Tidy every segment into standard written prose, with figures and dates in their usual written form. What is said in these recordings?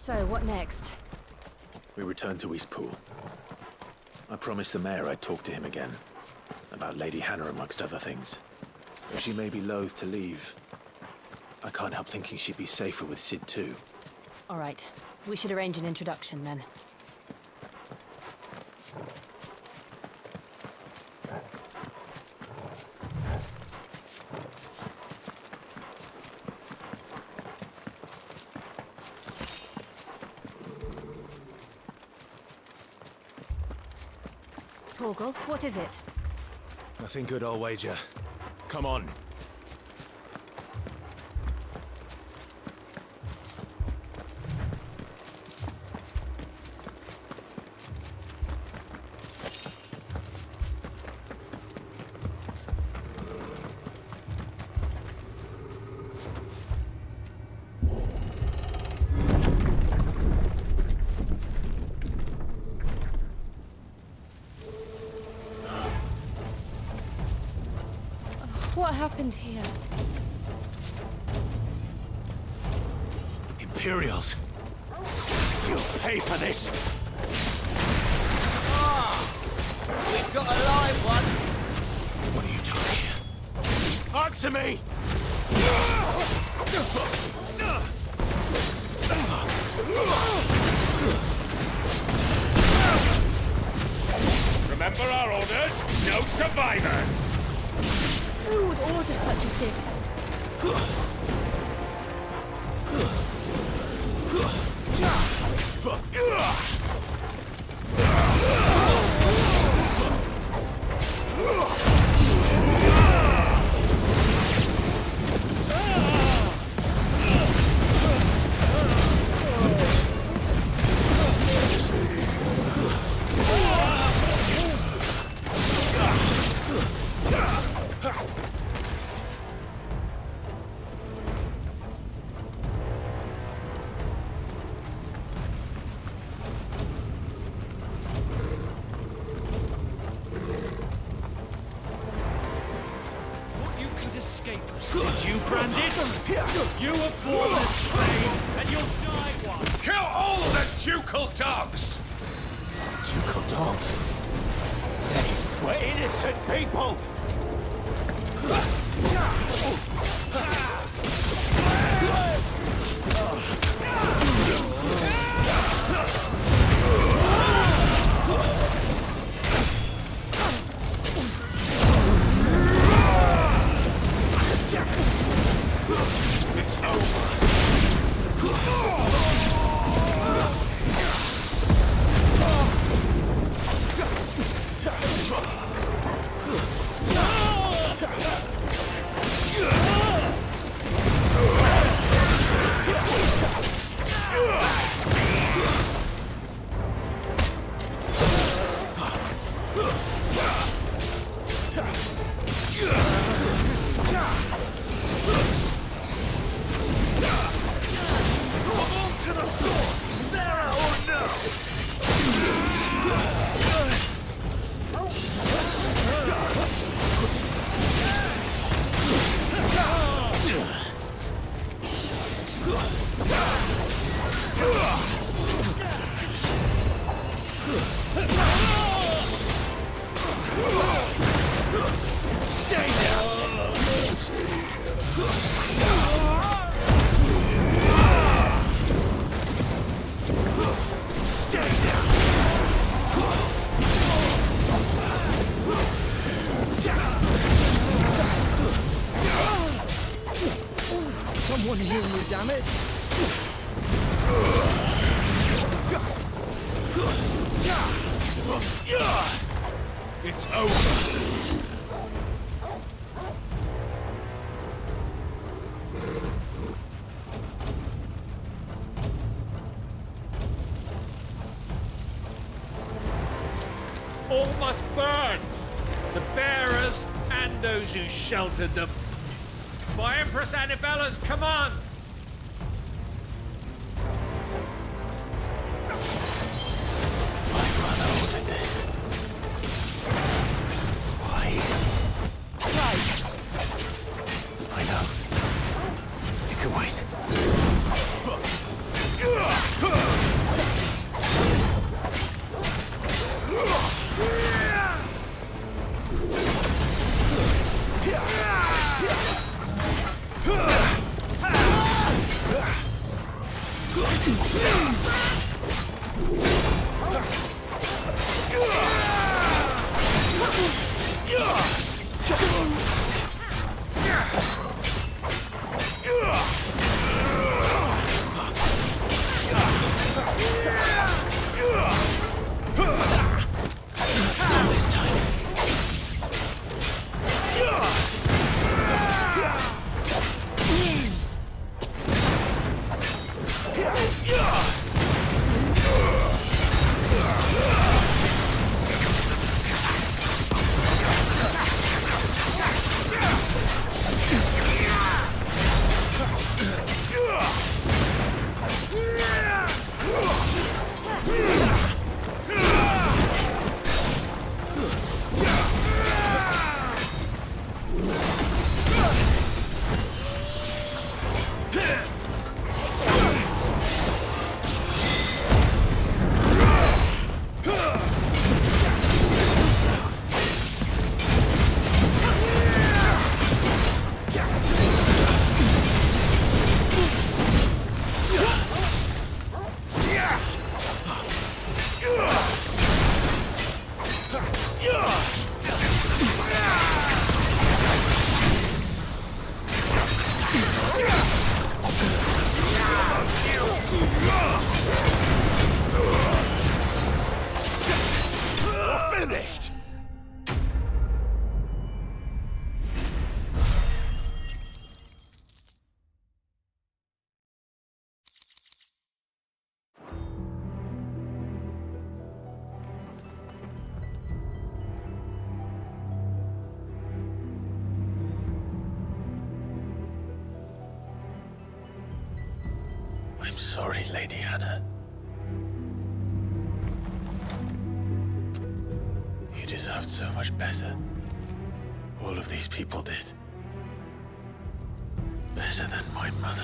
So, what next? We return to Eastpool. I promised the mayor I'd talk to him again. About Lady Hannah, amongst other things. Though she may be loath to leave, I can't help thinking she'd be safer with Sid too. All right. We should arrange an introduction then. Torgal, what is it? Nothing good, I'll wager. Come on. What happened here? Imperials! You'll pay for this! We've got a live one! What are you doing here? Answer me! Remember our orders? No survivors! Who would order such a thing? Escape us, did you, Brandon? You were born a slave, and you'll die one! Kill all the ducal dogs! Ducal dogs? Hey, we're innocent people! Someone heal me, damn it! It's over! All must burn! The bearers and those who sheltered them. By Empress Annibella's command! My brother ordered this. Why? I know. It can wait. This time. Finished! I'm sorry, Lady Hannah. You deserved so much better. All of these people did. Better than my mother.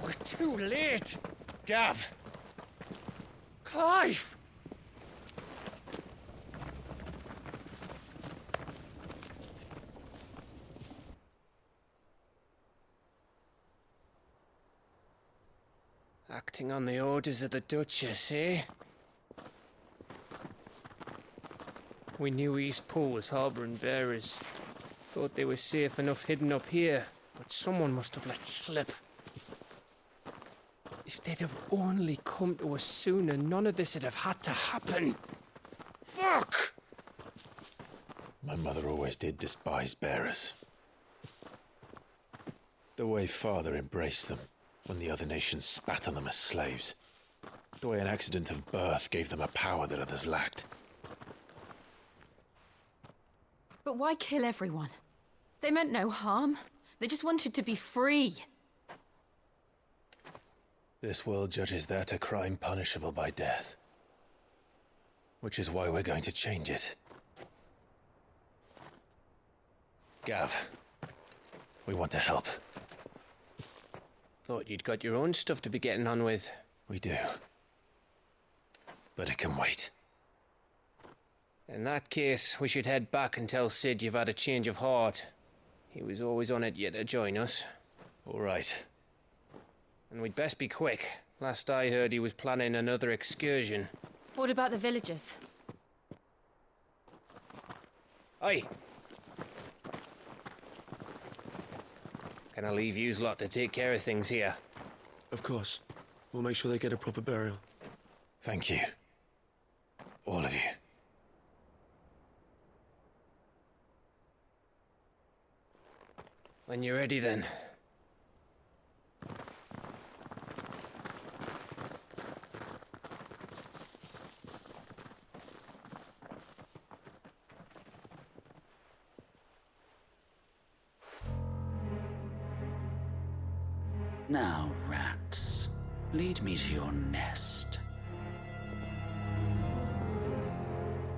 We're too late. Gav. Clive. Acting on the orders of the Duchess, eh? We knew East Pool was harbouring bearers. Thought they were safe enough hidden up here, but someone must have let slip. If they'd have only come to us sooner, none of this would have had to happen. Fuck! My mother always did despise bearers. The way Father embraced them when the other nations spat on them as slaves. The way an accident of birth gave them a power that others lacked. But why kill everyone? They meant no harm. They just wanted to be free. This world judges that a crime punishable by death. Which is why we're going to change it. Gav, we want to help. Thought you'd got your own stuff to be getting on with. We do. But it can wait. In that case, we should head back and tell Sid you've had a change of heart. He was always on it yet to join us. All right. And we'd best be quick. Last I heard, he was planning another excursion. What about the villagers? Aye. Can I leave yous lot to take care of things here? Of course. We'll make sure they get a proper burial. Thank you. All of you. When you're ready, then. Now, rats, lead me to your nest.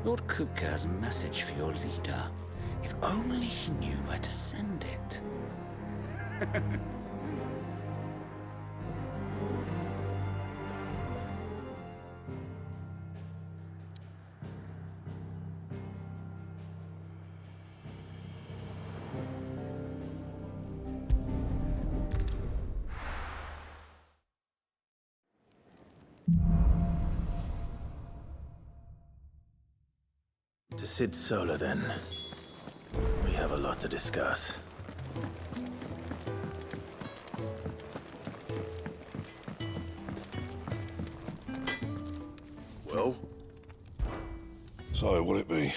Lord Kupka has a message for your leader. If only he knew where to send it. To Sid Solar, then. We have a lot to discuss. Well? So, what'll it be?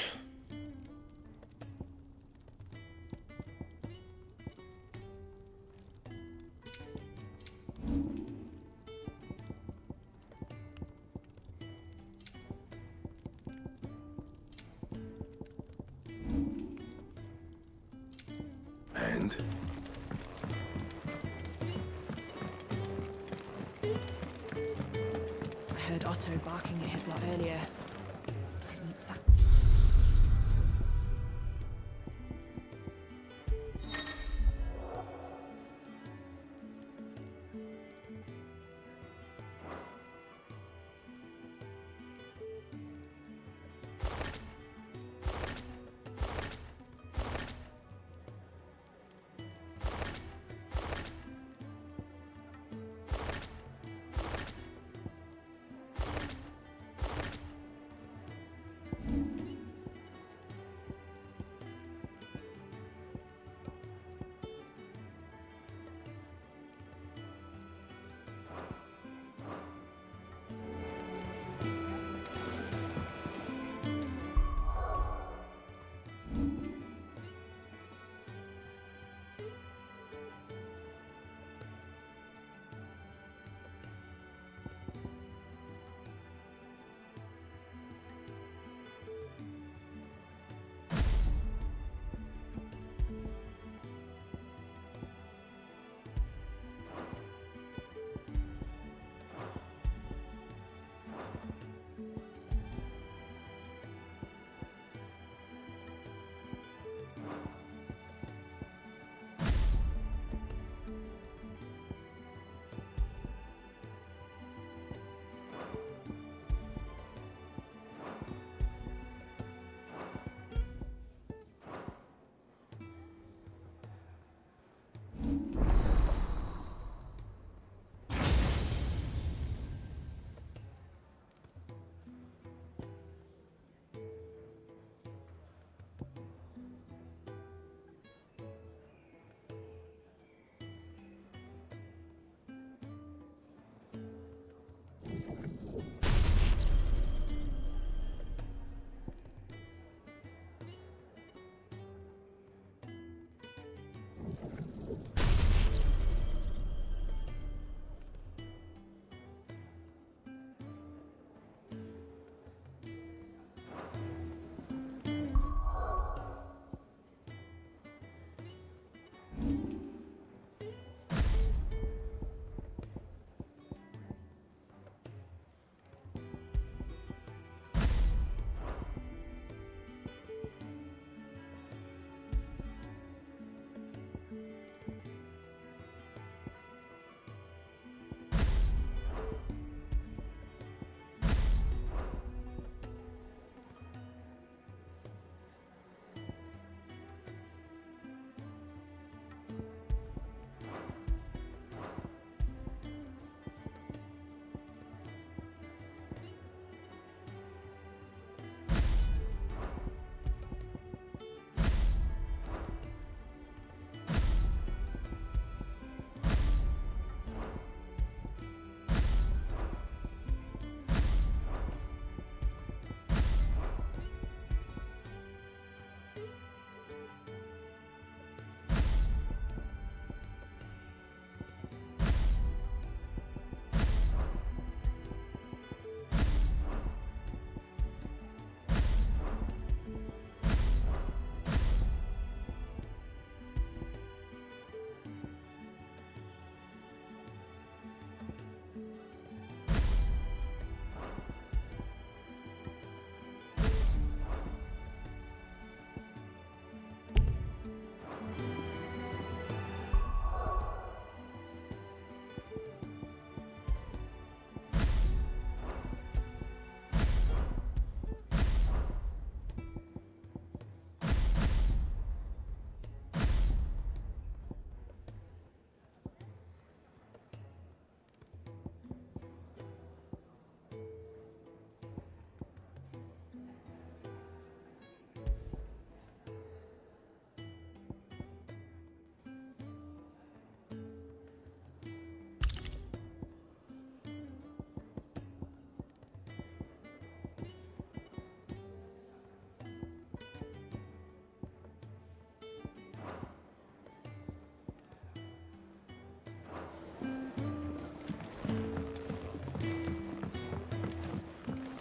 And? I heard Otto barking at his lot earlier. Didn't sa-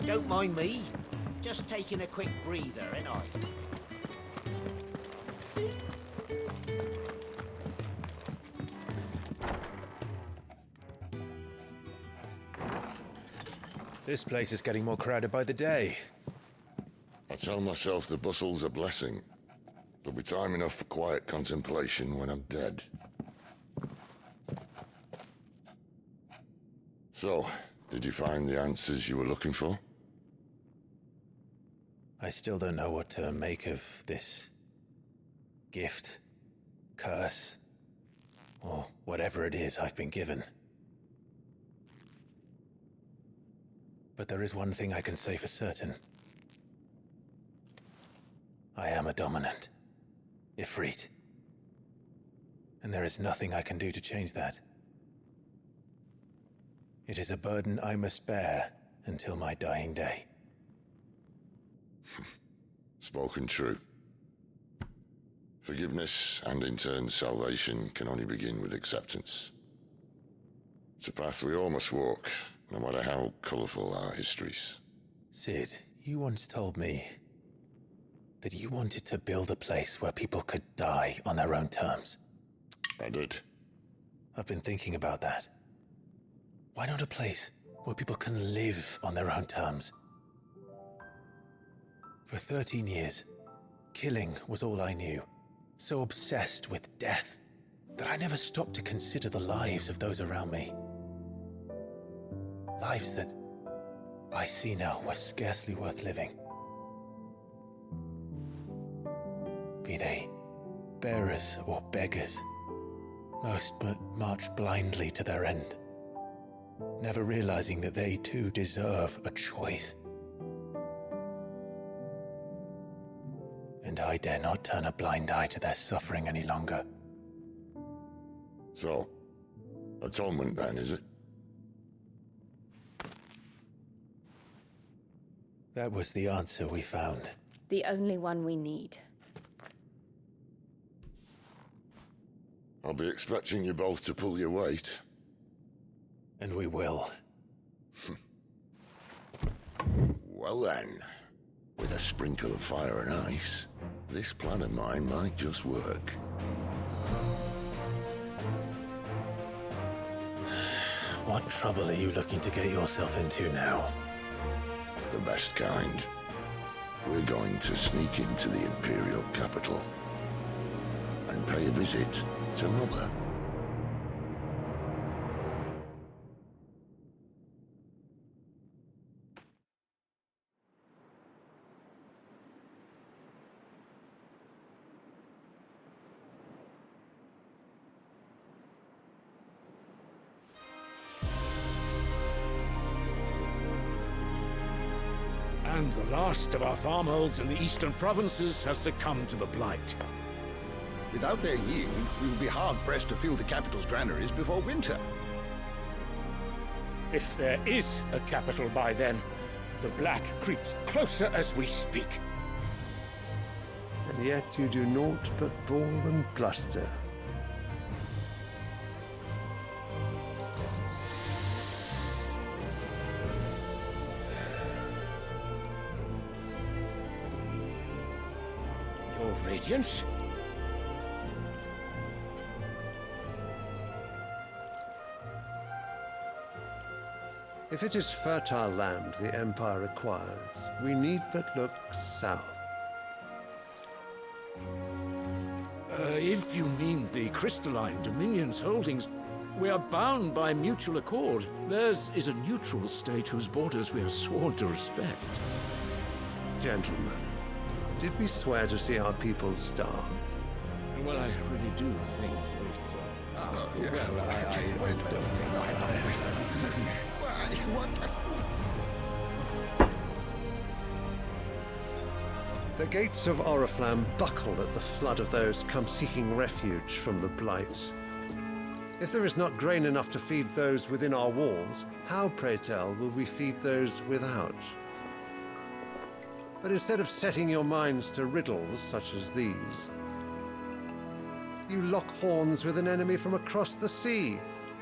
Don't mind me. Just taking a quick breather, ain't I? This place is getting more crowded by the day. I tell myself the bustle's a blessing. There'll be time enough for quiet contemplation when I'm dead. So, did you find the answers you were looking for? I still don't know what to make of this gift, curse, or whatever it is I've been given. But there is one thing I can say for certain. I am a dominant, Ifrit. And there is nothing I can do to change that. It is a burden I must bear until my dying day. Spoken true. Forgiveness, and in turn salvation, can only begin with acceptance. It's a path we all must walk, no matter how colourful our histories. Sid, you once told me that you wanted to build a place where people could die on their own terms. I did. I've been thinking about that. Why not a place where people can live on their own terms? For 13 years, killing was all I knew. So obsessed with death that I never stopped to consider the lives of those around me. Lives that I see now were scarcely worth living. Be they bearers or beggars, most march blindly to their end, never realizing that they too deserve a choice. And I dare not turn a blind eye to their suffering any longer. So, atonement then, is it? That was the answer we found. The only one we need. I'll be expecting you both to pull your weight. And we will. Well then, with a sprinkle of fire and ice, this plan of mine might just work. What trouble are you looking to get yourself into now? The best kind. We're going to sneak into the Imperial capital and pay a visit to Mother. And the last of our farmholds in the eastern provinces has succumbed to the blight. Without their yield, we will be hard-pressed to fill the capital's granaries before winter. If there is a capital by then, the black creeps closer as we speak. And yet you do naught but bawl and bluster. Your Radiance? If it is fertile land the Empire requires, we need but look south. If you mean the crystalline Dominion's holdings, we are bound by mutual accord. Theirs is a neutral state whose borders we are sworn to respect. Gentlemen, did we swear to see our people starve? Well, I really do think The gates of Oriflamme buckle at the flood of those come seeking refuge from the blight. If there is not grain enough to feed those within our walls, how, pray tell, will we feed those without? But instead of setting your minds to riddles such as these, you lock horns with an enemy from across the sea,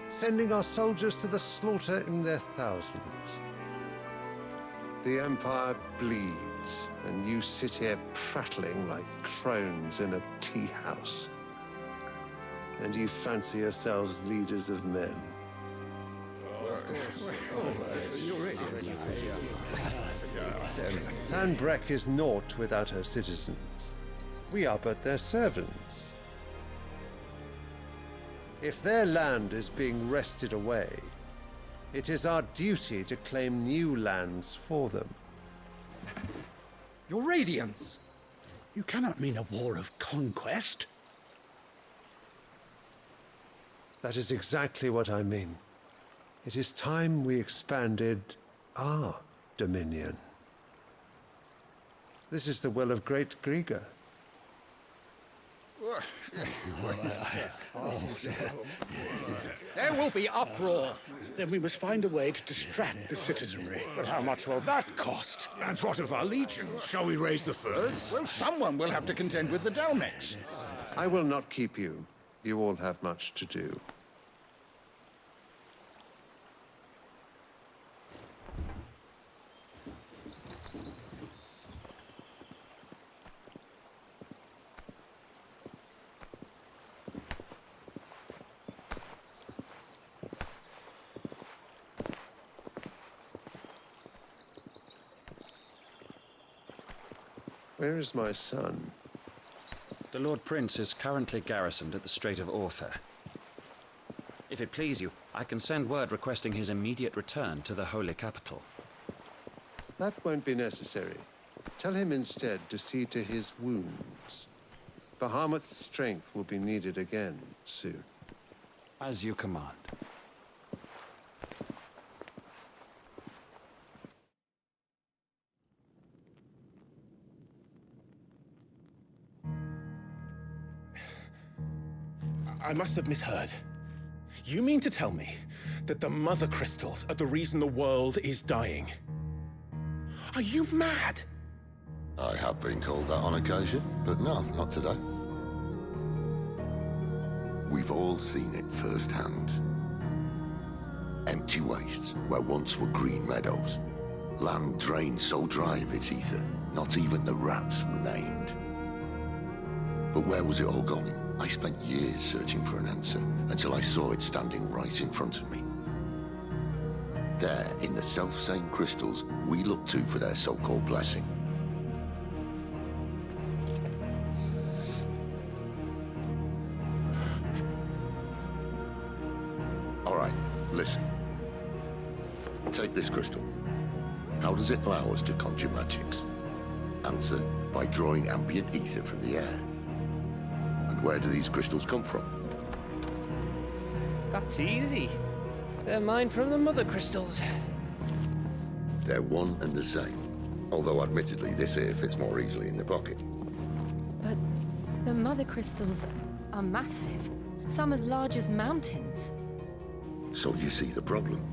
sending our soldiers to the slaughter in their thousands. The Empire bleeds, and you sit here prattling like crones in a tea house. And you fancy yourselves leaders of men. Sanbreque is naught without her citizens. We are but their servants. If their land is being wrested away, it is our duty to claim new lands for them. Your Radiance! You cannot mean a war of conquest. That is exactly what I mean. It is time we expanded our dominion. This is the will of great Grieger. There will be uproar. Then we must find a way to distract the citizenry. But how much will that cost? And what of our legions? Shall we raise the furs? Well, someone will have to contend with the Dalmex. I will not keep you. You all have much to do. Where is my son? The Lord Prince is currently garrisoned at the Strait of Author. If it please you, I can send word requesting his immediate return to the Holy Capital. That won't be necessary. Tell him instead to see to his wounds. Bahamut's strength will be needed again soon. As you command. I must have misheard. You mean to tell me that the Mother Crystals are the reason the world is dying? Are you mad? I have been called that on occasion, but no, not today. We've all seen it firsthand. Empty wastes where once were green meadows. Land drained so dry of its ether, not even the rats remained. But where was it all going? I spent years searching for an answer, until I saw it standing right in front of me. There, in the self-same crystals we look to for their so-called blessing. All right, listen. Take this crystal. How does it allow us to conjure magics? Answer, by drawing ambient ether from the air. And where do these crystals come from? That's easy. They're mine from the Mother Crystals. They're one and the same. Although admittedly this here fits more easily in the pocket. But the Mother Crystals are massive. Some as large as mountains. So you see the problem.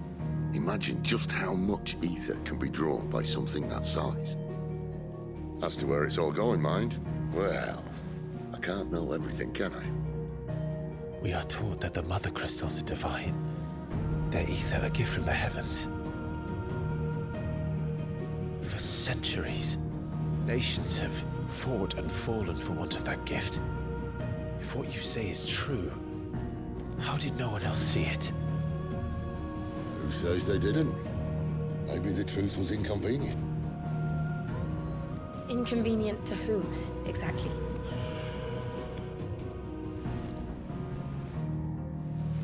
Imagine just how much ether can be drawn by something that size. As to where it's all going, mind, well, I can't know everything, can I? We are taught that the Mother Crystals are divine. Their ether a gift from the heavens. For centuries, nations have fought and fallen for want of that gift. If what you say is true, how did no one else see it? Who says they didn't? Maybe the truth was inconvenient. Inconvenient to whom, exactly?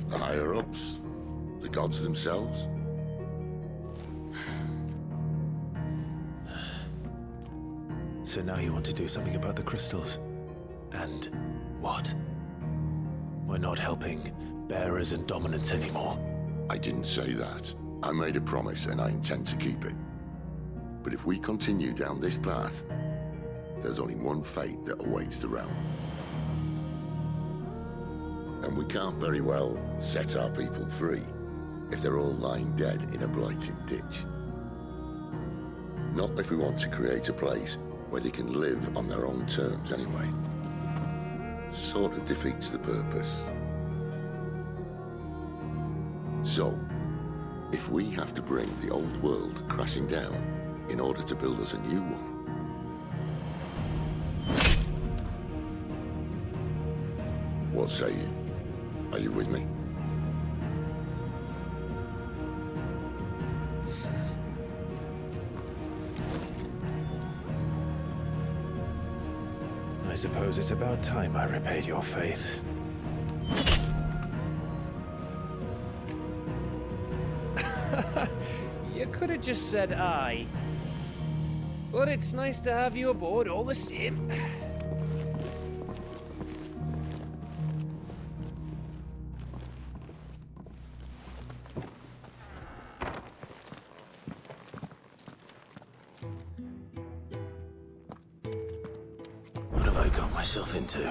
The higher-ups? The gods themselves? So now you want to do something about the crystals? And what? We're not helping bearers and dominants anymore. I didn't say that. I made a promise and I intend to keep it. But if we continue down this path, there's only one fate that awaits the realm. And we can't very well set our people free if they're all lying dead in a blighted ditch. Not if we want to create a place where they can live on their own terms anyway. Sort of defeats the purpose. So, if we have to bring the old world crashing down in order to build us a new one. What say you? Are you with me? I suppose it's about time I repaid your faith. You could have just said aye. But it's nice to have you aboard all the same. What have I got myself into?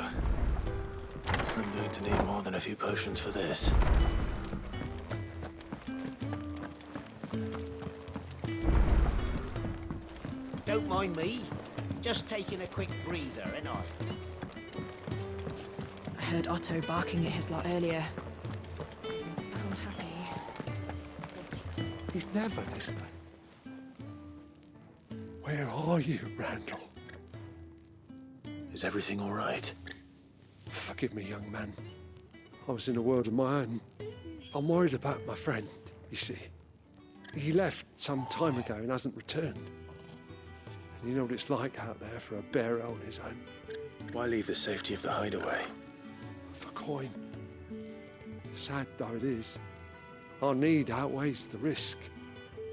I'm going to need more than a few potions for this. Don't mind me. Just taking a quick breather, ain't I? I heard Otto barking at his lot earlier. Didn't sound happy. He's never listening. Where are you, Randall? Is everything all right? Forgive me, young man. I was in a world of my own. I'm worried about my friend, you see. He left some time ago and hasn't returned. And you know what it's like out there for a bearer on his own. Why leave the safety of the hideaway? For coin. Sad though it is, our need outweighs the risk.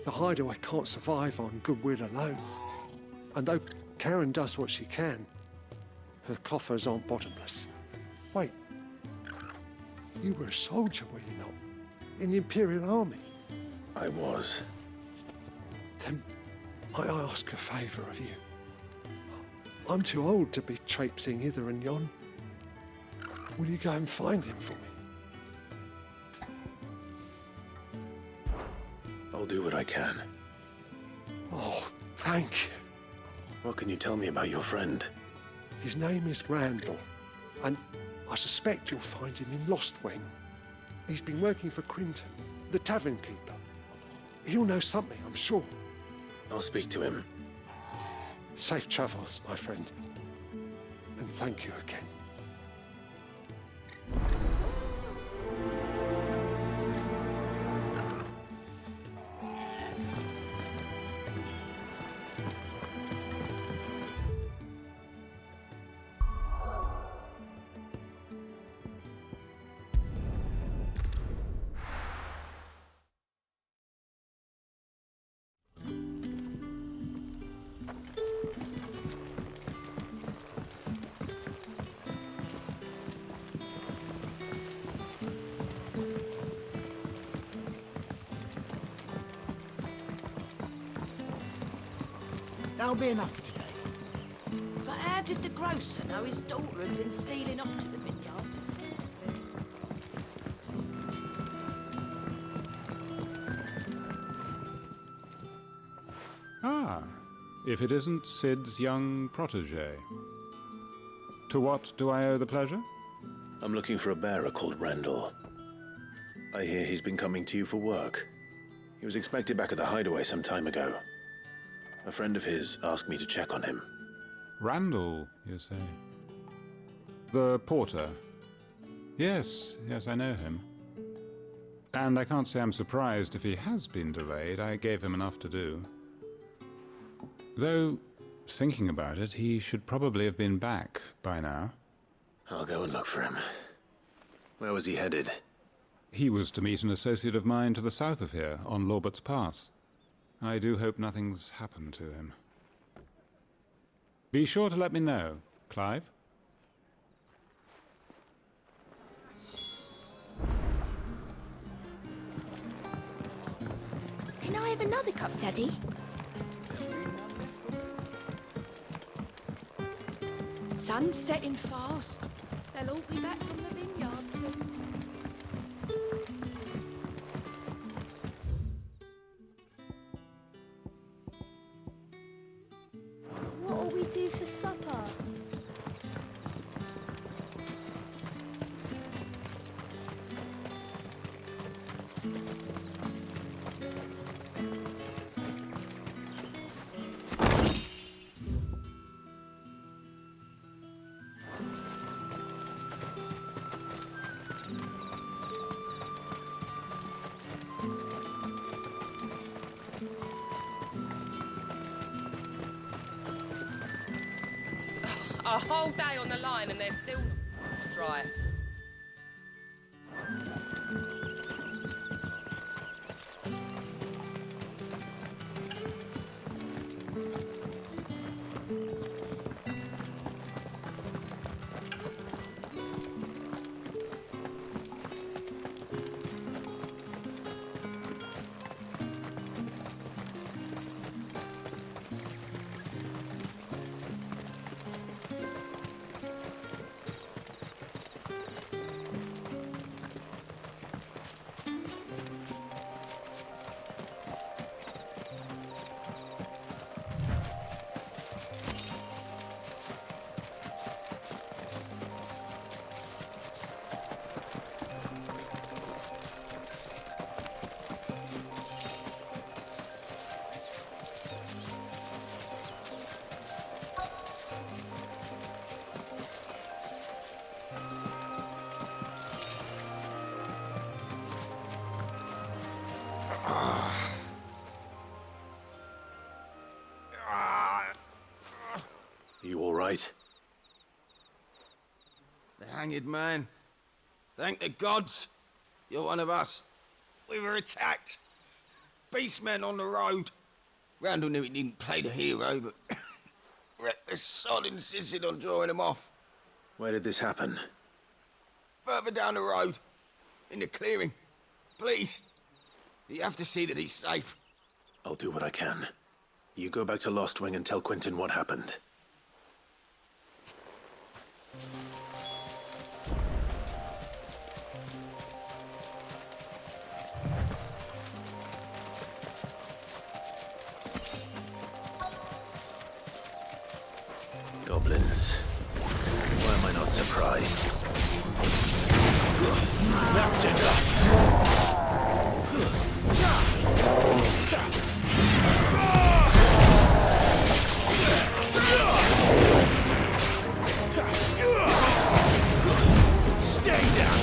The hideaway can't survive on goodwill alone. And though Karen does what she can, her coffers aren't bottomless. Wait, you were a soldier, were you not? In the Imperial Army? I was. Then might I ask a favour of you? I'm too old to be traipsing hither and yon. Will you go and find him for me? I'll do what I can. Oh, thank you. What can you tell me about your friend? His name is Randall, and I suspect you'll find him in Lost Wing. He's been working for Quinton, the tavern keeper. He'll know something, I'm sure. I'll speak to him. Safe travels, my friend. And thank you again. That'll be enough for today. But how did the grocer know his daughter had been stealing off to the vineyard to sell? Ah, if it isn't Sid's young protege. To what do I owe the pleasure? I'm looking for a bearer called Randall. I hear he's been coming to you for work. He was expected back at the hideaway some time ago. A friend of his asked me to check on him. Randall, you say? The porter? Yes, I know him. And I can't say I'm surprised if he has been delayed. I gave him enough to do. Though, thinking about it, he should probably have been back by now. I'll go and look for him. Where was he headed? He was to meet an associate of mine to the south of here, on Lorbert's Pass. I do hope nothing's happened to him. Be sure to let me know, Clive. Can I have another cup, Daddy? Sun's setting fast. They'll all be back from the vineyard soon. What'll we do for supper? A whole day on the line and they're still not dry. You all right? The hanged man. Thank the gods. You're one of us. We were attacked. Beastmen on the road. Randall knew he didn't play the hero, but reckless sod insisted on drawing him off. Where did this happen? Further down the road. In the clearing. Please. You have to see that he's safe. I'll do what I can. You go back to Lost Wing and tell Quentin what happened. Goblins. Why am I not surprised? That's enough! Stay down!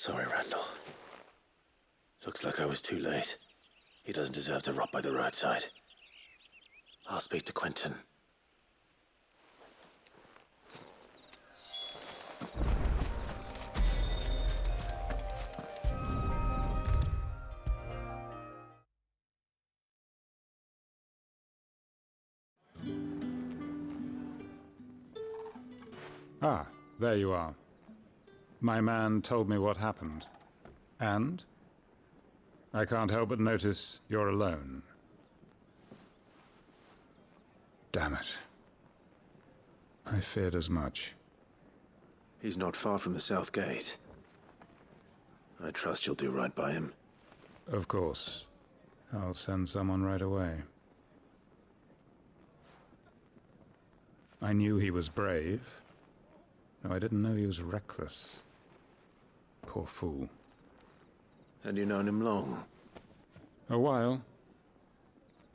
Sorry, Randall. Looks like I was too late. He doesn't deserve to rot by the roadside. I'll speak to Quentin. Ah, there you are. My man told me what happened. And? I can't help but notice you're alone. Damn it. I feared as much. He's not far from the South Gate. I trust you'll do right by him. Of course. I'll send someone right away. I knew he was brave, though I didn't know he was reckless. Poor fool. And you known him long? A while.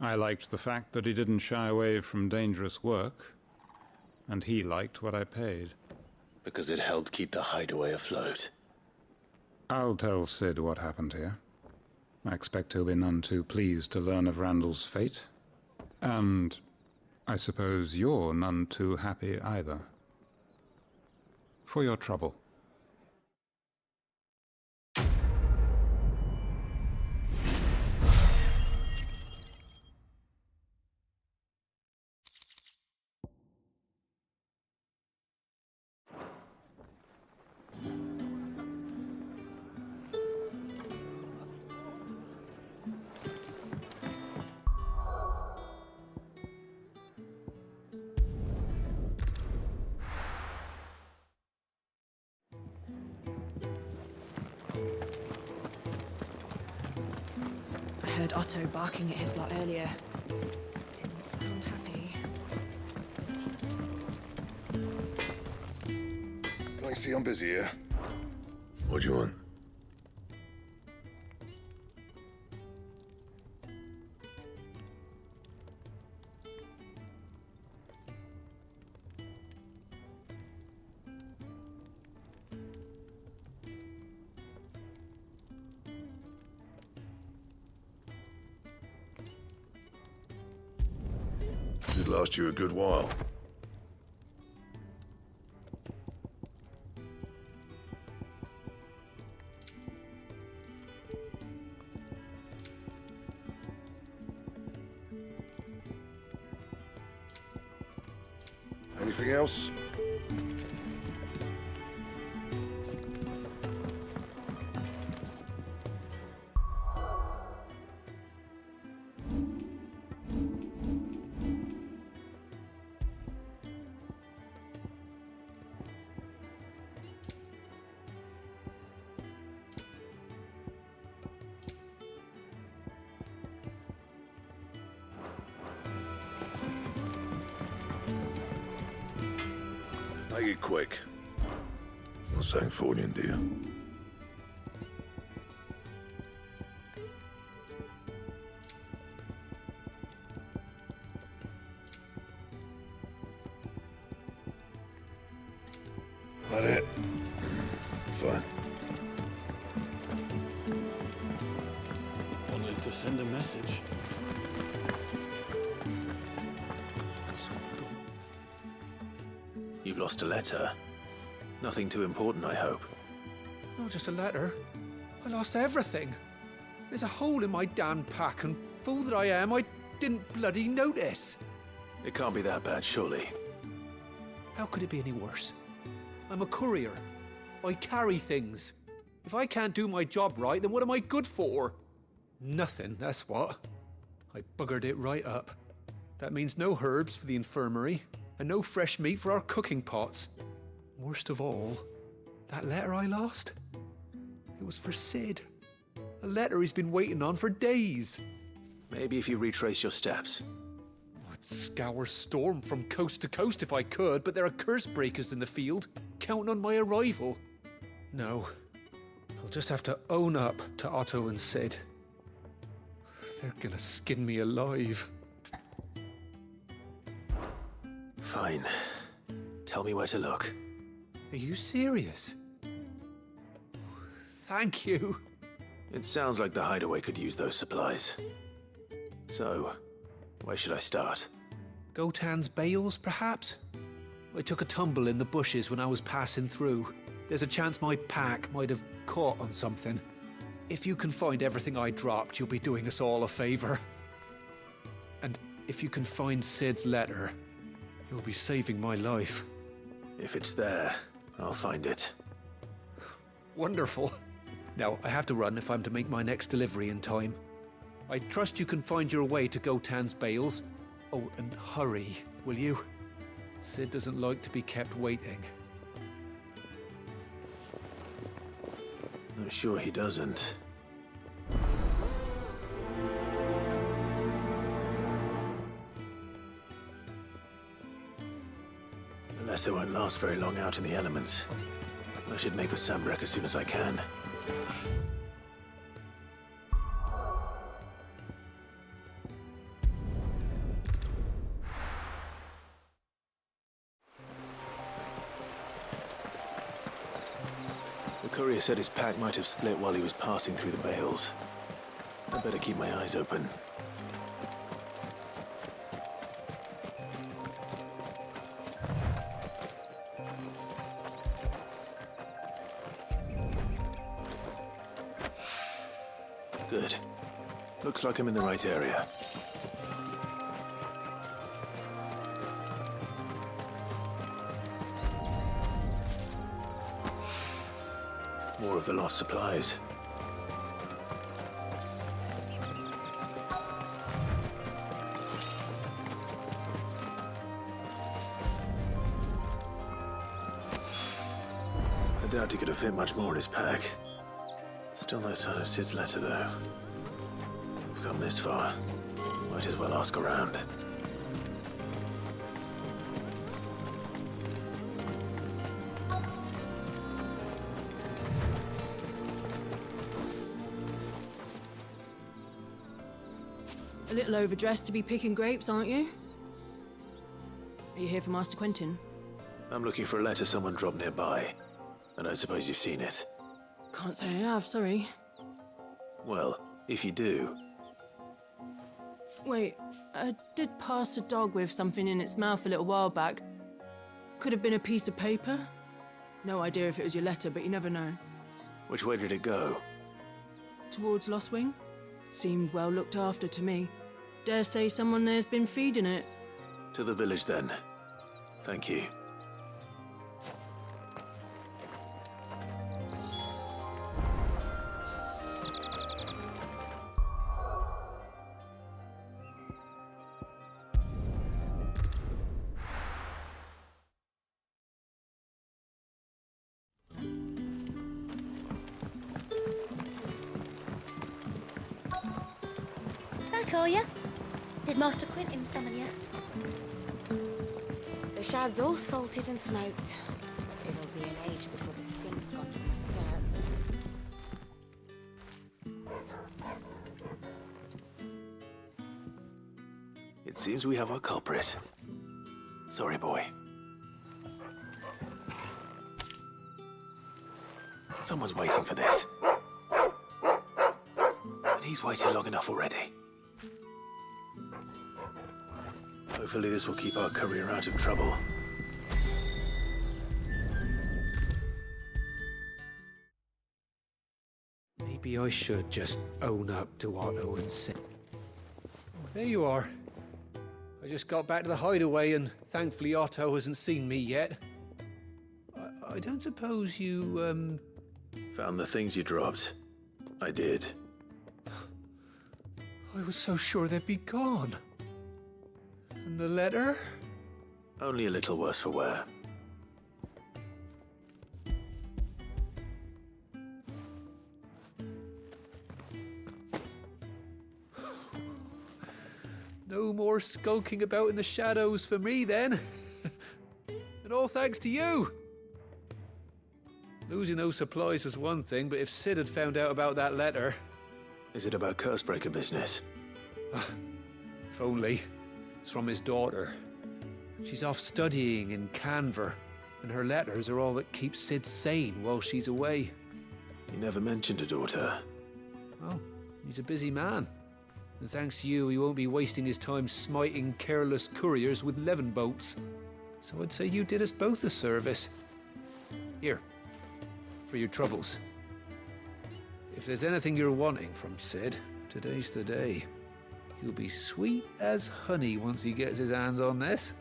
I liked the fact that he didn't shy away from dangerous work, and he liked what I paid. Because it helped keep the hideaway afloat. I'll tell Sid what happened here. I expect he'll be none too pleased to learn of Randall's fate. And I suppose you're none too happy either. For your trouble. I heard Otto barking at his lot earlier. Didn't sound happy. I see I'm busy here. What do you want? Should last you a good while. Anything else? Make it quick. Not saying Fordian, do you? That it? Fine. Wanted to send a message. You've lost a letter. Nothing too important, I hope. Not just a letter. I lost everything. There's a hole in my damn pack, and fool that I am, I didn't bloody notice. It can't be that bad, surely. How could it be any worse? I'm a courier. I carry things. If I can't do my job right, then what am I good for? Nothing, that's what. I buggered it right up. That means no herbs for the infirmary, and no fresh meat for our cooking pots. Worst of all, that letter I lost? It was for Sid. A letter he's been waiting on for days. Maybe if you retrace your steps. I'd scour Storm from coast to coast if I could, but there are curse breakers in the field, counting on my arrival. No, I'll just have to own up to Otto and Sid. They're gonna skin me alive. Fine. Tell me where to look. Are you serious? Thank you. It sounds like the hideaway could use those supplies. So, where should I start? Gotan's bales, perhaps? I took a tumble in the bushes when I was passing through. There's a chance my pack might have caught on something. If you can find everything I dropped, you'll be doing us all a favor. And if you can find Sid's letter, you'll be saving my life. If it's there, I'll find it. Wonderful. Now, I have to run if I'm to make my next delivery in time. I trust you can find your way to Gotan's bales. Oh, and hurry, will you? Sid doesn't like to be kept waiting. I'm sure he doesn't. The letter won't last very long out in the elements. I should make for Sambrek as soon as I can. The courier said his pack might have split while he was passing through the bales. I better keep my eyes open. Good. Looks like I'm in the right area. More of the lost supplies. I doubt he could have fit much more in his pack. Still no sign of Sid's letter, though. We've come this far. Might as well ask around. A little overdressed to be picking grapes, aren't you? Are you here for Master Quentin? I'm looking for a letter someone dropped nearby. And I suppose you've seen it. Can't say I have, sorry. Well, if you do... Wait, I did pass a dog with something in its mouth a little while back. Could have been a piece of paper. No idea if it was your letter, but you never know. Which way did it go? Towards Lost Wing? Seemed well looked after to me. Dare say someone there's been feeding it. To the village, then. Thank you. Back, are ya? Did Master Quentin summon ya? The shad's all salted and smoked. It'll be an age before the skin's gone from the skirts. It seems we have our culprit. Sorry, boy. Someone's waiting for this. And he's waited long enough already. Hopefully this will keep our courier out of trouble. Maybe I should just own up to Otto and say... Oh, there you are. I just got back to the hideaway and thankfully Otto hasn't seen me yet. I don't suppose you, Found the things you dropped. I did. I was so sure they'd be gone. And the letter? Only a little worse for wear. No more skulking about in the shadows for me, then. And all thanks to you. Losing those supplies was one thing, but if Sid had found out about that letter... Is it about Cursebreaker business? If only. It's from his daughter. She's off studying in Canver, and her letters are all that keeps Sid sane while she's away. He never mentioned a daughter. Well, he's a busy man. And thanks to you, he won't be wasting his time smiting careless couriers with levin boats. So I'd say you did us both a service. Here, for your troubles. If there's anything you're wanting from Sid, today's the day. He'll be sweet as honey once he gets his hands on this.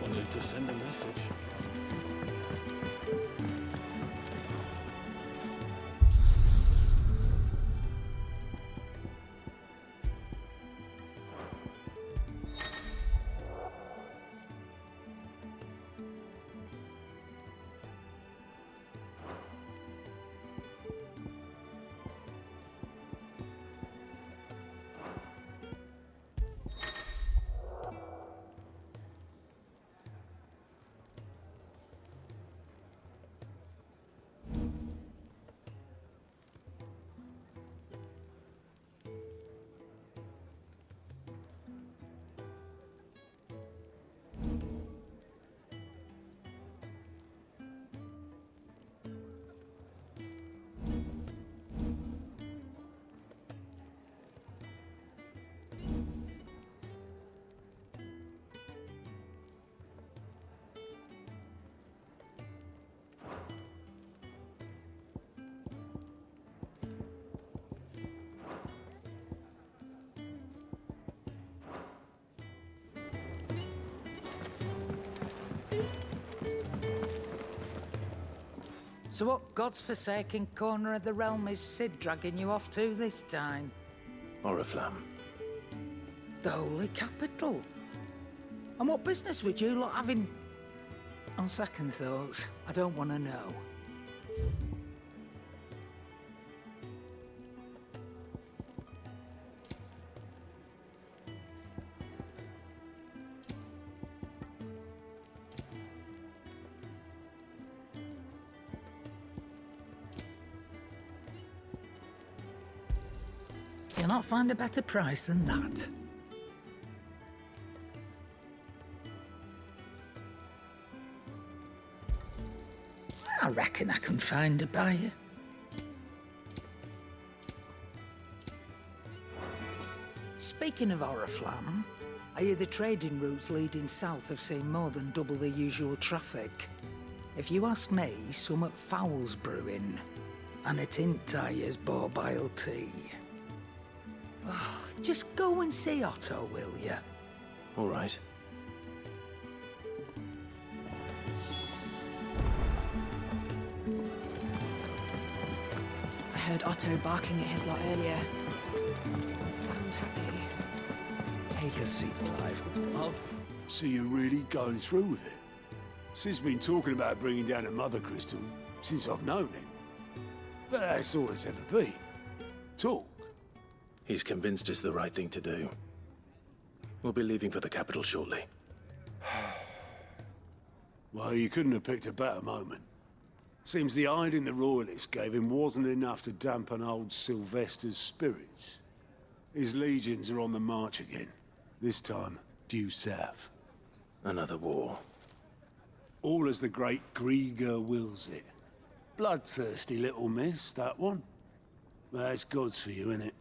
Wanted to send a message. So what God's forsaken corner of the realm is Sid dragging you off to this time? Oriflamme. The Holy Capital. And what business would you lot having? On second thoughts, I don't want to know. You'll not find a better price than that. I reckon I can find a buyer. Speaking of Oriflamme, I hear the trading routes leading south have seen more than double the usual traffic. If you ask me, some at foul's brewing, and a tint tires borbile tea. Oh, just go and see Otto, will you? All right. I heard Otto barking at his lot earlier. Didn't sound happy. Take a seat, Clive. So you're really going through with it? Sid's been talking about bringing down a mother crystal since I've known him. But that's all it's ever been. Talk. He's convinced it's the right thing to do. We'll be leaving for the capital shortly. Well, you couldn't have picked a better moment. Seems the hiding the Royalists gave him wasn't enough to dampen old Sylvester's spirits. His legions are on the march again. This time, due south. Another war. All as the great Grieger wills it. Bloodthirsty little miss, that one. That's God's for you, innit?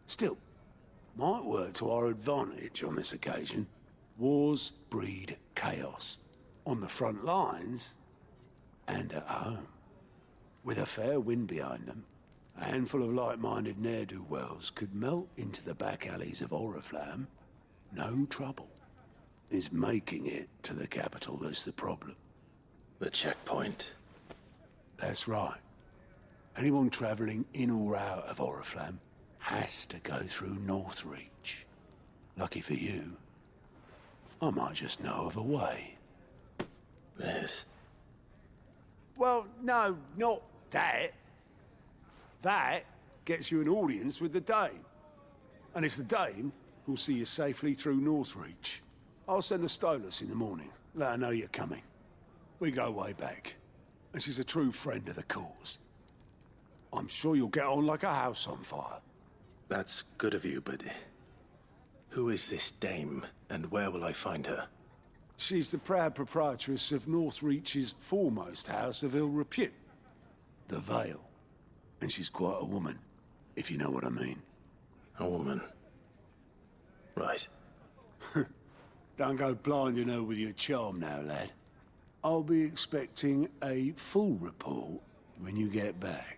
Still, might work to our advantage on this occasion. Wars breed chaos. On the front lines, and at home. With a fair wind behind them, a handful of like-minded ne'er-do-wells could melt into the back alleys of Oriflamme. No trouble. It's making it to the capital that's the problem. The checkpoint. That's right. Anyone travelling in or out of Oriflamme has to go through Northreach. Lucky for you, I might just know of a way. This? Well, no, not that. That gets you an audience with the Dame. And it's the Dame who'll see you safely through Northreach. I'll send the Stolas in the morning. Let her know you're coming. We go way back. And she's a true friend of the cause. I'm sure you'll get on like a house on fire. That's good of you, but... who is this Dame, and where will I find her? She's the proud proprietress of Northreach's foremost house of ill repute. The Vale. And she's quite a woman, if you know what I mean. A woman? Right. Don't go blinding her with your charm now, lad. I'll be expecting a full report when you get back.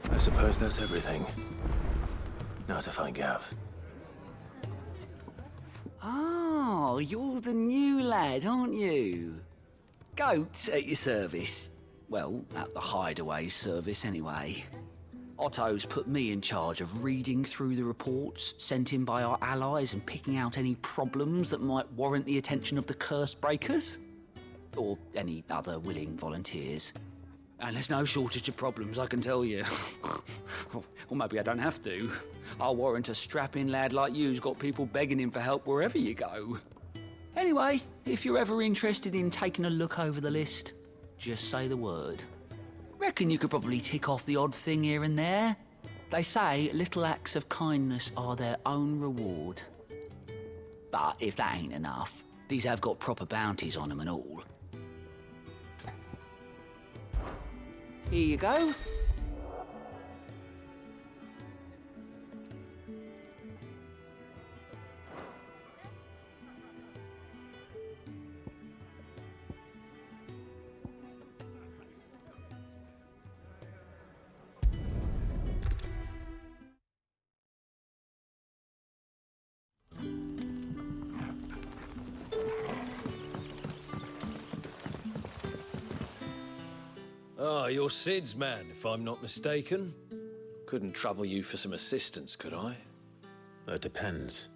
I suppose that's everything. Now to find Gav. Oh, you're the new lad, aren't you? Goat at your service. Well, at the Hideaway service, anyway. Otto's put me in charge of reading through the reports sent in by our allies and picking out any problems that might warrant the attention of the curse breakers. Or any other willing volunteers. And there's no shortage of problems, I can tell you. Or maybe I don't have to. I'll warrant a strapping lad like you's got people begging him for help wherever you go. Anyway, if you're ever interested in taking a look over the list, just say the word. Reckon you could probably tick off the odd thing here and there. They say little acts of kindness are their own reward. But if that ain't enough, these have got proper bounties on them and all. Here you go. Ah, you're Sid's man, if I'm not mistaken. Couldn't trouble you for some assistance, could I? That depends.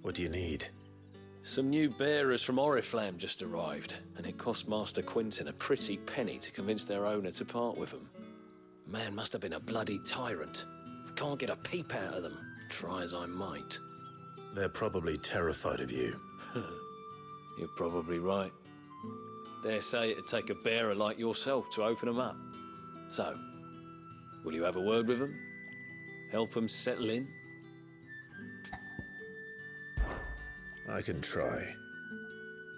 What do you need? Some new bearers from Oriflamme just arrived, and it cost Master Quintin a pretty penny to convince their owner to part with them. Man must have been a bloody tyrant. Can't get a peep out of them, try as I might. They're probably terrified of you. You're probably right. Dare say it'd take a bearer like yourself to open them up. So, will you have a word with them? Help them settle in? I can try.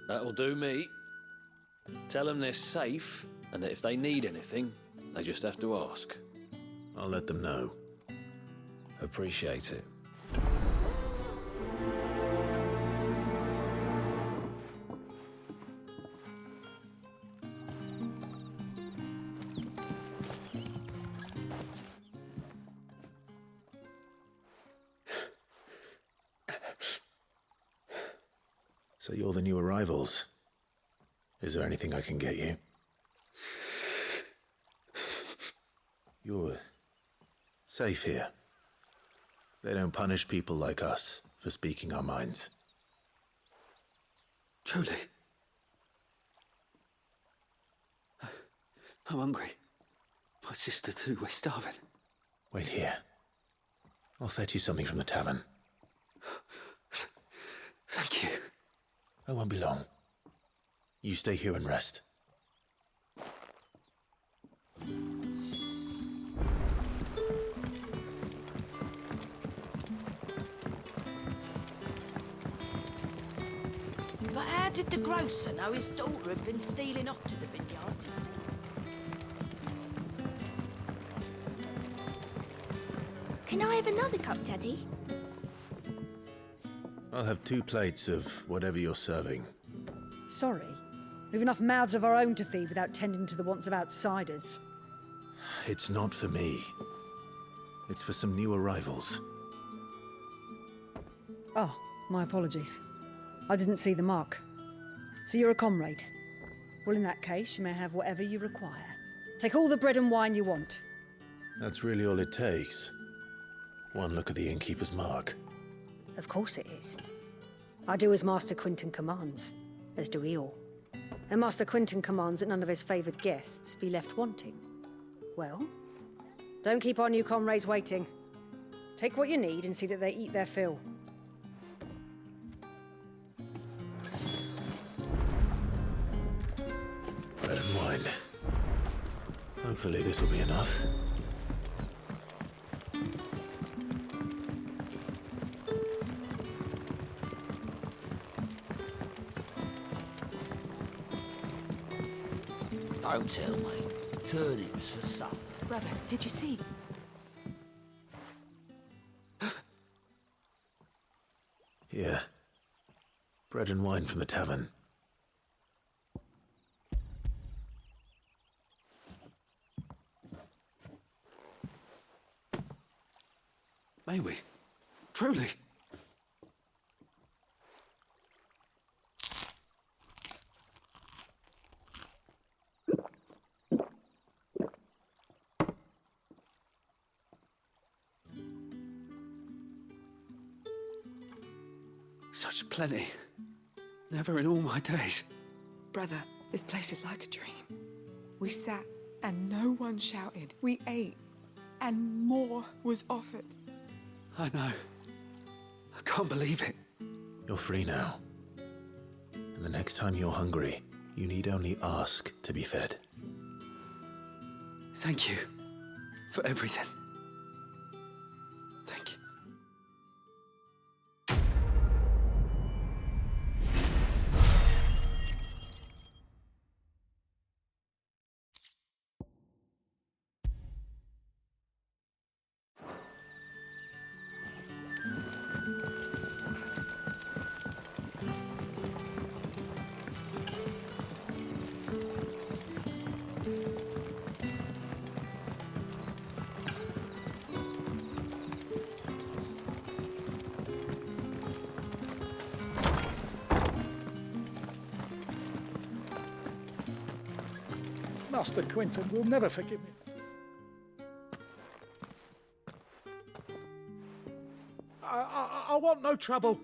That'll do me. Tell them they're safe, and that if they need anything, they just have to ask. I'll let them know. Appreciate it. So you're the new arrivals. Is there anything I can get you? You're safe here. They don't punish people like us for speaking our minds. Truly. I'm hungry. My sister too, we're starving. Wait here. I'll fetch you something from the tavern. Thank you. I won't be long. You stay here and rest. But how did the grocer know his daughter had been stealing off to the vineyard to see? Can I have another cup, Daddy? I'll have 2 plates of whatever you're serving. Sorry. We've enough mouths of our own to feed without tending to the wants of outsiders. It's not for me. It's for some new arrivals. Oh, my apologies. I didn't see the mark. So you're a comrade. Well, in that case, you may have whatever you require. Take all the bread and wine you want. That's really all it takes. One look at the innkeeper's mark. Of course it is. I do as Master Quinton commands, as do we all. And Master Quinton commands that none of his favoured guests be left wanting. Well, don't keep our new comrades waiting. Take what you need and see that they eat their fill. Bread and wine. Hopefully this will be enough. Don't tell me. Turnips for supper. Brother, did you see? Yeah. Bread and wine from the tavern. May we? Truly? Such plenty. Never in all my days. Brother, this place is like a dream. We sat and no one shouted. We ate and more was offered. I know. I can't believe it. You're free now. And the next time you're hungry, you need only ask to be fed. Thank you for everything. Thank you. Master Quinton will never forgive me. I want no trouble.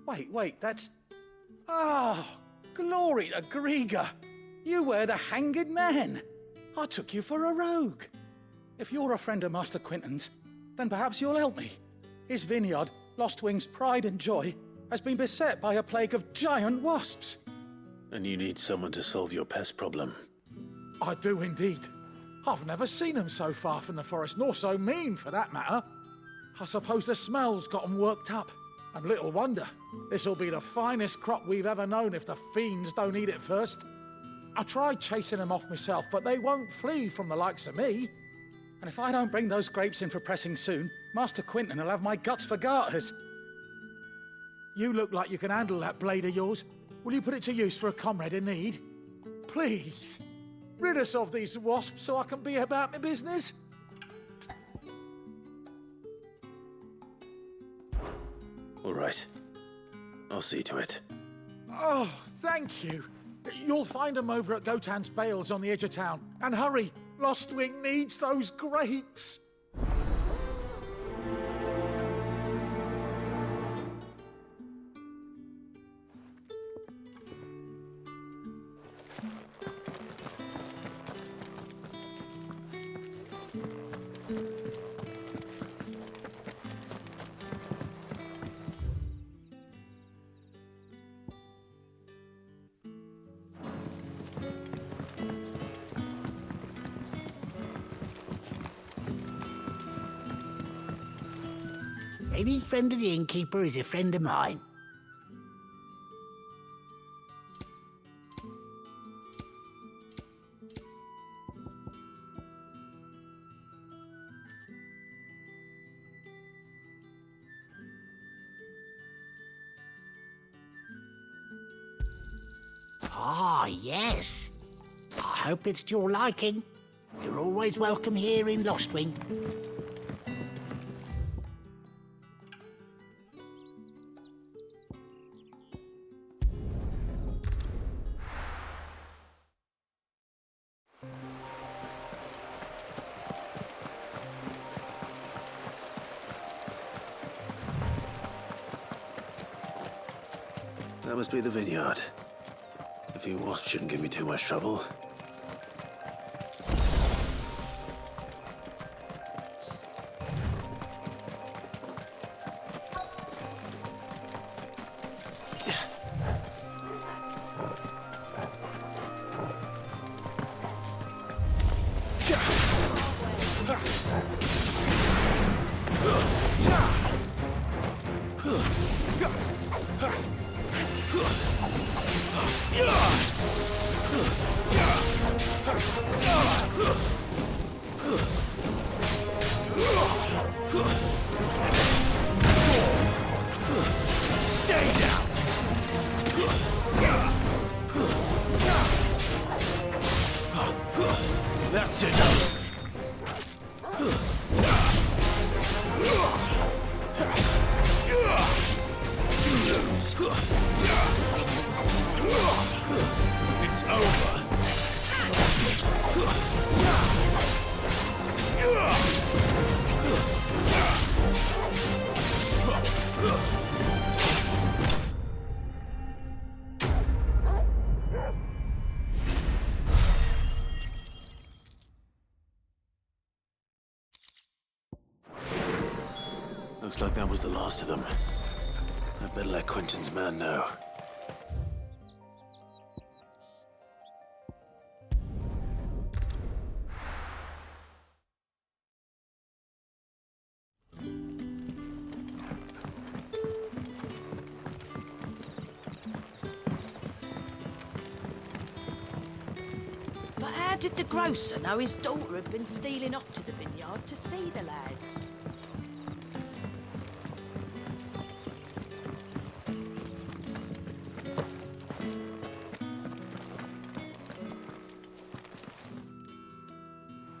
Wait, that's... Oh, glory to Grieger. You were the hanged man. I took you for a rogue. If you're a friend of Master Quinton's, then perhaps you'll help me. His vineyard, Lostwing's pride and joy, has been beset by a plague of giant wasps. And you need someone to solve your pest problem. I do indeed. I've never seen them so far from the forest, nor so mean, for that matter. I suppose the smell's got them worked up. And little wonder. This'll be the finest crop we've ever known if the fiends don't eat it first. I tried chasing them off myself, but they won't flee from the likes of me. And if I don't bring those grapes in for pressing soon, Master Quinton will have my guts for garters. You look like you can handle that blade of yours. Will you put it to use for a comrade in need? Please, rid us of these wasps so I can be about my business. All right. I'll see to it. Oh, thank you. You'll find them over at Gotan's Bales on the edge of town. And hurry, Lostwing needs those grapes. Any friend of the innkeeper is a friend of mine. Ah, yes. I hope it's to your liking. You're always welcome here in Lostwing. That must be the vineyard. A few wasps shouldn't give me too much trouble. Stay down! That's enough! It's over! Looks like that was the last of them. I'd better let Quentin's man know. But how did the grocer know his daughter had been stealing off to the vineyard to see the lad?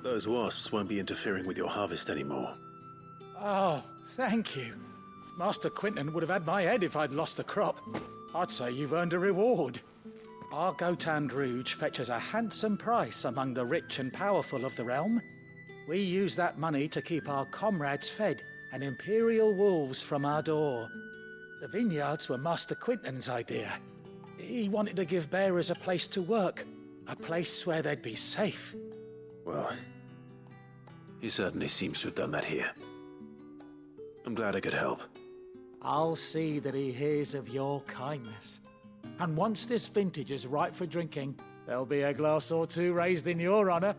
Those wasps won't be interfering with your harvest anymore. Oh, thank you. Master Quentin would have had my head if I'd lost the crop. I'd say you've earned a reward. Our Gotand Rouge fetches a handsome price among the rich and powerful of the realm. We use that money to keep our comrades fed and imperial wolves from our door. The vineyards were Master Quentin's idea. He wanted to give bearers a place to work, a place where they'd be safe. Well, he certainly seems to have done that here. I'm glad I could help. I'll see that he hears of your kindness. And once this vintage is ripe for drinking, there'll be a glass or two raised in your honor.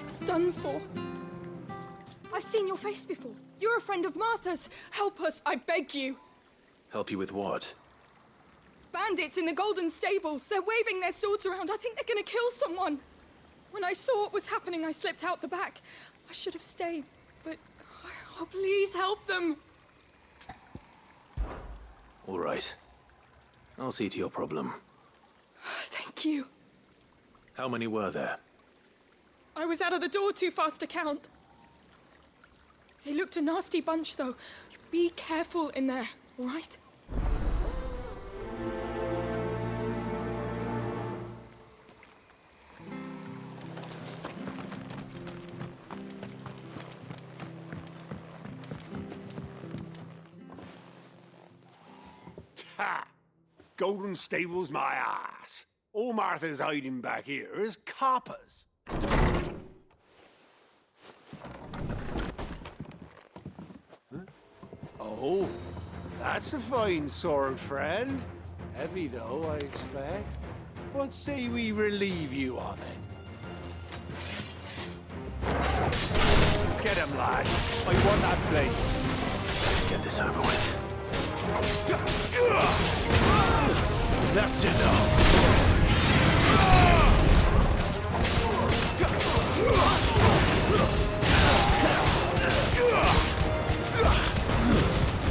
It's done for. I've seen your face before. You're a friend of Martha's. Help us, I beg you. Help you with what? Bandits in the Golden Stables. They're waving their swords around. I think they're gonna kill someone. When I saw what was happening, I slipped out the back. I should have stayed, but... Oh, please help them. All right. I'll see to your problem. Thank you. How many were there? I was out of the door too fast to count. They looked a nasty bunch, though. Be careful in there, all right? Ha! Golden Stable's my ass. All Martha's hiding back here is coppers. Huh? Oh, that's a fine sword, friend. Heavy, though, I expect. What say we relieve you of it? Get him, lad. I want that blade. Let's get this over with. That's enough.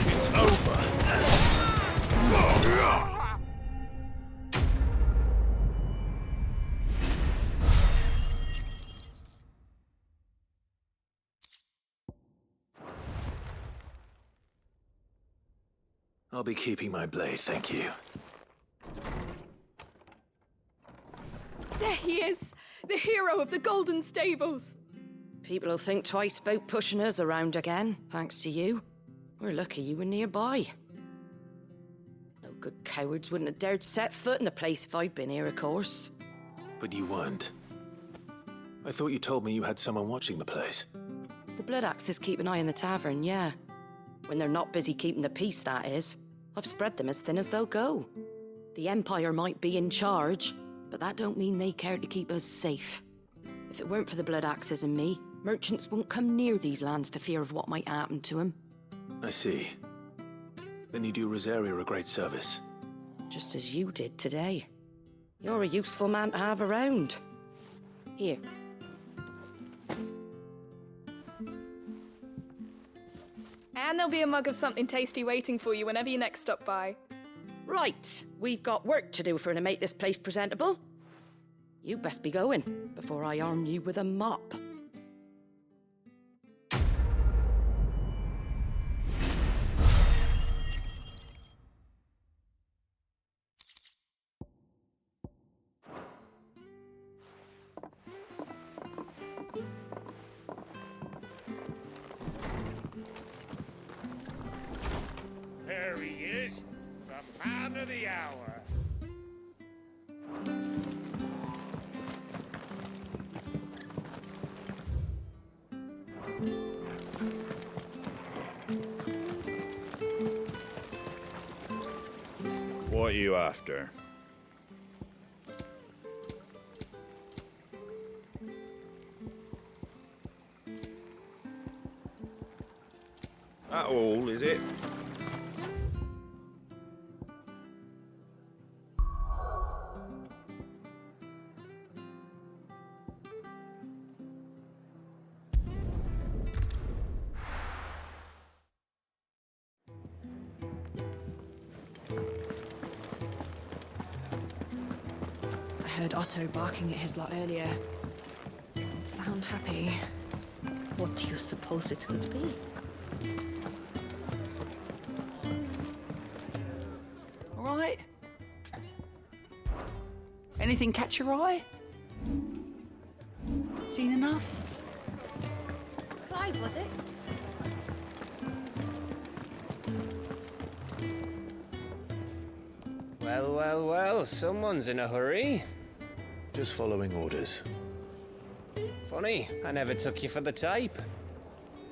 It's over. I'll be keeping my blade, thank you. There he is! The hero of the Golden Stables! People will think twice about pushing us around again, thanks to you. We're lucky you were nearby. No good cowards wouldn't have dared set foot in the place if I'd been here, of course. But you weren't. I thought you told me you had someone watching the place. The Blood Axes keep an eye on the tavern, yeah. When they're not busy keeping the peace, that is. I've spread them as thin as they'll go. The Empire might be in charge, but that don't mean they care to keep us safe. If it weren't for the Blood Axes and me, merchants won't come near these lands for fear of what might happen to them. I see. Then you do Rosaria a great service. Just as you did today. You're a useful man to have around. Here. And there'll be a mug of something tasty waiting for you whenever you next stop by. Right, we've got work to do for to make this place presentable. You best be going, before I arm you with a mop. There he is, the man of the hour. What are you after? That all, is it? I heard Otto barking at his lot earlier. Didn't sound happy. What do you suppose it could be? All right. Anything catch your eye? Seen enough? Clive, was it? Well, well, well, someone's in a hurry. Just following orders. Funny, I never took you for the type.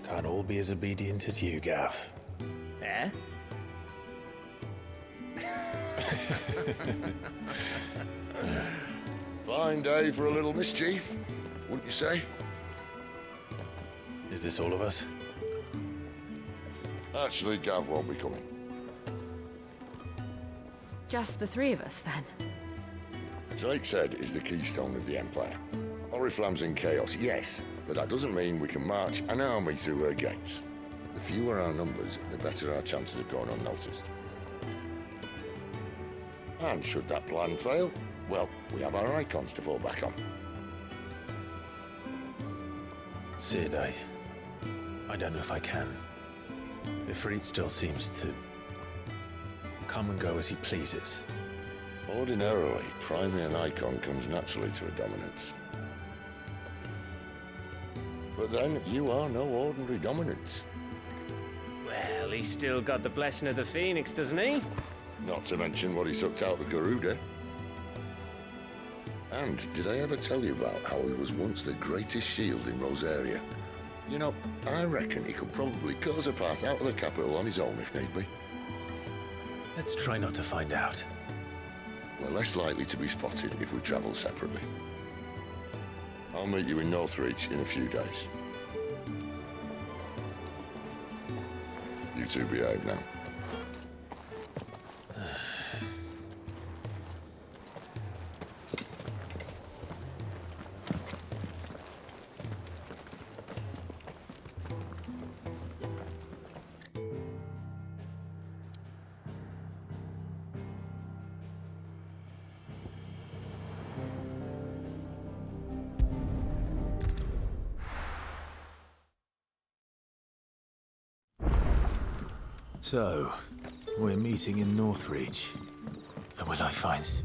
Can't all be as obedient as you, Gav. Eh? Fine day for a little mischief, wouldn't you say? Is this all of us? Actually, Gav won't be coming. Just the three of us, then? Drake said is the keystone of the Empire. Oriflamme's in chaos, yes, but that doesn't mean we can march an army through her gates. The fewer our numbers, the better our chances of going unnoticed. And should that plan fail, well, we have our icons to fall back on. Sid, I don't know if I can. Ifrit still seems to come and go as he pleases. Ordinarily, priming an icon comes naturally to a dominance. But then, you are no ordinary dominance. Well, he's still got the blessing of the Phoenix, doesn't he? Not to mention what he sucked out of Garuda. And did I ever tell you about how he was once the greatest shield in Rosaria? You know, I reckon he could probably cut us a path out of the capital on his own if need be. Let's try not to find out. We're less likely to be spotted if we travel separately. I'll meet you in Northreach in a few days. You two behave now. So, we're meeting in Northreach. Who will I find?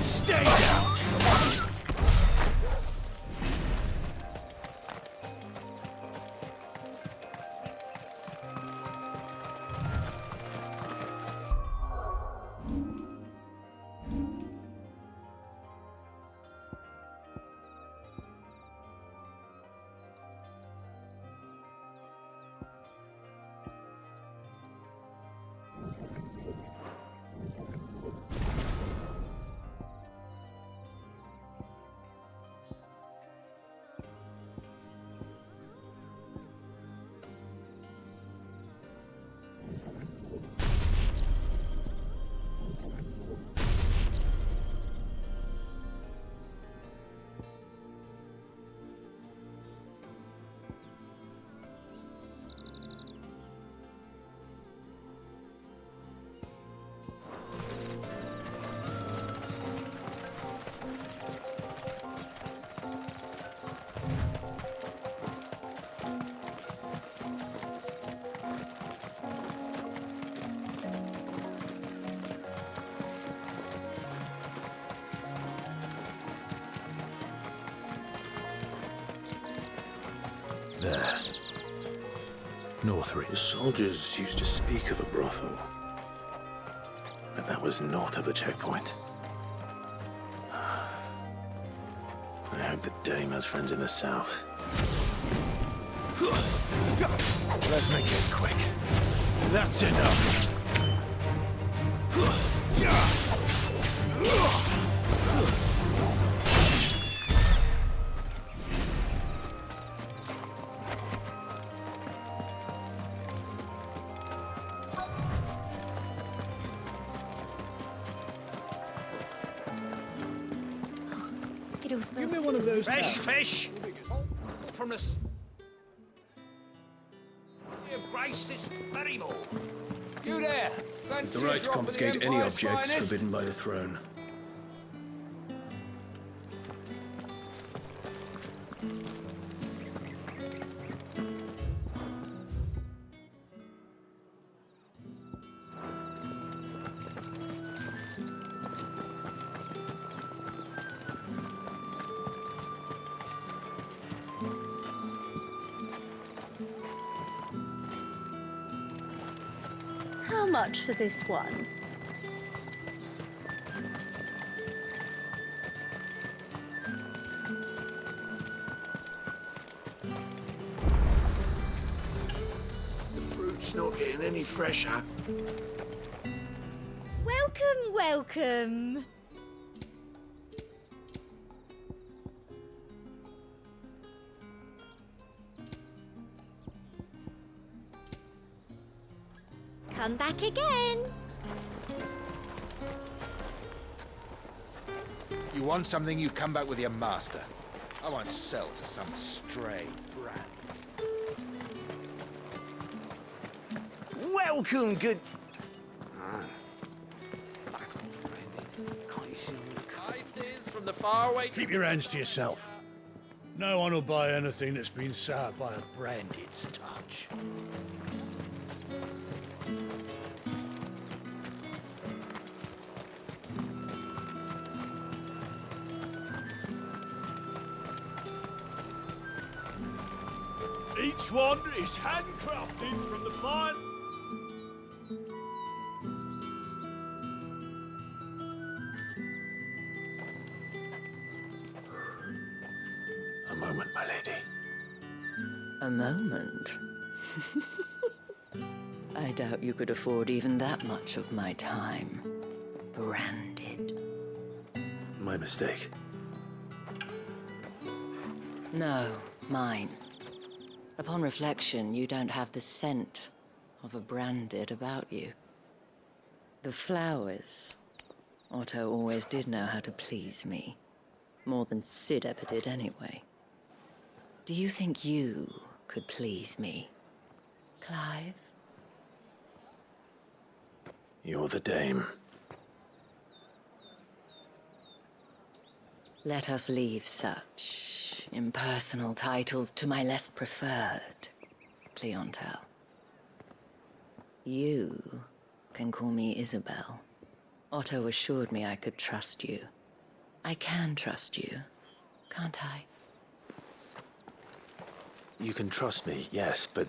Stay down! There. Northreach. The soldiers used to speak of a brothel. But that was north of the checkpoint. I hope the dame has friends in the south. Let's make this quick. That's enough. It all smells. Give me one of those. Fish! From the. You've graced this Barrymore. You there? Fancy The right to drop of confiscate the any Empire's objects finest? forbidden by the throne. How much for this one? The fruit's not getting any fresher. Welcome, welcome. Come back again. You want something, you come back with your master. I won't sell to some stray brat. Welcome, good... From the faraway... Keep your hands to yourself. No one will buy anything that's been soured by a branded's touch. Each one is handcrafted from the fine... A moment, my lady. A moment? I doubt you could afford even that much of my time. Branded. My mistake. No, mine. Upon reflection, you don't have the scent of a branded about you. The flowers. Otto always did know how to please me. More than Sid ever did anyway. Do you think you could please me, Clive? You're the dame. Let us leave such impersonal titles to my less preferred clientele. You can call me Isabel. Otto assured me I could trust you. I can trust you, can't I? You can trust me, yes, but...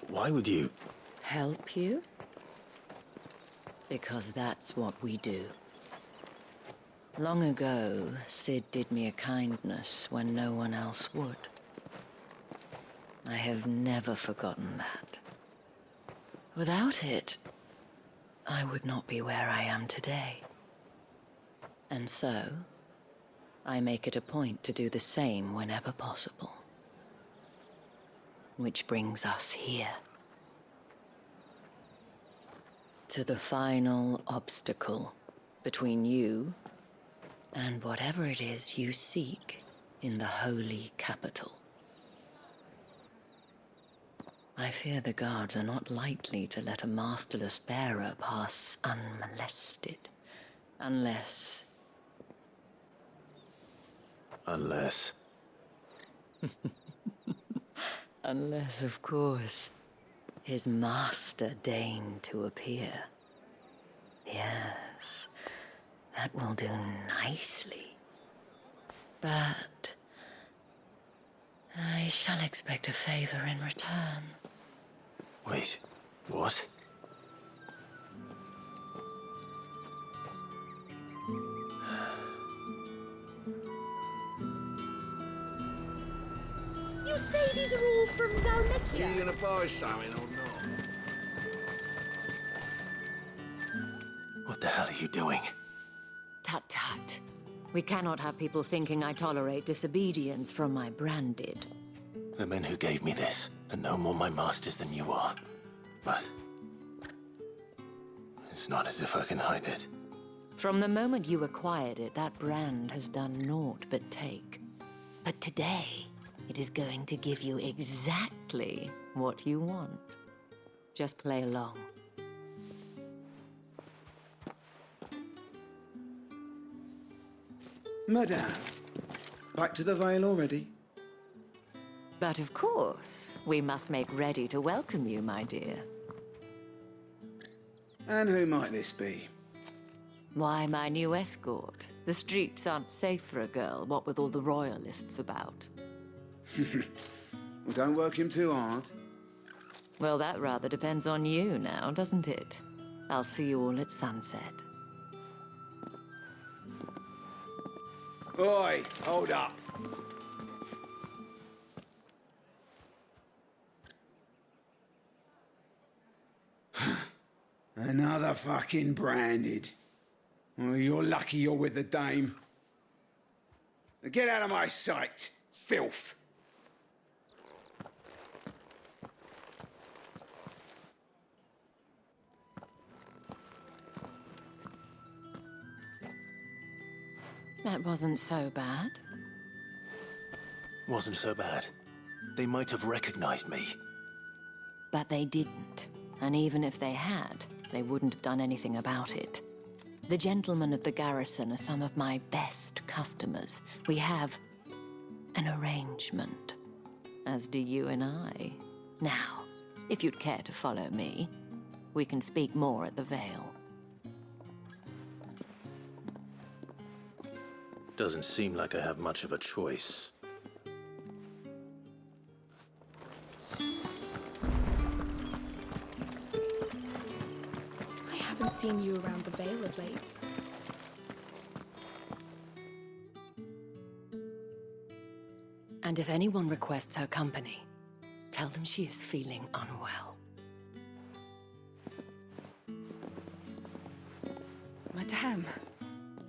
why would you... Help you? Because that's what we do. Long ago, Sid did me a kindness when no one else would. I have never forgotten that. Without it, I would not be where I am today. And so, I make it a point to do the same whenever possible. Which brings us here. To the final obstacle between you and whatever it is you seek in the holy capital. I fear the guards are not likely to let a masterless bearer pass unmolested, unless... Unless... Unless, of course, his master deigned to appear. Yes, that will do nicely. But I shall expect a favor in return. Wait, what? You say these are all from Dalmicia? Are you gonna buy something or not? What the hell are you doing? Tut-tut. We cannot have people thinking I tolerate disobedience from my branded. The men who gave me this are no more my masters than you are. But... it's not as if I can hide it. From the moment you acquired it, that brand has done naught but take. But today, it is going to give you exactly what you want. Just play along. Madame, back to the Vale already? But of course, we must make ready to welcome you, my dear. And who might this be? Why, my new escort. The streets aren't safe for a girl, what with all the royalists about. Well, don't work him too hard. Well, that rather depends on you now, doesn't it? I'll see you all at sunset. Oi, hold up. Another fucking branded. Well, you're lucky you're with the dame. Get out of my sight, filth. That wasn't so bad. wasn't so bad. They might have recognized me. But they didn't. And even if they had, they wouldn't have done anything about it. The gentlemen of the garrison are some of my best customers. We have an arrangement, as do you and I. Now, if you'd care to follow me, we can speak more at the Vale. Doesn't seem like I have much of a choice. I haven't seen you around the Vale of late. And if anyone requests her company, tell them she is feeling unwell. Madame,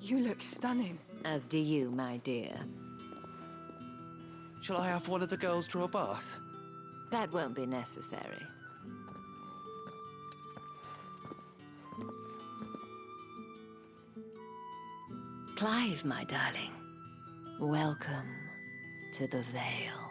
you look stunning. As do you, my dear. Shall I have one of the girls draw a bath? That won't be necessary. Clive, my darling, welcome to the Vale.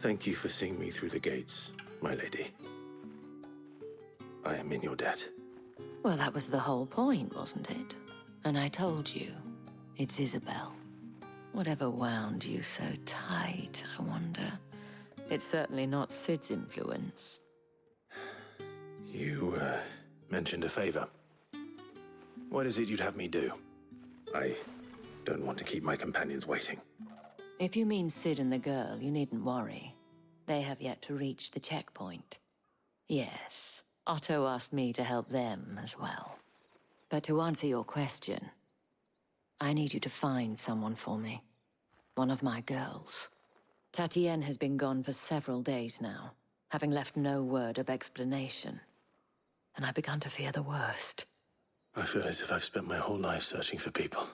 Thank you for seeing me through the gates, my lady. I am in your debt. Well, that was the whole point, wasn't it? And I told you, it's Isabel. Whatever wound you so tight, I wonder. It's certainly not Sid's influence. You, mentioned a favor. What is it you'd have me do? I don't want to keep my companions waiting. If you mean Sid and the girl, you needn't worry. They have yet to reach the checkpoint. Yes, Otto asked me to help them as well. But to answer your question, I need you to find someone for me. One of my girls. Tatienne has been gone for several days now, having left no word of explanation. And I've begun to fear the worst. I feel as if I've spent my whole life searching for people.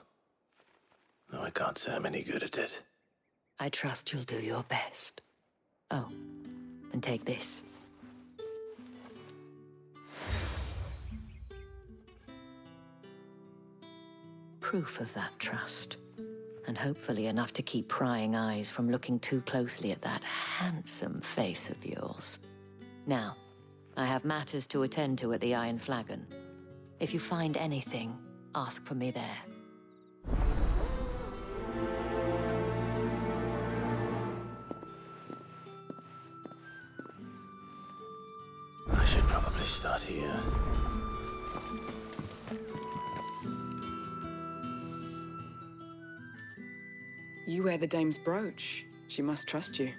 Though I can't say I'm any good at it. I trust you'll do your best. Oh, and take this. Proof of that trust. And hopefully enough to keep prying eyes from looking too closely at that handsome face of yours. Now, I have matters to attend to at the Iron Flagon. If you find anything, ask for me there. I should probably start here. You wear the dame's brooch. She must trust you.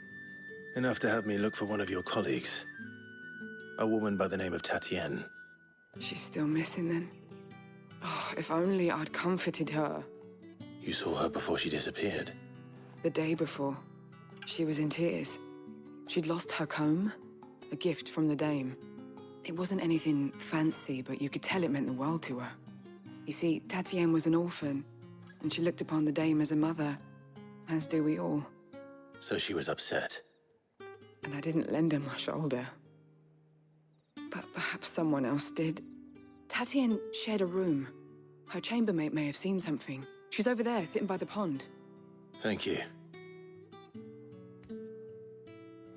Enough to have me look for one of your colleagues. A woman by the name of Tatienne. She's still missing then. Oh, if only I'd comforted her. You saw her before she disappeared. The day before, she was in tears. She'd lost her comb, a gift from the dame. It wasn't anything fancy, but you could tell it meant the world to her. You see, Tatienne was an orphan, and she looked upon the dame as a mother, as do we all. So she was upset. And I didn't lend her my shoulder. But perhaps someone else did. Tatienne shared a room. Her chambermaid may have seen something. She's over there, sitting by the pond. Thank you.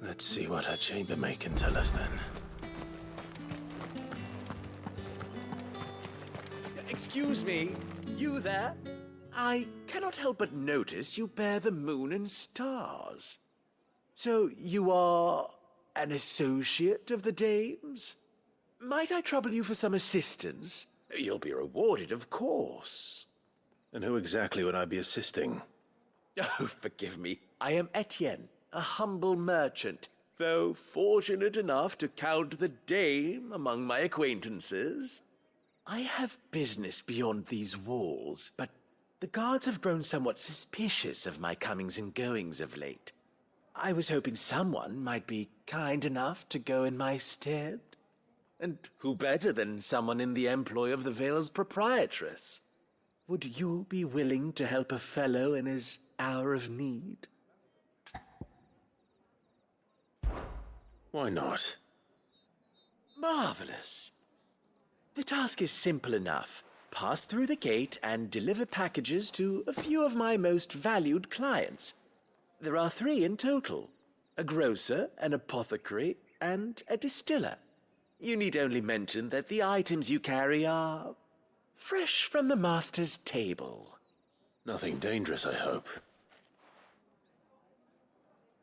Let's see what her chambermaid can tell us then. Excuse me, you there? I cannot help but notice you bear the moon and stars. So you are an associate of the dame's? Might I trouble you for some assistance? You'll be rewarded, of course. And who exactly would I be assisting? Oh, forgive me. I am Etienne, a humble merchant, though fortunate enough to count the dame among my acquaintances. I have business beyond these walls, but the guards have grown somewhat suspicious of my comings and goings of late. I was hoping someone might be kind enough to go in my stead. And who better than someone in the employ of the Vale's proprietress? Would you be willing to help a fellow in his hour of need? Why not? Marvelous. The task is simple enough. Pass through the gate and deliver packages to a few of my most valued clients. There are 3 in total. A grocer, an apothecary, and a distiller. You need only mention that the items you carry are fresh from the master's table. Nothing dangerous, I hope.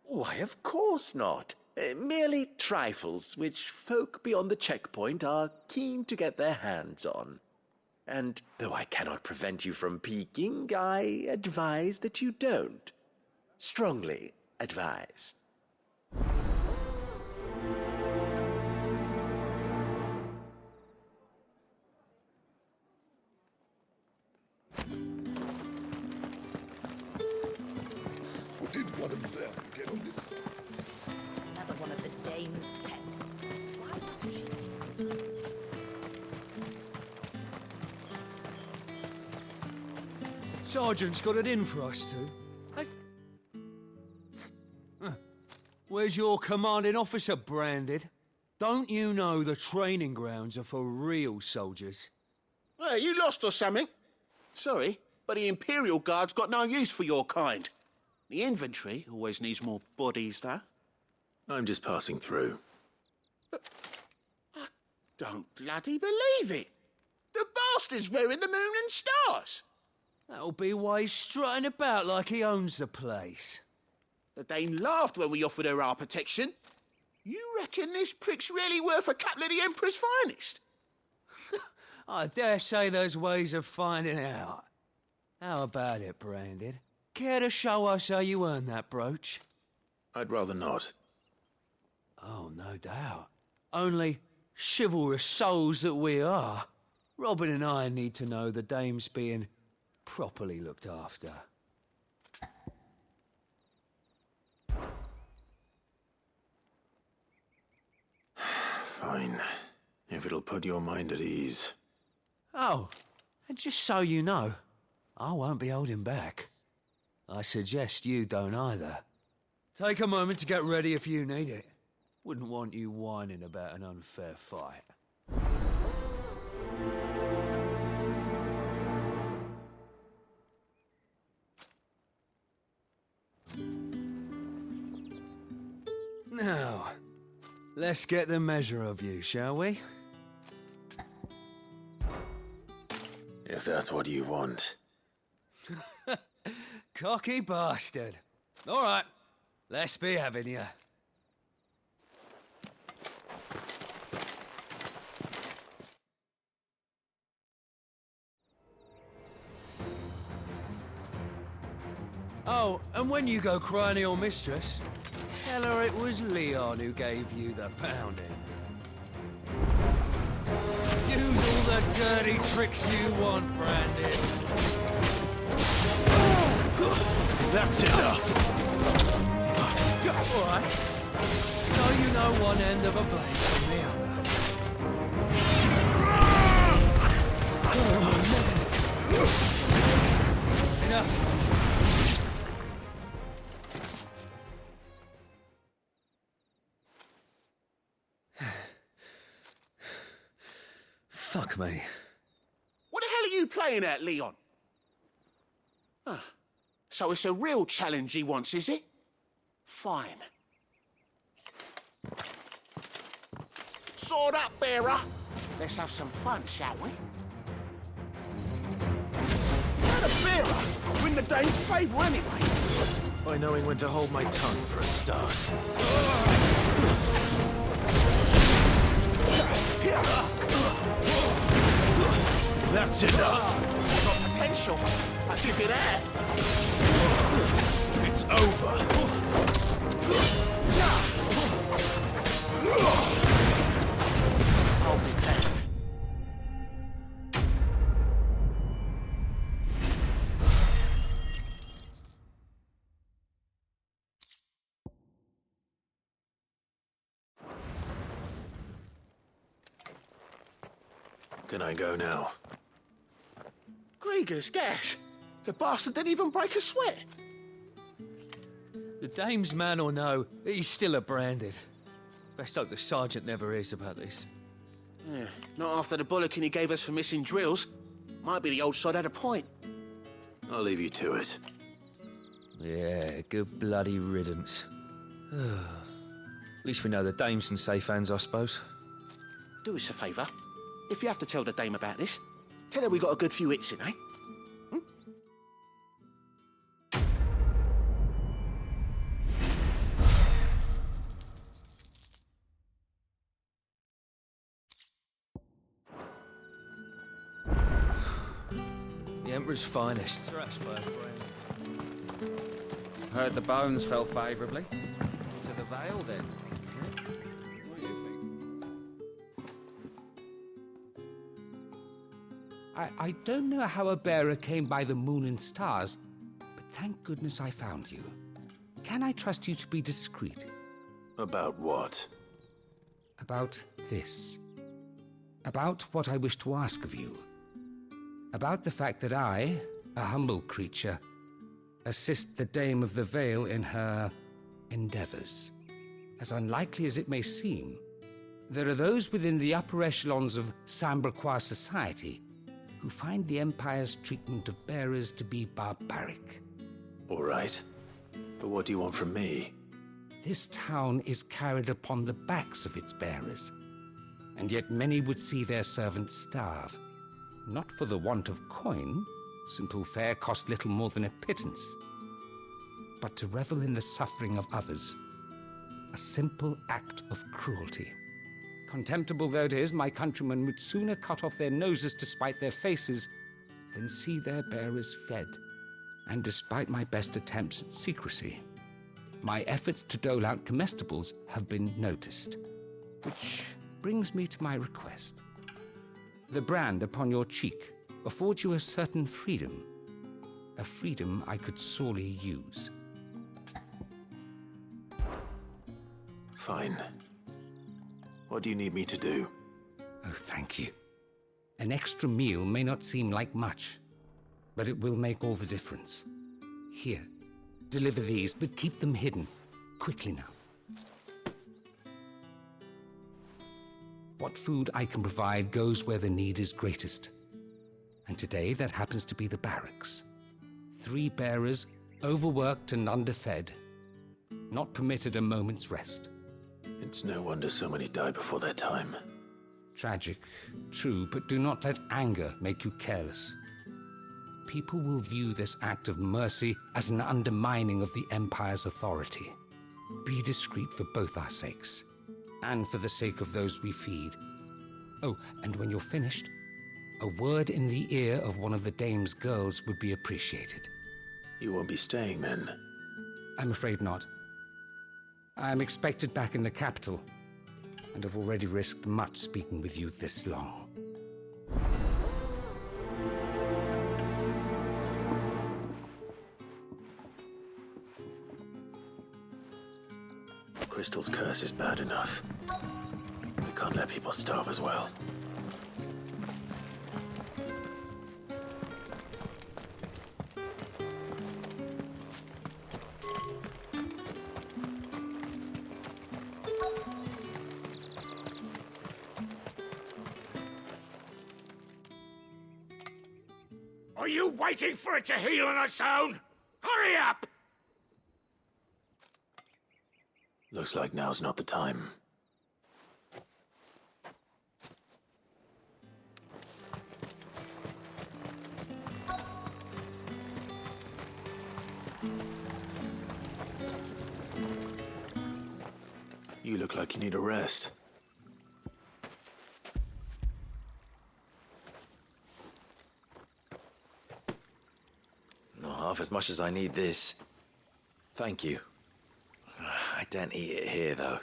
Why, of course not. Merely trifles which folk beyond the checkpoint are keen to get their hands on. And though I cannot prevent you from peeking, I advise that you don't. Strongly advise. Did one of them get on this? Another one of the dame's pets. Why must she? Sergeant's got it in for us two. Where's your commanding officer, Branded? Don't you know the training grounds are for real soldiers? Hey, you lost or something? Sorry, but the Imperial Guard's got no use for your kind. The infantry always needs more bodies, though. I'm just passing through. I don't bloody believe it. The bastard's wearing the moon and stars. That'll be why he's strutting about like he owns the place. The Dane laughed when we offered her our protection. You reckon this prick's really worth a couple of the Emperor's finest? I dare say there's ways of finding out. How about it, Branded? Care to show us how you earned that brooch? I'd rather not. Oh, no doubt. Only chivalrous souls that we are, Robin and I need to know the dame's being properly looked after. Fine. If it'll put your mind at ease. Oh, and just so you know, I won't be holding back. I suggest you don't either. Take a moment to get ready if you need it. Wouldn't want you whining about an unfair fight. Now, let's get the measure of you, shall we? If that's what you want. Cocky bastard. All right, let's be having you. Oh, and when you go crying to your mistress, tell her it was Leon who gave you the pounding. Use all the dirty tricks you want, Brandon. That's enough! All right. So you know one end of a blade from the other. Enough. Fuck me. What the hell are you playing at, Leon? Ah, so it's a real challenge he wants, is it? Fine. Sword up, bearer. Let's have some fun, shall we? How the bearer win the Dane's favour anyway? By knowing when to hold my tongue for a start. That's enough! Got potential. I give it air. It's over. I'll be damned. Can I go now? Grieger's gas. The bastard didn't even break a sweat. The dame's man or no, he's still a Branded. Best hope the sergeant never hears about this. Yeah, not after the bollocking he gave us for missing drills. Might be the old sod had a point. I'll leave you to it. Yeah, good bloody riddance. At least we know the dame's in safe hands, I suppose. Do us a favour. If you have to tell the dame about this, tell her we got a good few hits in, eh? The Emperor's finest. Thrashed by a friend. Heard the bones fell favourably. To the Vale, then. What do you think? I don't know how a bearer came by the moon and stars, but thank goodness I found you. Can I trust you to be discreet? About what? About this. About what I wish to ask of you. About the fact that I, a humble creature, assist the Dame of the Vale in her endeavors. As unlikely as it may seem, there are those within the upper echelons of Samberquois society who find the Empire's treatment of bearers to be barbaric. All right. But what do you want from me? This town is carried upon the backs of its bearers, and yet many would see their servants starve. Not for the want of coin, simple fare cost little more than a pittance, but to revel in the suffering of others, a simple act of cruelty. Contemptible though it is, my countrymen would sooner cut off their noses to spite their faces than see their bearers fed. And despite my best attempts at secrecy, my efforts to dole out comestibles have been noticed. Which brings me to my request. The brand upon your cheek affords you a certain freedom, a freedom I could sorely use. Fine. What do you need me to do? Oh, thank you. An extra meal may not seem like much, but it will make all the difference. Here, deliver these, but keep them hidden. Quickly now. What food I can provide goes where the need is greatest. And today, that happens to be the barracks. 3 bearers, overworked and underfed, not permitted a moment's rest. It's no wonder so many die before their time. Tragic, true, but do not let anger make you careless. People will view this act of mercy as an undermining of the Empire's authority. Be discreet for both our sakes, and for the sake of those we feed. Oh, and when you're finished, a word in the ear of one of the Dame's girls would be appreciated. You won't be staying then? I'm afraid not. I am expected back in the capital, and have already risked much speaking with you this long. Crystal's curse is bad enough. We can't let people starve as well. Are you waiting for it to heal on its own? Hurry up! Looks like now's not the time. You look like you need a rest. Not half as much as I need this. Thank you. I daren't eat it here, though.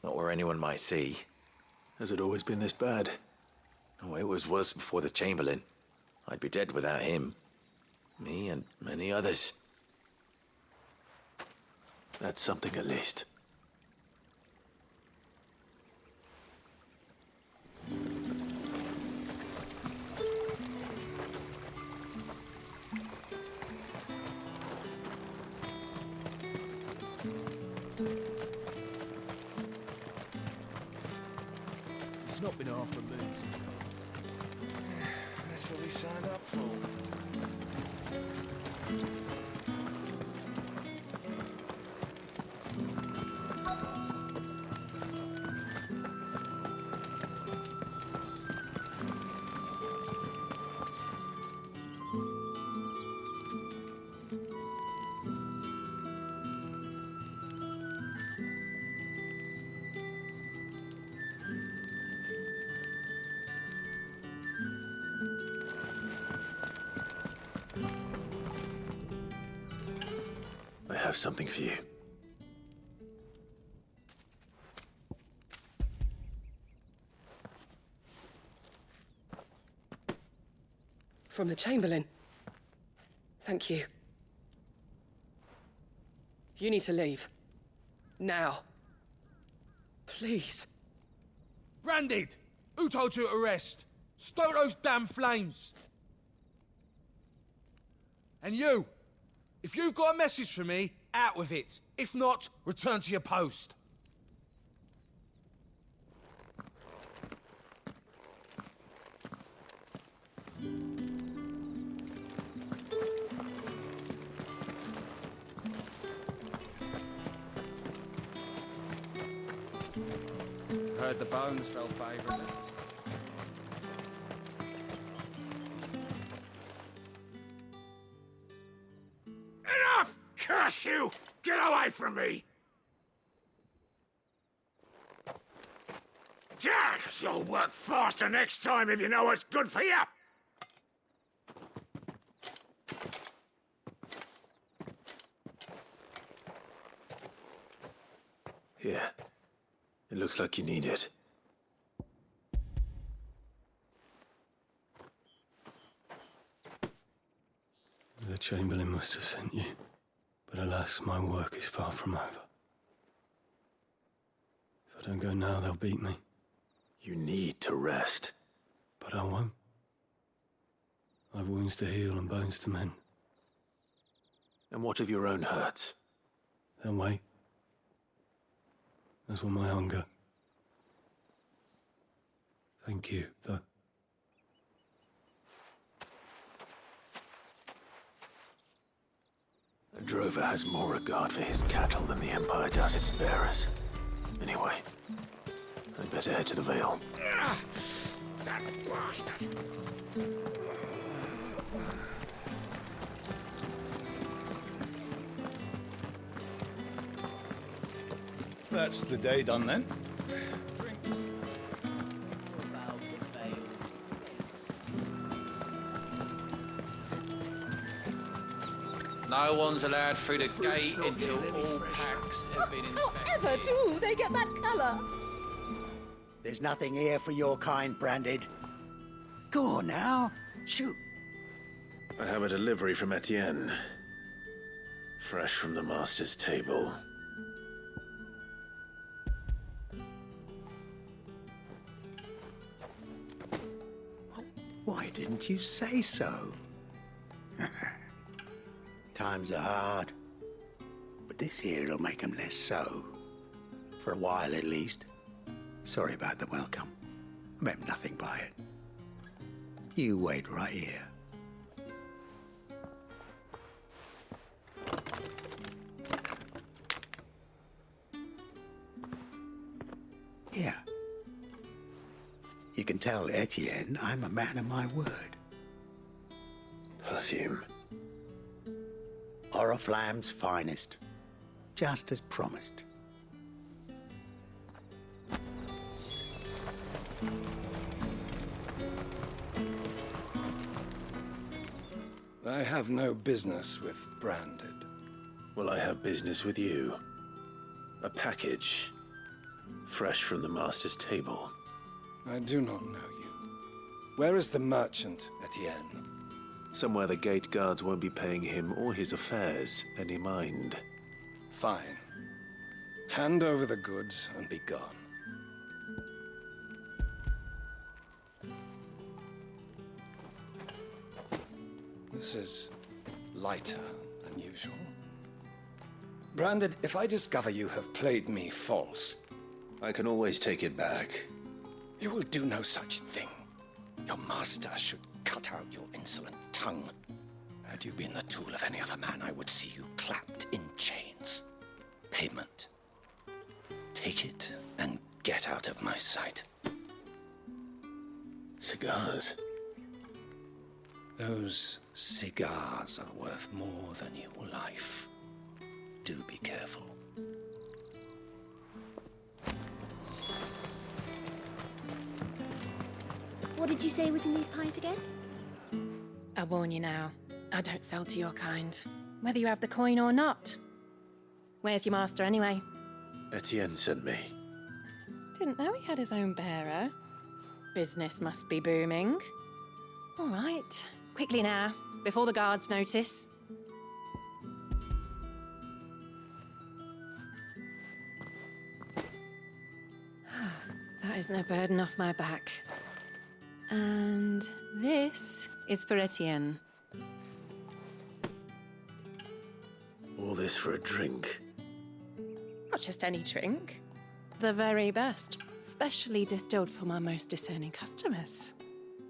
Not where anyone might see. Has it always been this bad? Oh, it was worse before the Chamberlain. I'd be dead without him. Me and many others. That's something at least. not been half removed. That's what we signed up for. I have something for you. From the Chamberlain. Thank you. You need to leave. Now. Please. Branded! Who told you to rest? Stoke those damn flames! And you! If you've got a message for me, out with it. If not, return to your post. Heard the bones fell favourably. Enough! Curse you! Get away from me! You'll work faster next time if you know what's good for you! Here. It looks like you need it. The Chamberlain must have sent you, but alas, my work is far from over. If I don't go now, they'll beat me. You need to rest. But I won't. I've wounds to heal and bones to mend. And what of your own hurts? They'll wait. As will my hunger. Thank you, though. A drover has more regard for his cattle than the Empire does its bearers. Anyway, I'd better head to the Vale. That bastard! That's the day done then. No one's allowed through the gate until all packs have been inspected. However do they get that colour? There's nothing here for your kind, Branded. Go on now, shoot. I have a delivery from Etienne. Fresh from the Master's table. Why didn't you say so? Times are hard, but this here'll make them less so. For a while, at least. Sorry about the welcome. I meant nothing by it. You wait right here. Here. You can tell Etienne I'm a man of my word. Perfume. Oriflamme's finest. Just as promised. I have no business with Branded. Well, I have business with you. A package. Fresh from the Master's table. I do not know you. Where is the merchant, Etienne? Somewhere the gate guards won't be paying him or his affairs any mind. Fine. Hand over the goods and be gone. This is lighter than usual. Branded, if I discover you have played me false... I can always take it back. You will do no such thing. Your master should cut out your insolent tongue. Had you been the tool of any other man, I would see you clapped in chains. Payment. Take it and get out of my sight. Cigars? Those cigars are worth more than your life. Do be careful. What did you say was in these pies again? I warn you now, I don't sell to your kind, whether you have the coin or not. Where's your master anyway? Etienne sent me. Didn't know he had his own bearer. Business must be booming. All right, quickly now, before the guards notice. That is no burden off my back. And this is for Etienne. All this for a drink? Not just any drink. The very best, specially distilled for my most discerning customers.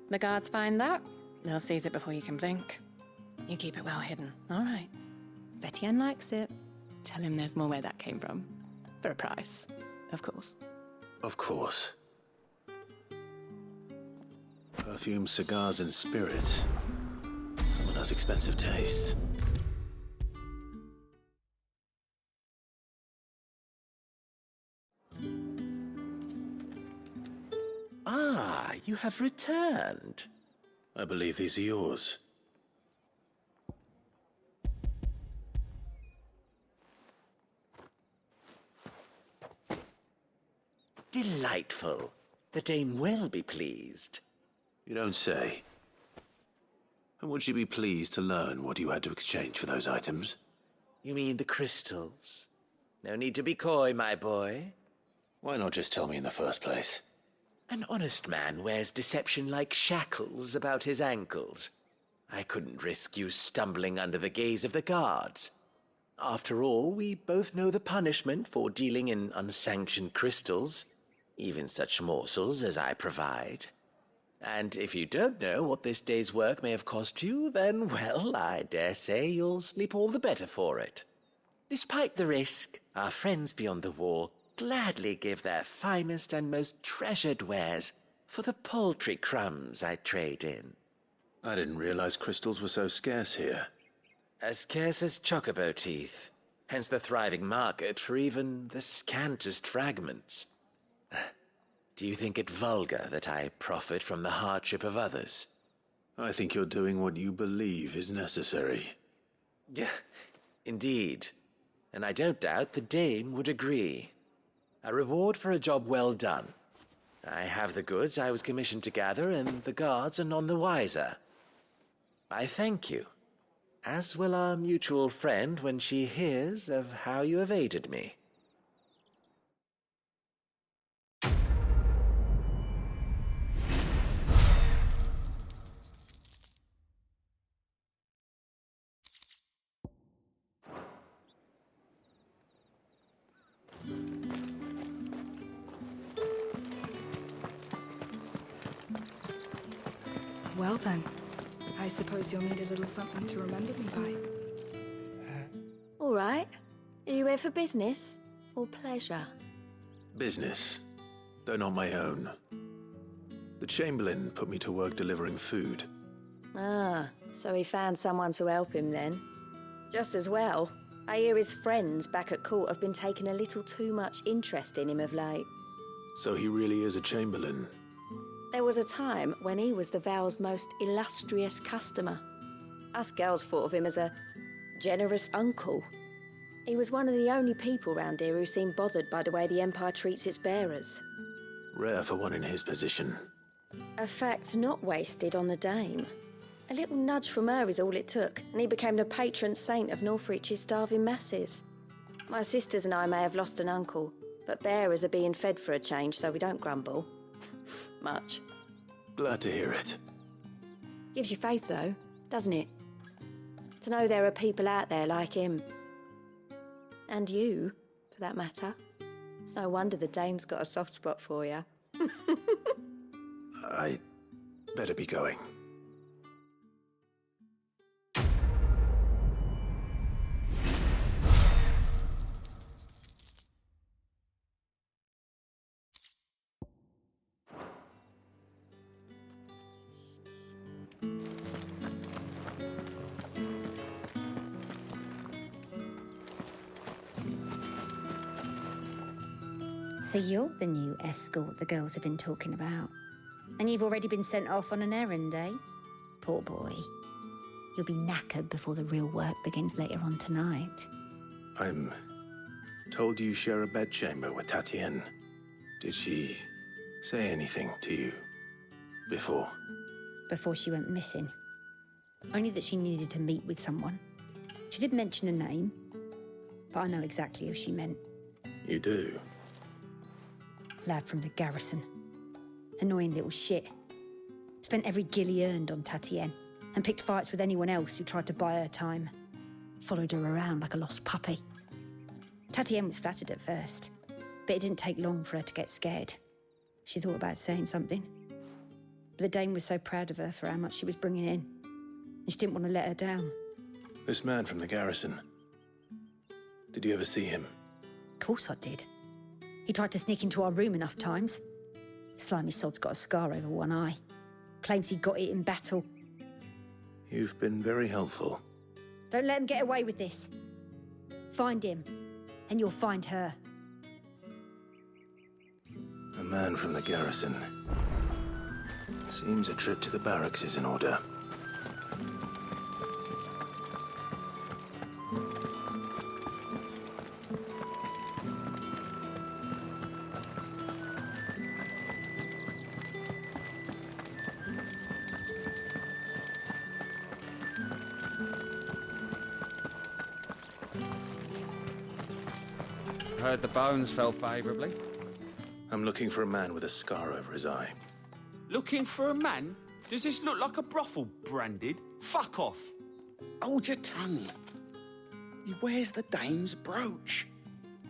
The guards find that, they'll seize it before you can blink. You keep it well hidden, all right? If Etienne likes it, tell him there's more where that came from. For a price, of course. Of course. Perfume, cigars, and spirits. Someone has expensive tastes. Ah, you have returned. I believe these are yours. Delightful. The dame will be pleased. You don't say. And would she be pleased to learn what you had to exchange for those items? You mean the crystals? No need to be coy, my boy. Why not just tell me in the first place? An honest man wears deception like shackles about his ankles. I couldn't risk you stumbling under the gaze of the guards. After all, we both know the punishment for dealing in unsanctioned crystals, even such morsels as I provide. And if you don't know what this day's work may have cost you, then, well, I dare say you'll sleep all the better for it. Despite the risk, our friends beyond the wall gladly give their finest and most treasured wares for the paltry crumbs I trade in. I didn't realize crystals were so scarce here. As scarce as chocobo teeth, hence the thriving market for even the scantest fragments. Do you think it vulgar that I profit from the hardship of others? I think you're doing what you believe is necessary. Yeah, indeed. And I don't doubt the dame would agree. A reward for a job well done. I have the goods I was commissioned to gather, and the guards are none the wiser. I thank you, as will our mutual friend when she hears of how you have aided me. Well then, I suppose you'll need a little something to remember me by. All right. Are you here for business or pleasure? Business, though not my own. The Chamberlain put me to work delivering food. Ah, so he found someone to help him then. Just as well. I hear his friends back at court have been taking a little too much interest in him of late. So he really is a Chamberlain. There was a time when he was the Vale's most illustrious customer. Us girls thought of him as a generous uncle. He was one of the only people round here who seemed bothered by the way the Empire treats its bearers. Rare for one in his position. A fact not wasted on the dame. A little nudge from her is all it took, and he became the patron saint of Northreach's starving masses. My sisters and I may have lost an uncle, but bearers are being fed for a change, so we don't grumble. Much. Glad to hear it. Gives you faith, though, doesn't it? To know there are people out there like him. And you, for that matter. It's no wonder the dame's got a soft spot for you. I better be going. So you're the new escort the girls have been talking about. And you've already been sent off on an errand, eh? Poor boy. You'll be knackered before the real work begins later on tonight. I'm told you share a bedchamber with Tatienne. Did she say anything to you before? Before she went missing. Only that she needed to meet with someone. She did mention a name, but I know exactly who she meant. You do? Lad from the garrison. Annoying little shit. Spent every guil he earned on Tatienne and picked fights with anyone else who tried to buy her time. Followed her around like a lost puppy. Tatienne was flattered at first, but it didn't take long for her to get scared. She thought about saying something. But the Dane was so proud of her for how much she was bringing in, and she didn't want to let her down. This man from the garrison. Did you ever see him? Of course I did. He tried to sneak into our room enough times. Slimy sod's got a scar over one eye. Claims he got it in battle. You've been very helpful. Don't let him get away with this. Find him, and you'll find her. A man from the garrison. Seems a trip to the barracks is in order. Heard the bones fell favourably. I'm looking for a man with a scar over his eye. Looking for a man? Does this look like a brothel branded? Fuck off. Hold your tongue. He wears the dame's brooch.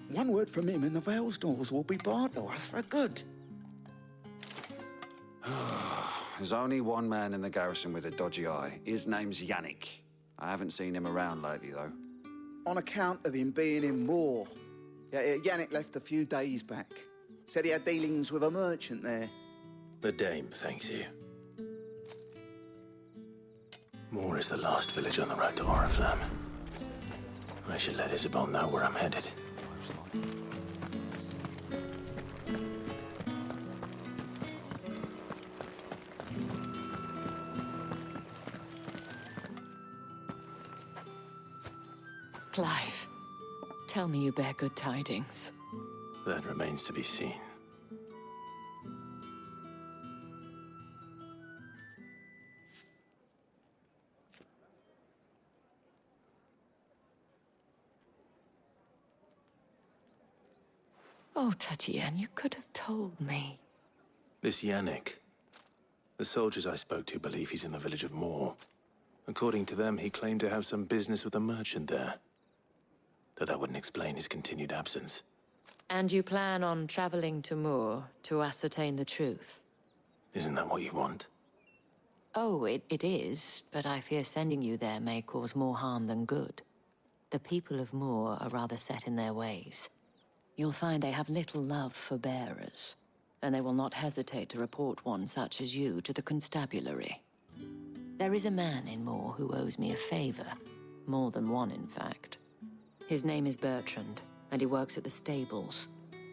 One word from him and the Vale's doors will be barred to us for good. There's only one man in the garrison with a dodgy eye. His name's Yannick. I haven't seen him around lately, though. On account of him being in war. Yeah, Yannick left a few days back. Said he had dealings with a merchant there. The dame thanks you. Moor is the last village on the road to Oriflamme. I should let Isabel know where I'm headed. Clive, tell me you bear good tidings. That remains to be seen. Oh, Tatienne, you could have told me. This Yannick. The soldiers I spoke to believe he's in the village of Moor. According to them, he claimed to have some business with a merchant there. Though that wouldn't explain his continued absence. And you plan on traveling to Moor to ascertain the truth? Isn't that what you want? Oh, it is, but I fear sending you there may cause more harm than good. The people of Moor are rather set in their ways. You'll find they have little love for bearers, and they will not hesitate to report one such as you to the constabulary. There is a man in Moor who owes me a favor. More than one, in fact. His name is Bertrand, and he works at the stables.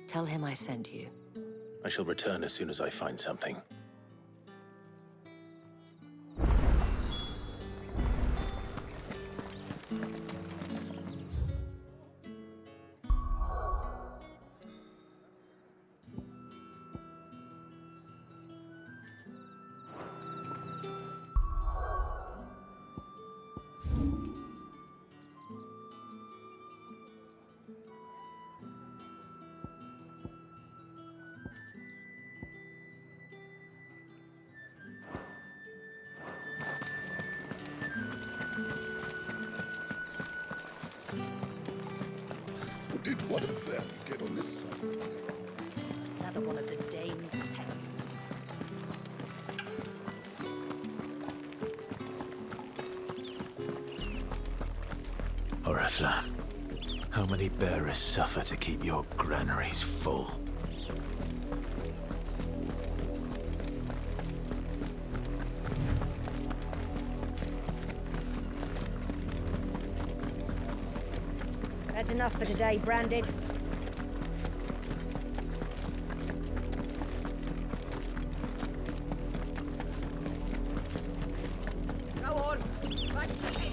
Tell him I sent you. I shall return as soon as I find something. Did one of them get on this side? Another one of the Dane's pets. Oriflamme, how many bearers suffer to keep your granaries full? That's enough for today, Branded. Go on. Back to the pit.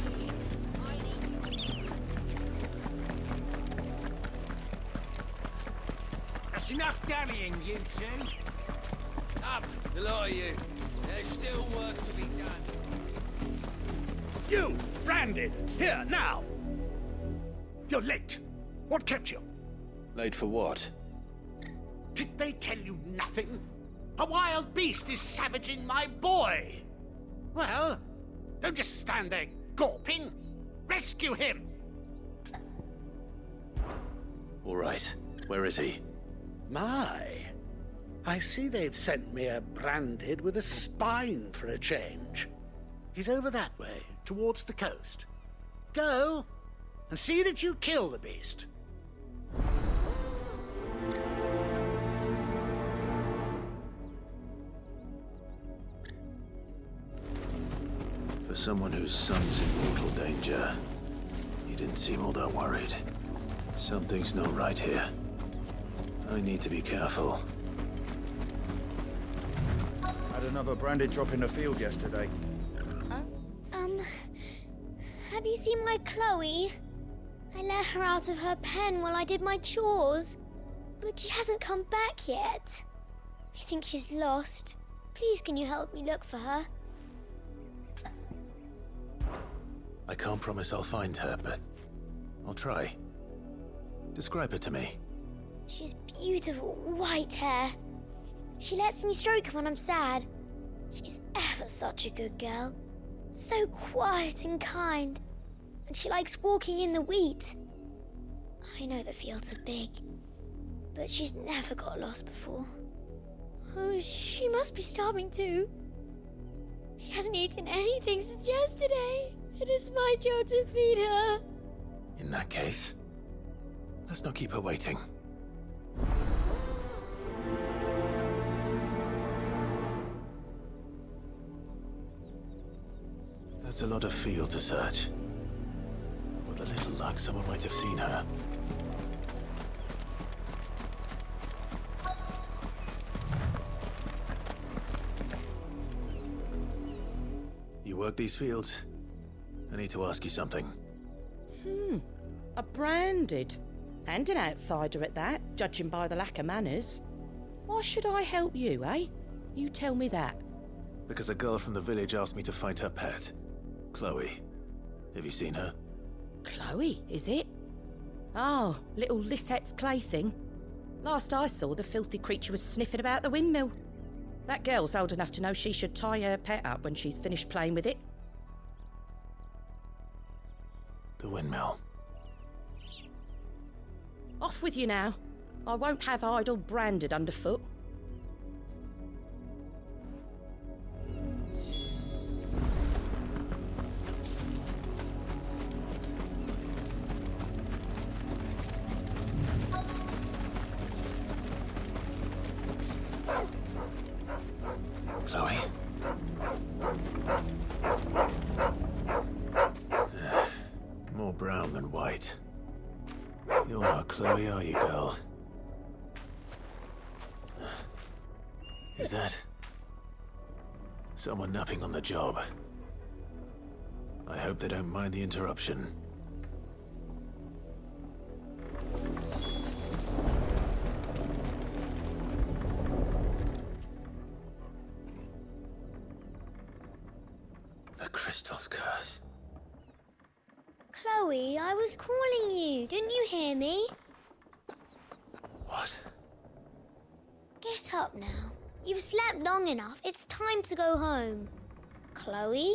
That's enough dallying, you two. Up, the lot of you. There's still work to be done. You, Branded, here, now! You're late. What kept you? Late for what? Did they tell you nothing? A wild beast is savaging my boy! Well, don't just stand there gawping. Rescue him! All right. Where is he? My, I see they've sent me a Branded with a spine for a change. He's over that way, towards the coast. Go, and see that you kill the beast. For someone whose son's in mortal danger, he didn't seem all that worried. Something's not right here. I need to be careful. Had another Branded drop in the field yesterday. Have you seen my Chloe? I let her out of her pen while I did my chores, but she hasn't come back yet. I think she's lost. Please, can you help me look for her? I can't promise I'll find her, but I'll try. Describe her to me. She's beautiful white hair. She lets me stroke her when I'm sad. She's ever such a good girl. So quiet and kind. And she likes walking in the wheat. I know the fields are big, but she's never got lost before. Oh, she must be starving too. She hasn't eaten anything since yesterday. It is my job to feed her. In that case, let's not keep her waiting. That's a lot of field to search. With a little luck, someone might have seen her. You work these fields? I need to ask you something. A Branded. And an outsider at that, judging by the lack of manners. Why should I help you, eh? You tell me that. Because a girl from the village asked me to find her pet. Chloe. Have you seen her? Chloe, is it? Oh, little Lisette's plaything. Last I saw, the filthy creature was sniffing about the windmill. That girl's old enough to know she should tie her pet up when she's finished playing with it. The windmill. Off with you now. I won't have idle Branded underfoot. Chloe? More brown than white. You're not Chloe, are you, girl? Is that someone napping on the job? I hope they don't mind the interruption. The crystal's curse. Chloe, I was calling you. Didn't you hear me? What? Get up now. You've slept long enough. It's time to go home. Chloe?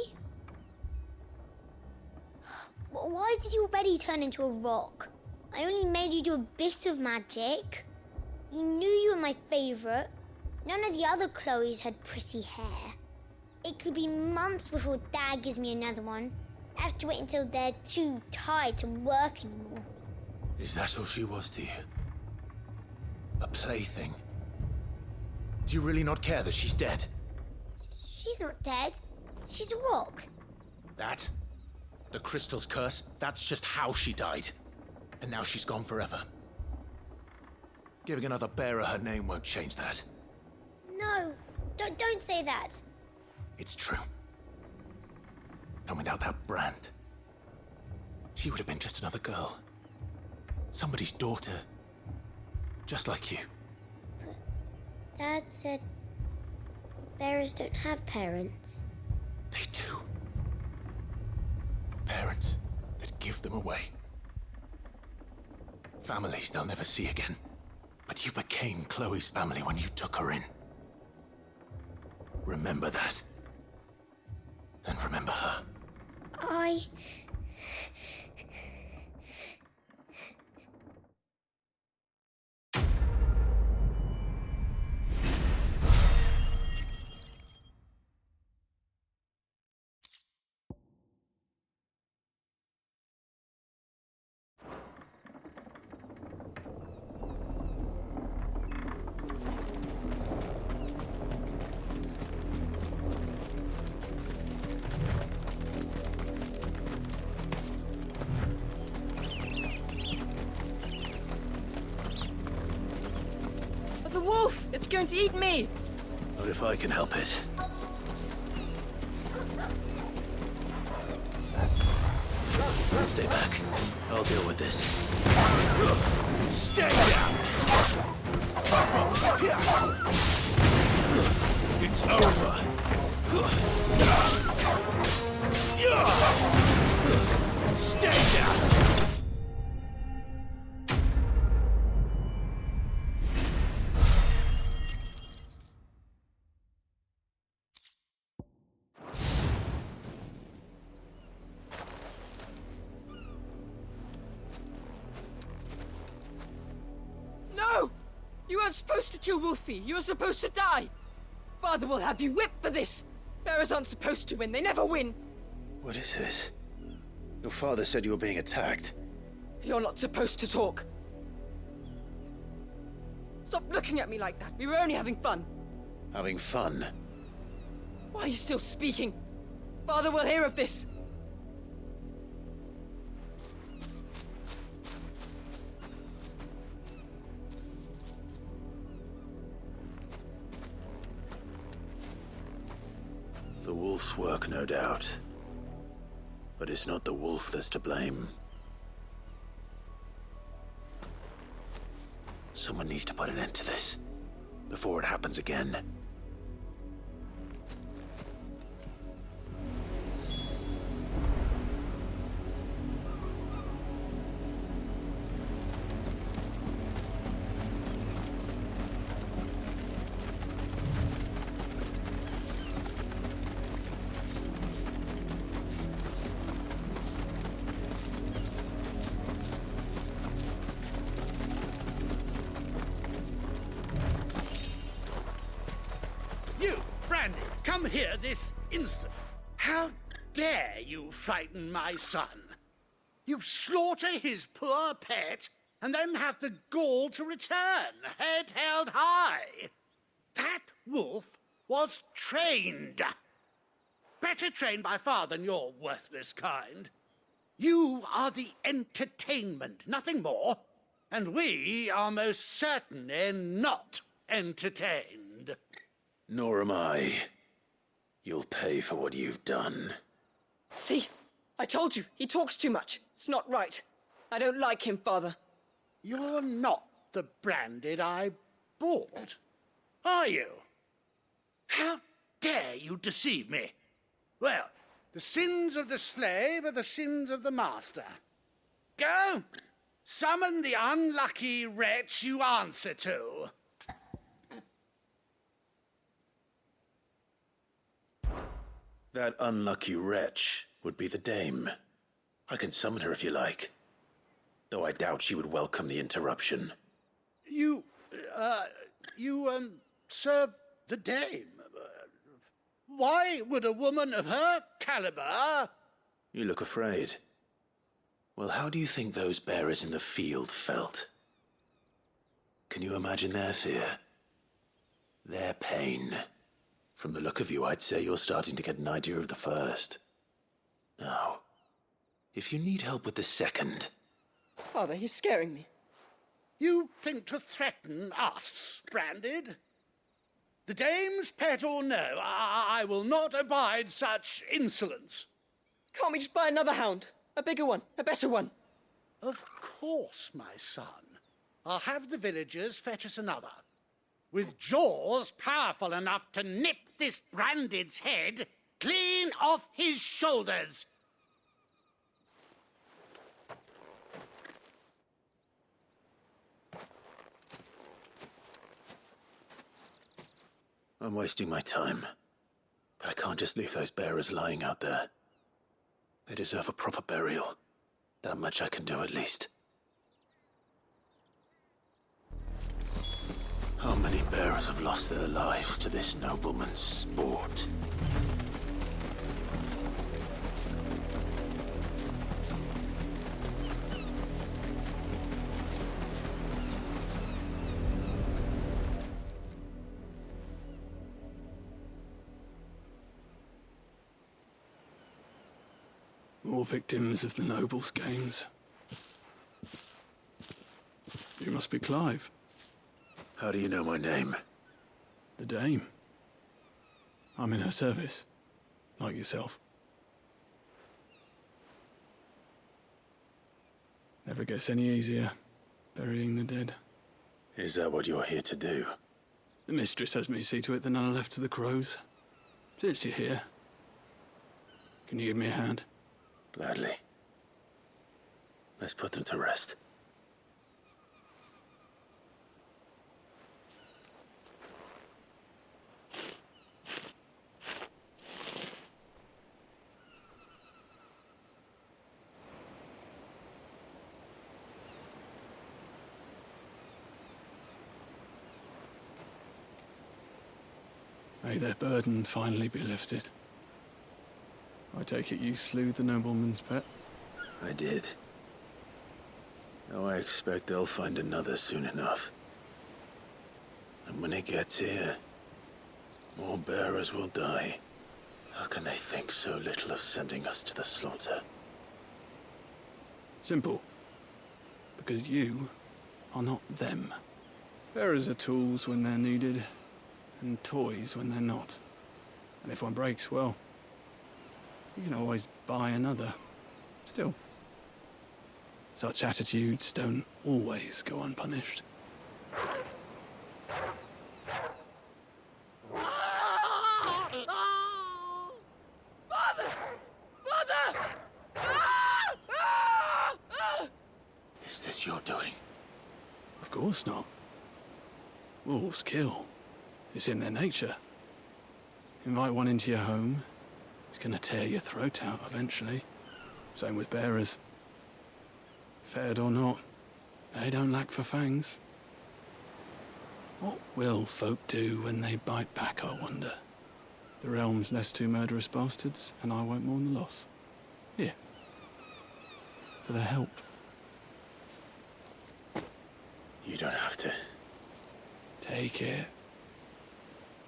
Why did you already turn into a rock? I only made you do a bit of magic. You knew you were my favourite. None of the other Chloes had pretty hair. It could be months before Dad gives me another one. Have to wait until they're too tired to work anymore. Is that all she was to you? A plaything? Do you really not care that she's dead? She's not dead. She's a rock. That? The crystal's curse? That's just how she died. And now she's gone forever. Giving another bearer her name won't change that. No, don't say that. It's true. And without that brand, she would have been just another girl. Somebody's daughter. Just like you. But Dad said bearers don't have parents. They do. Parents that give them away. Families they'll never see again. But you became Chloe's family when you took her in. Remember that. And remember her. The wolf! It's going to eat me! Not if I can help it. Stay back. I'll deal with this. Stay down! It's over. Stay down! No! You weren't supposed to kill Wolfie. You were supposed to die. Father will have you whipped for this. Bearers aren't supposed to win. They never win. What is this? Your father said you were being attacked. You're not supposed to talk. Stop looking at me like that. We were only having fun. Having fun? Why are you still speaking? Father will hear of this. The wolf's work, no doubt. But it's not the wolf that's to blame. Someone needs to put an end to this, before it happens again. Come here this instant. How dare you frighten my son? You slaughter his poor pet and then have the gall to return, head held high. That wolf was trained. Better trained by far than your worthless kind. You are the entertainment, nothing more. And we are most certainly not entertained. Nor am I. You'll pay for what you've done. See? I told you, he talks too much. It's not right. I don't like him, Father. You're not the branded I bought, are you? How dare you deceive me? Well, the sins of the slave are the sins of the master. Go, summon the unlucky wretch you answer to. That unlucky wretch would be the dame. I can summon her if you like. Though I doubt she would welcome the interruption. You serve the dame. Why would a woman of her caliber You look afraid. Well, how do you think those bearers in the field felt? Can you imagine their fear? Their pain? From the look of you, I'd say you're starting to get an idea of the first. Now, if you need help with the second... Father, he's scaring me. You think to threaten us, Branded? The dame's pet or no, I will not abide such insolence. Can't we just buy another hound? A bigger one, a better one. Of course, my son. I'll have the villagers fetch us another. With jaws powerful enough to nip this Branded's head clean off his shoulders. I'm wasting my time. But I can't just leave those bearers lying out there. They deserve a proper burial. That much I can do at least. How many bearers have lost their lives to this nobleman's sport? More victims of the nobles' games. You must be Clive. How do you know my name? The Dame. I'm in her service, like yourself. Never gets any easier, burying the dead. Is that what you're here to do? The mistress has me see to it that none are left to the crows. Since you're here, can you give me a hand? Gladly. Let's put them to rest. May their burden finally be lifted. I take it you slew the nobleman's pet? I did. Now I expect they'll find another soon enough. And when it gets here, more bearers will die. How can they think so little of sending us to the slaughter? Simple. Because you are not them. Bearers are tools when they're needed, and toys when they're not. And if one breaks, well, you can always buy another. Still, such attitudes don't always go unpunished. Father! Father! Is this your doing? Of course not. Wolves kill. It's in their nature. Invite one into your home, it's gonna tear your throat out eventually. Same with bearers. Fed or not, they don't lack for fangs. What will folk do when they bite back, I wonder? The realm's less two murderous bastards, and I won't mourn the loss. Here. For their help. You don't have to. Take it.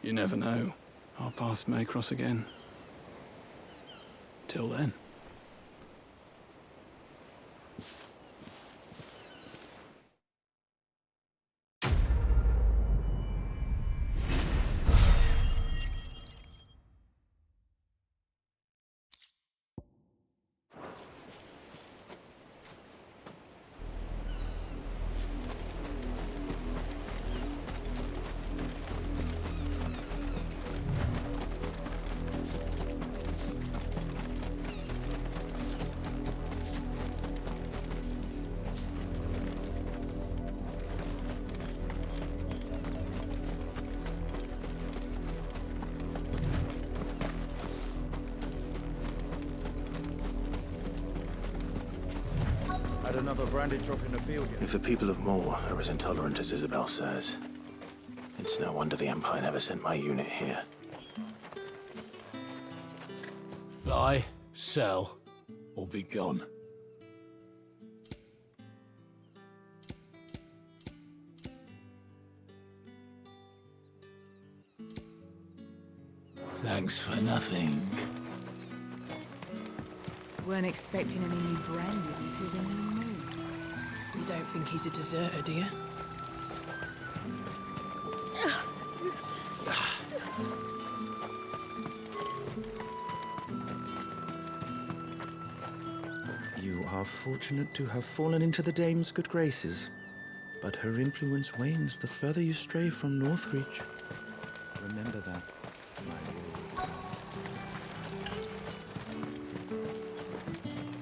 You never know. Our paths may cross again. Till then. Had another branded drop in the field yet? If the people of Moor are as intolerant as Isabel says, it's no wonder the Empire never sent my unit here. Buy, sell, or be gone. Thanks for nothing. Weren't expecting any new branded until the new moon. You don't think he's a deserter, do you? You are fortunate to have fallen into the dame's good graces, but her influence wanes the further you stray from Northreach. Remember that, my lord.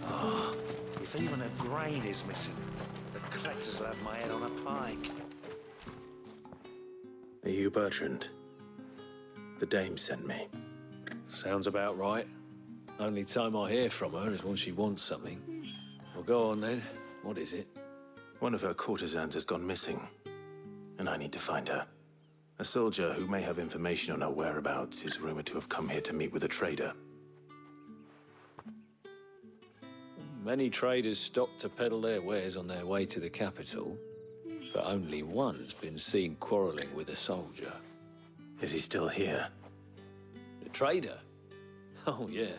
Oh, if even a grain is missing, the collectors will have my head on a pike. Are you Bertrand? The dame sent me. Sounds about right. Only time I hear from her is when she wants something. Well, go on then. What is it? One of her courtesans has gone missing, and I need to find her. A soldier who may have information on her whereabouts is rumored to have come here to meet with a trader. Many traders stop to peddle their wares on their way to the capital, but only one's been seen quarreling with a soldier. Is he still here? The trader? Oh, yeah.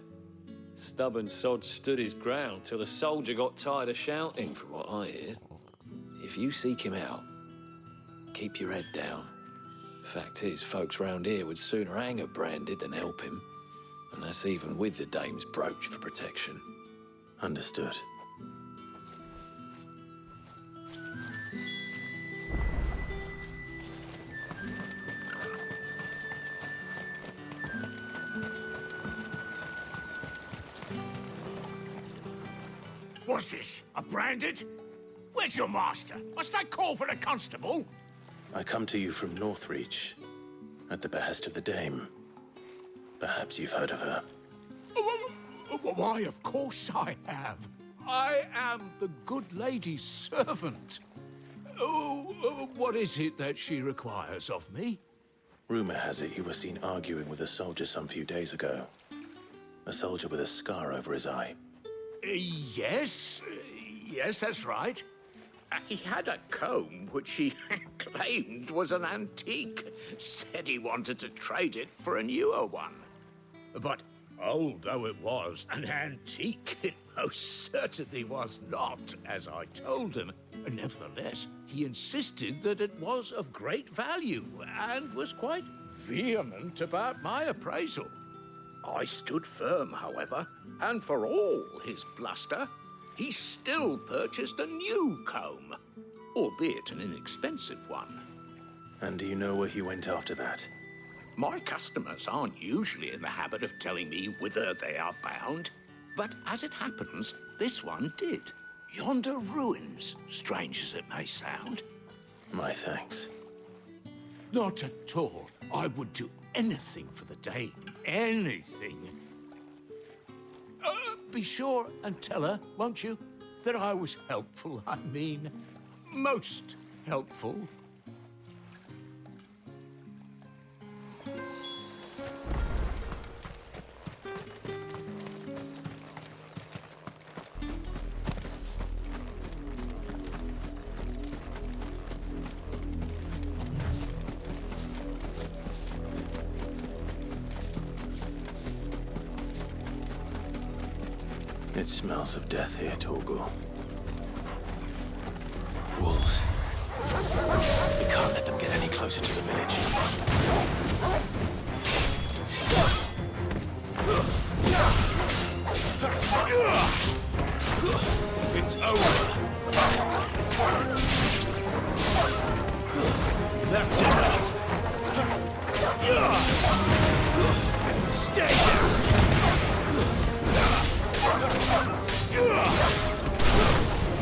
Stubborn sod stood his ground till the soldier got tired of shouting, from what I hear. If you seek him out, keep your head down. Fact is, folks round here would sooner hang a branded than help him. And that's even with the dame's brooch for protection. Understood. What's this? A branded? Where's your master? Must I call for the constable? I come to you from Northreach, at the behest of the dame. Perhaps you've heard of her. Why, of course I have. I am the good lady's servant. What is it that she requires of me? Rumor has it you were seen arguing with a soldier some few days ago. A soldier with a scar over his eye. Yes, that's right. He had a comb which he claimed was an antique. Said he wanted to trade it for a newer one. But old though it was, an antique it most certainly was not, as I told him. Nevertheless, he insisted that it was of great value and was quite vehement about my appraisal. I stood firm, however, and for all his bluster, he still purchased a new comb, albeit an inexpensive one. And do you know where he went after that? My customers aren't usually in the habit of telling me whither they are bound, but as it happens, this one did. Yonder ruins, strange as it may sound. My thanks. Not at all. I would do anything for the dame. Anything. Be sure and tell her, won't you, that I was helpful. I mean, most helpful. It smells of death here, Torgal. Wolves. We can't let them get any closer to the village. It's over. That's enough. Stay down.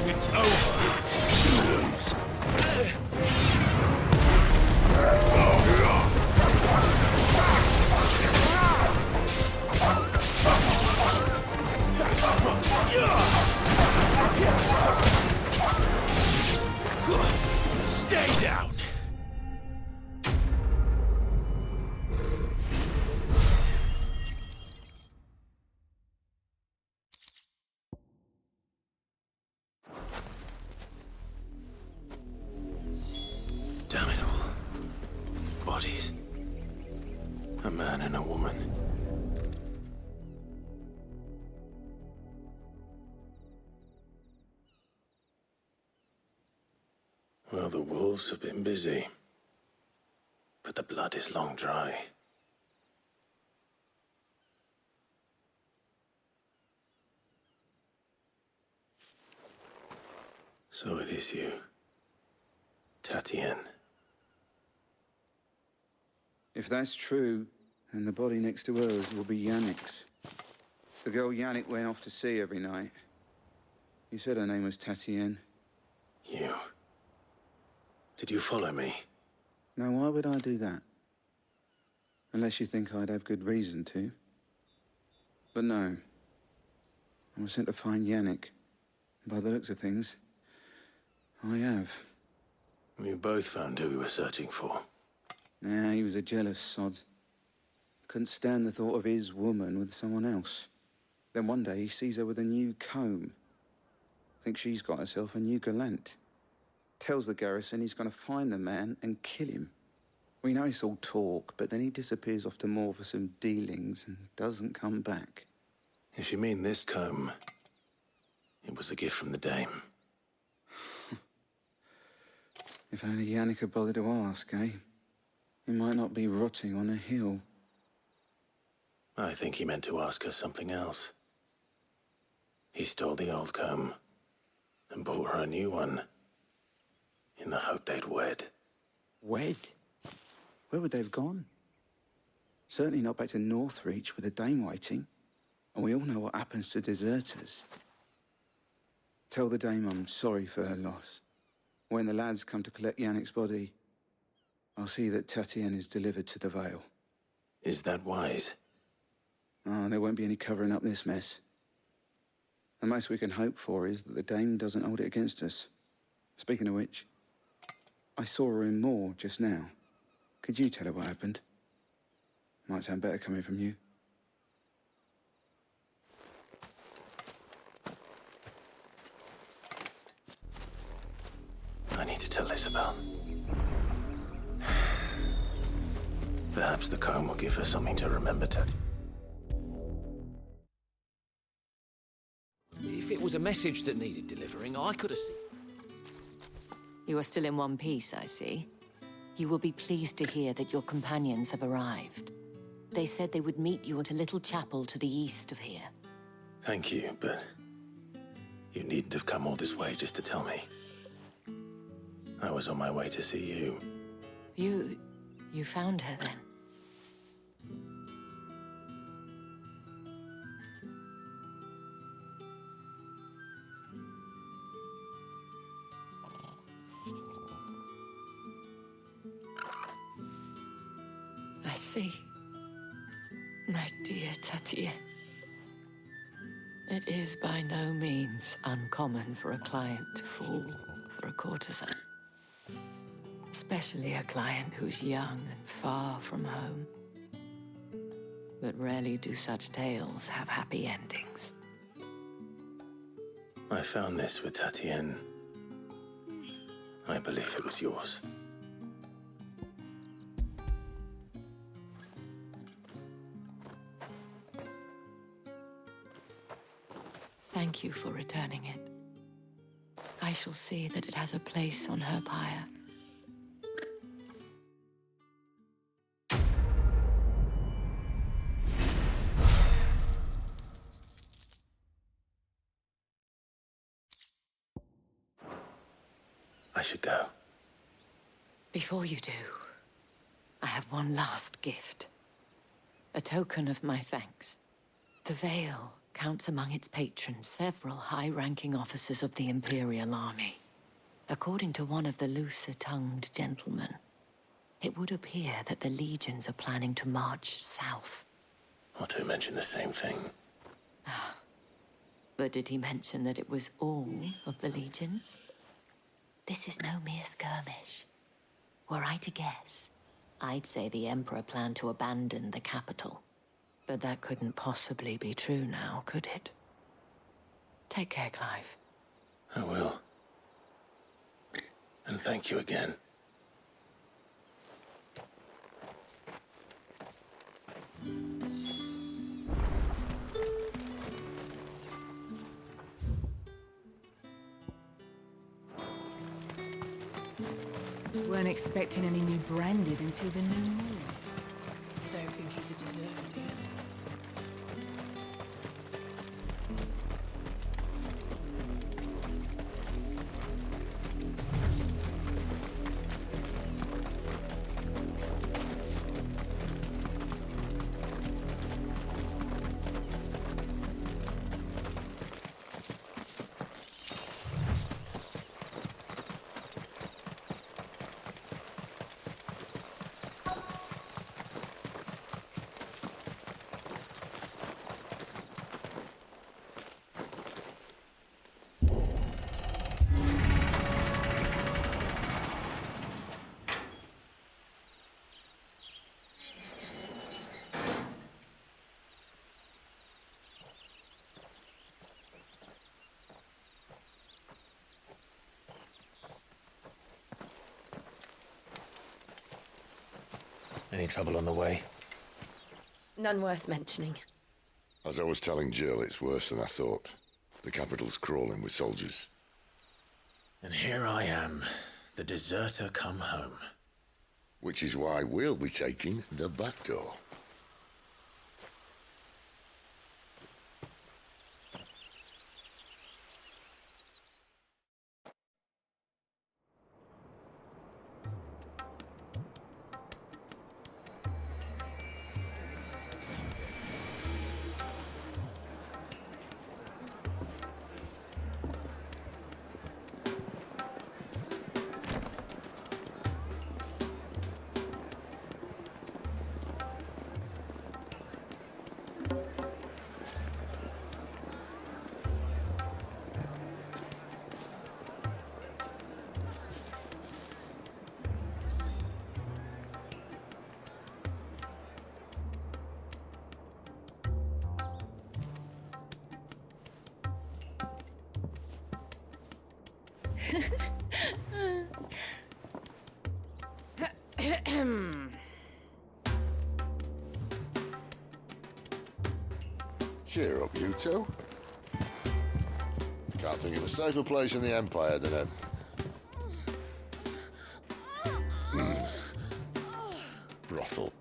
It's over. Stay down. A man and a woman. Well, the wolves have been busy. But the blood is long dry. So it is you, Tatienne. If that's true, then the body next to hers will be Yannick's. The girl Yannick went off to sea every night. You said her name was Tatienne. You? Did you follow me? Now, why would I do that? Unless you think I'd have good reason to. But no. I was sent to find Yannick. By the looks of things, I have. We both found who we were searching for. Nah, he was a jealous sod. Couldn't stand the thought of his woman with someone else. Then one day he sees her with a new comb. Thinks she's got herself a new gallant. Tells the garrison he's going to find the man and kill him. We know it's all talk, but then he disappears off to Moor for some dealings and doesn't come back. If you mean this comb, it was a gift from the dame. If only Yannick had bothered to ask, eh? He might not be rotting on a hill. I think he meant to ask her something else. He stole the old comb and bought her a new one in the hope they'd wed. Wed? Where would they have gone? Certainly not back to Northreach with a dame waiting. And we all know what happens to deserters. Tell the dame I'm sorry for her loss. When the lads come to collect Yannick's body, I'll see that Tatienne is delivered to the Vale. Is that wise? Oh, there won't be any covering up this mess. The most we can hope for is that the dame doesn't hold it against us. Speaking of which, I saw her in Moor just now. Could you tell her what happened? Might sound better coming from you. I need to tell Isabel. Perhaps the comb will give her something to remember, Ted. If it was a message that needed delivering, I could have seen. You are still in one piece, I see. You will be pleased to hear that your companions have arrived. They said they would meet you at a little chapel to the east of here. Thank you, but you needn't have come all this way just to tell me. I was on my way to see you. You found her then? I see. My dear Tatienne. It is by no means uncommon for a client to fall for a courtesan. Especially a client who's young and far from home. But rarely do such tales have happy endings. I found this with Tatienne. I believe it was yours. Thank you for returning it. I shall see that it has a place on her pyre. I should go. Before you do, I have one last gift. A token of my thanks. The Vale counts among its patrons several high-ranking officers of the Imperial Army. According to one of the looser-tongued gentlemen, it would appear that the legions are planning to march south. Otto mentioned the same thing. But did he mention that it was all of the legions? This is no mere skirmish. Were I to guess, I'd say the Emperor planned to abandon the capital. But that couldn't possibly be true now, could it? Take care, Clive. I will. And thank you again. Weren't expecting any new branded until the new moon. Don't think he's a deserter, do you? Any trouble on the way? None worth mentioning. As I was telling Jill, it's worse than I thought. The capital's crawling with soldiers. And here I am, the deserter come home. Which is why we'll be taking the back door. Cheer up, you two. Can't think of a safer place in the Empire than a... brothel.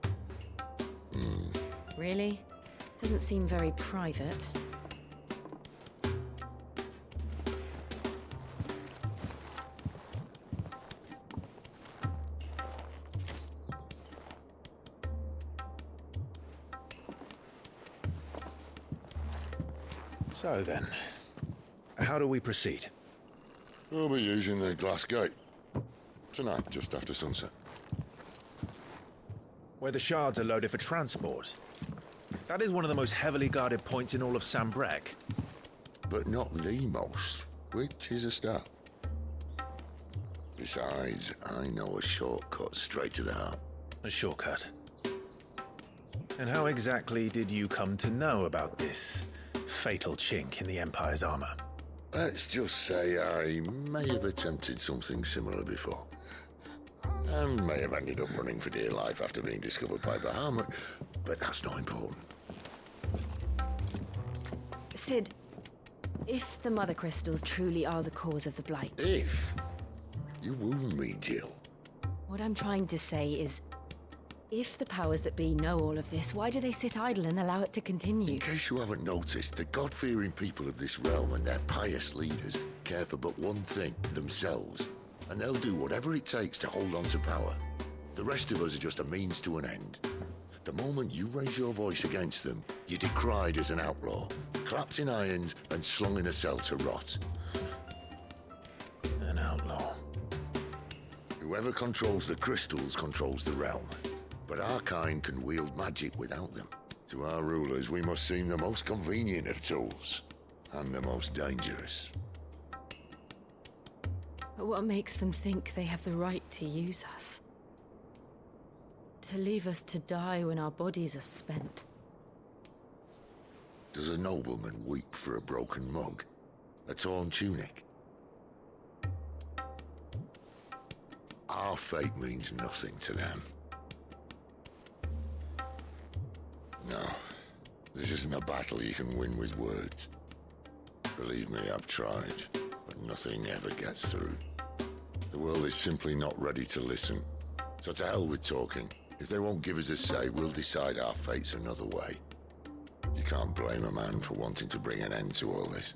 Really? Doesn't seem very private. So then, how do we proceed? We'll be using the glass gate. Tonight, just after sunset. Where the shards are loaded for transport. That is one of the most heavily guarded points in all of Sambrec. But not the most, which is a start. Besides, I know a shortcut straight to the heart. A shortcut? And how exactly did you come to know about this fatal chink in the Empire's armor? Let's just say I may have attempted something similar before. And may have ended up running for dear life after being discovered by Bahamut, but that's not important. Sid, if the Mother Crystals truly are the cause of the Blight... If? You wound me, Jill. What I'm trying to say is, if the powers that be know all of this, why do they sit idle and allow it to continue? In case you haven't noticed, the God-fearing people of this realm and their pious leaders care for but one thing, themselves. And they'll do whatever it takes to hold on to power. The rest of us are just a means to an end. The moment you raise your voice against them, you're decried as an outlaw, clapped in irons and slung in a cell to rot. An outlaw. Whoever controls the crystals controls the realm. But our kind can wield magic without them. To our rulers, we must seem the most convenient of tools, and the most dangerous. But what makes them think they have the right to use us? To leave us to die when our bodies are spent? Does a nobleman weep for a broken mug? A torn tunic? Our fate means nothing to them. No, this isn't a battle you can win with words. Believe me, I've tried, but nothing ever gets through. The world is simply not ready to listen. So to hell with talking. If they won't give us a say, we'll decide our fates another way. You can't blame a man for wanting to bring an end to all this,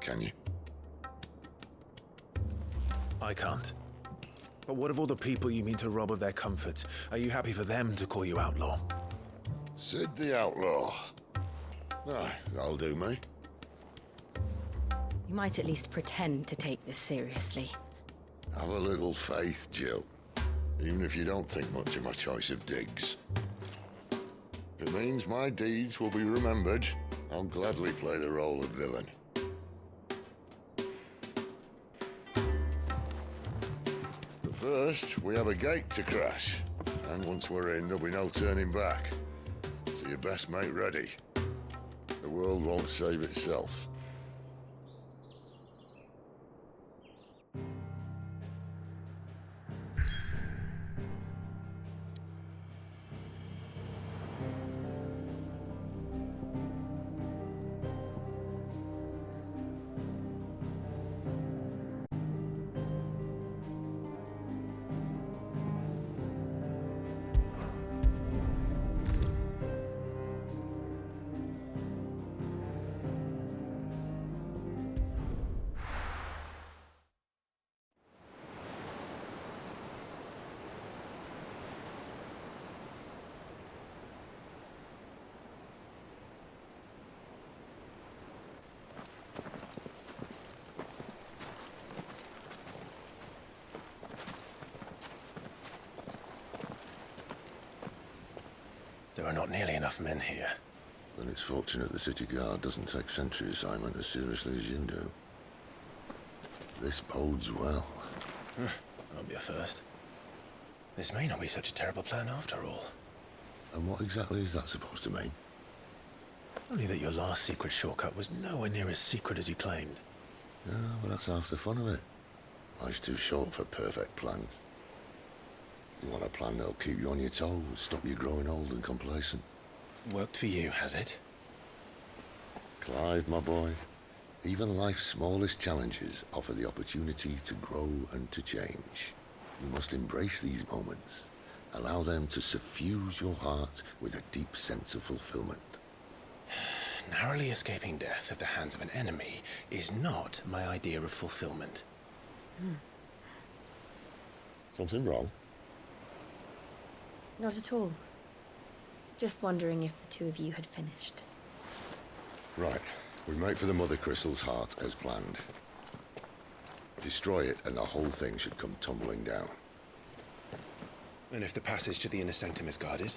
can you? I can't. But what of all the people you mean to rob of their comforts? Are you happy for them to call you outlaw? Sid the Outlaw. Aye, that'll do me. You might at least pretend to take this seriously. Have a little faith, Jill. Even if you don't think much of my choice of digs. If it means my deeds will be remembered, I'll gladly play the role of villain. But first, we have a gate to crash. And once we're in, there'll be no turning back. So you best make ready. The world won't save itself. There are not nearly enough men here. Then it's fortunate the city guard doesn't take sentry assignment as seriously as you do. This bodes well. That'll be a first. This may not be such a terrible plan after all. And what exactly is that supposed to mean? Only that your last secret shortcut was nowhere near as secret as you claimed. Yeah, but that's half the fun of it. Life's too short for perfect plans. You want a plan that'll keep you on your toes, stop you growing old and complacent. Worked for you, has it? Clive, my boy, even life's smallest challenges offer the opportunity to grow and to change. You must embrace these moments. Allow them to suffuse your heart with a deep sense of fulfillment. Narrowly escaping death at the hands of an enemy is not my idea of fulfillment. Something wrong? Not at all. Just wondering if the two of you had finished. Right. We make for the Mother Crystal's heart as planned. Destroy it and the whole thing should come tumbling down. And if the passage to the inner sanctum is guarded?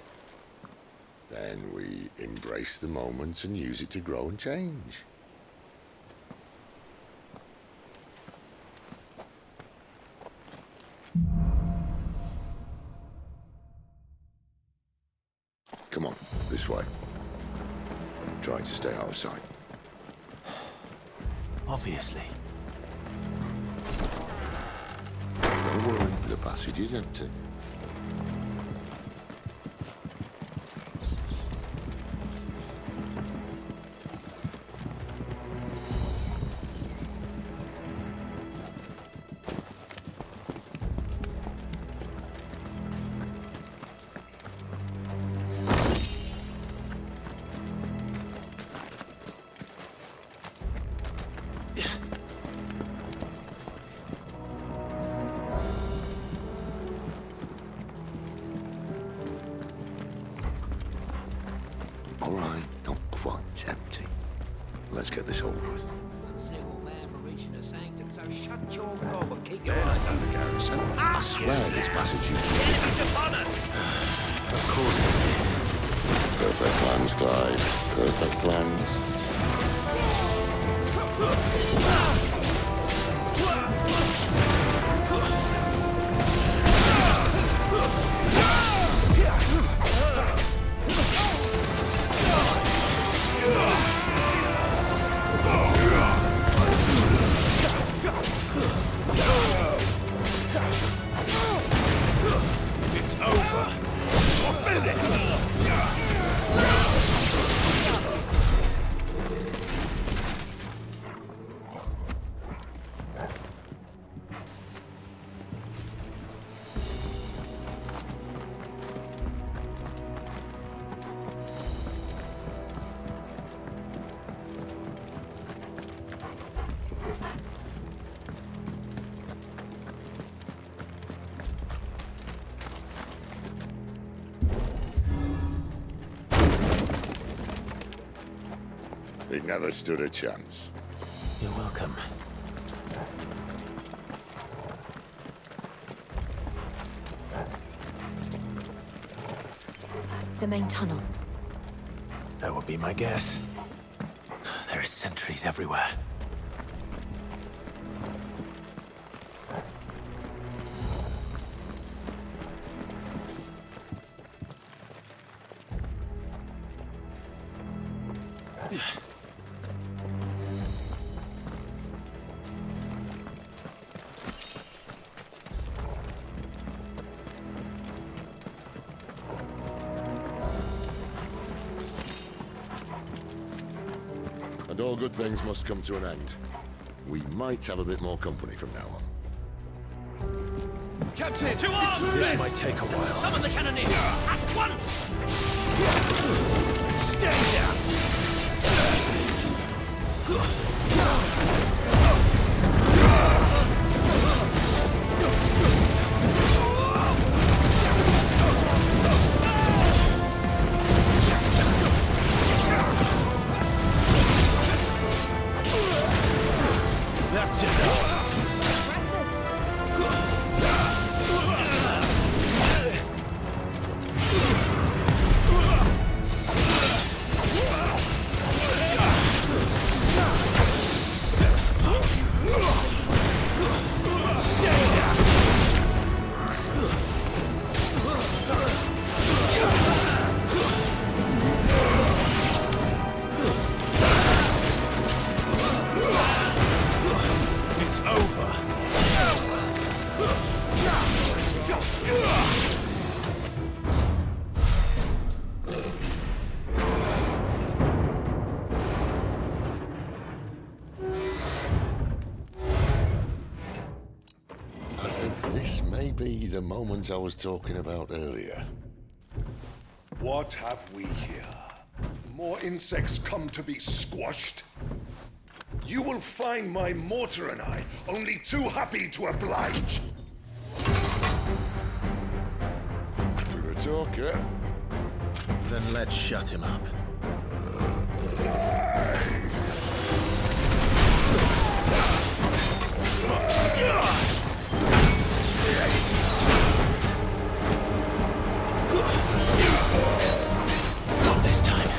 Then we embrace the moment and use it to grow and change. Come on, this way. Trying to stay out of sight. Obviously. Don't worry, the passage is empty. All right, not quite empty. Let's get this over with. Civil man for reaching the sanctum, so shut your gob and keep your eyes on the garrison. I swear this passage used to be... Enemies upon us! Of course it is. Perfect plans, Clyde. Perfect plans. It's over. It never stood a chance. You're welcome. The main tunnel. That would be my guess. There are sentries everywhere. And all good things must come to an end. We might have a bit more company from now on. Captain! To arms! This might take a while. Summon the cannoneer! At once! Stay down! That's enough. It's over. I think this may be the moment I was talking about earlier. What have we here? More insects come to be squashed? You will find my mortar and I only too happy to oblige. To the talker. Then let's shut him up. Not this time.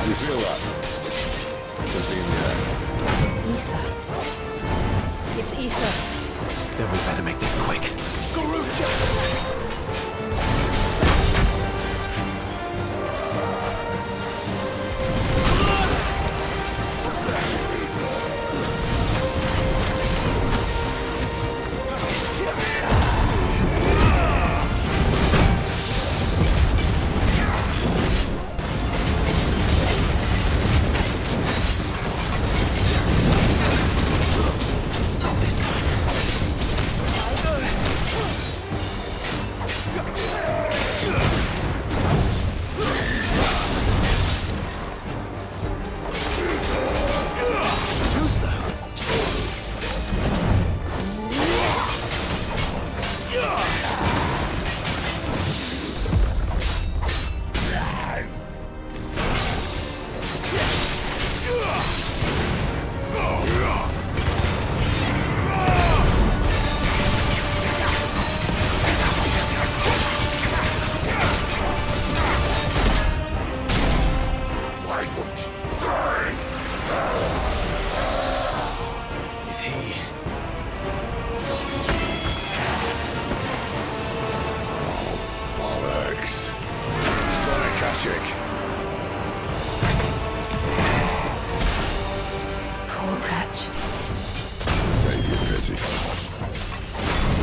You feel that? Something in the air. Ether. It's ether. Then we better make this quick.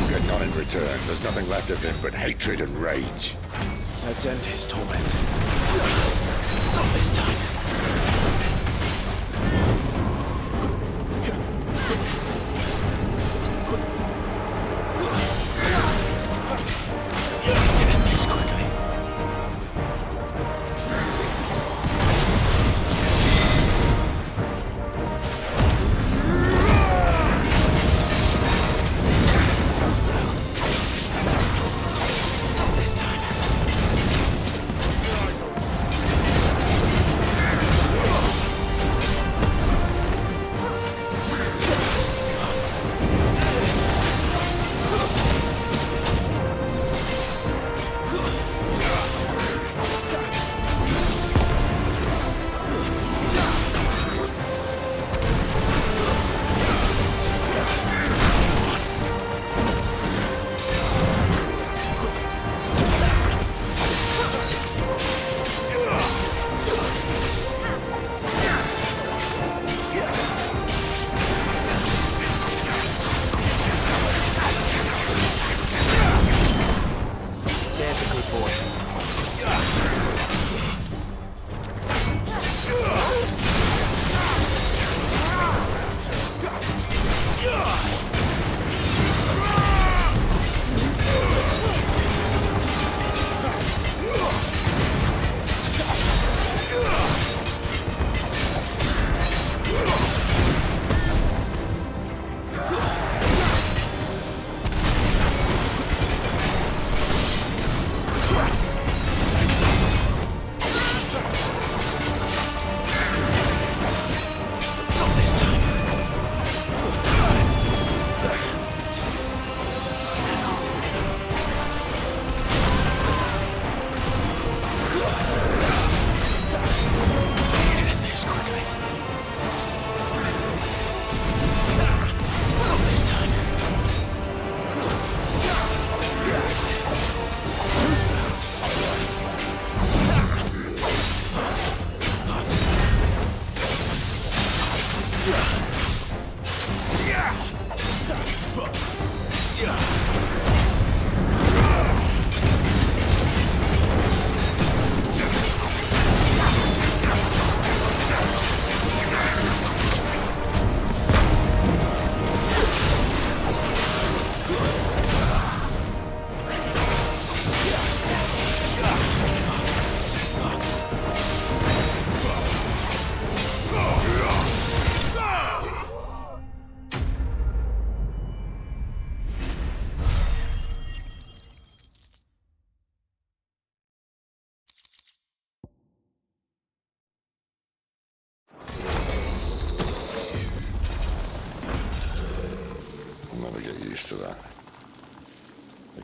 Get none in return. There's nothing left of him but hatred and rage. Let's end his torment. Not this time.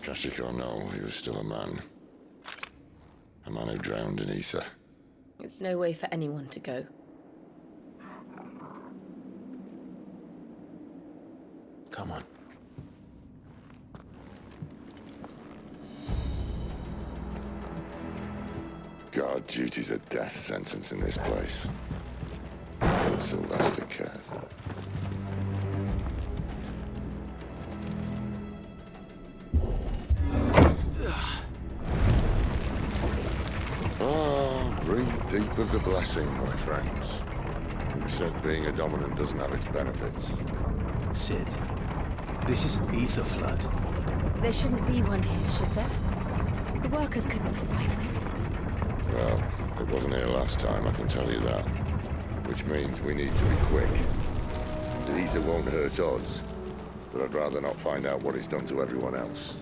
Akashic or no, he was still a man. A man who drowned in ether. It's no way for anyone to go. Come on. Guard duty's a death sentence in this place. But Sylvester cares. Breathe deep of the blessing, my friends. Who said being a dominant doesn't have its benefits? Sid, this is an ether flood. There shouldn't be one here, should there? The workers couldn't survive this. Well, it wasn't here last time, I can tell you that. Which means we need to be quick. The ether won't hurt us, but I'd rather not find out what it's done to everyone else.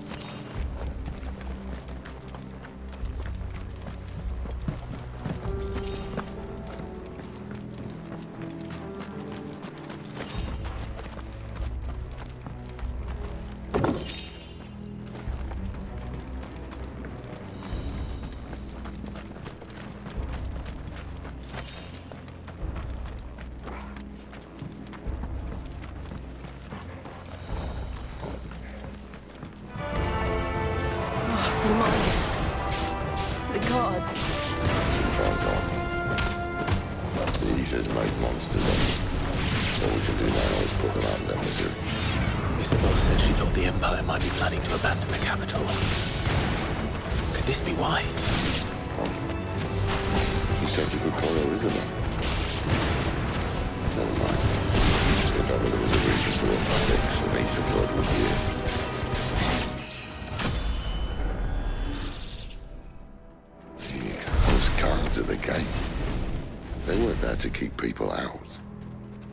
To keep people out.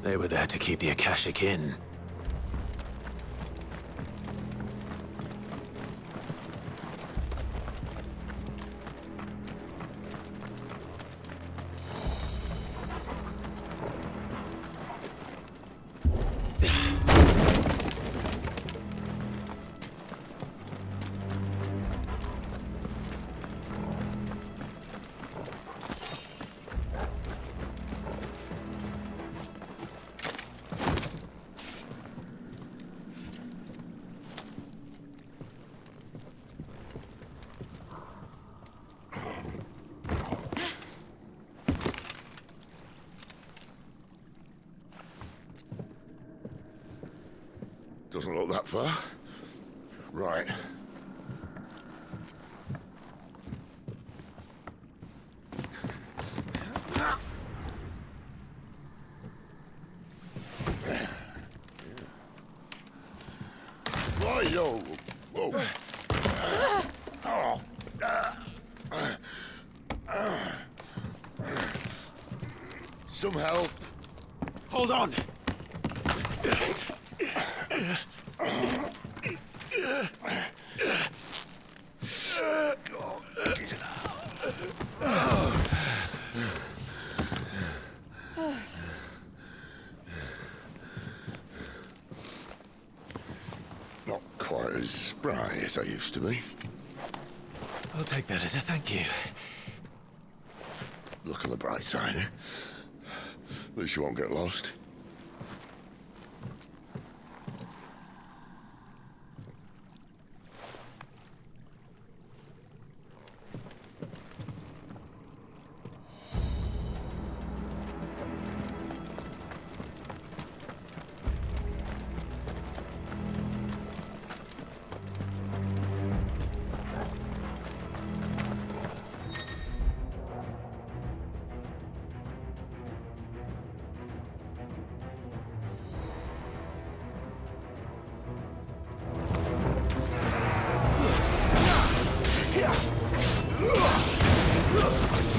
They were there to keep the Akashic in. Doesn't look that far. Right. Whoa, whoa. Some help. Hold on. Not quite as spry as I used to be. I'll take that as a thank you. Look on the bright side, eh? At least you won't get lost.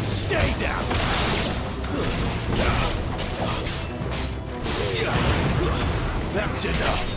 Stay down! That's enough!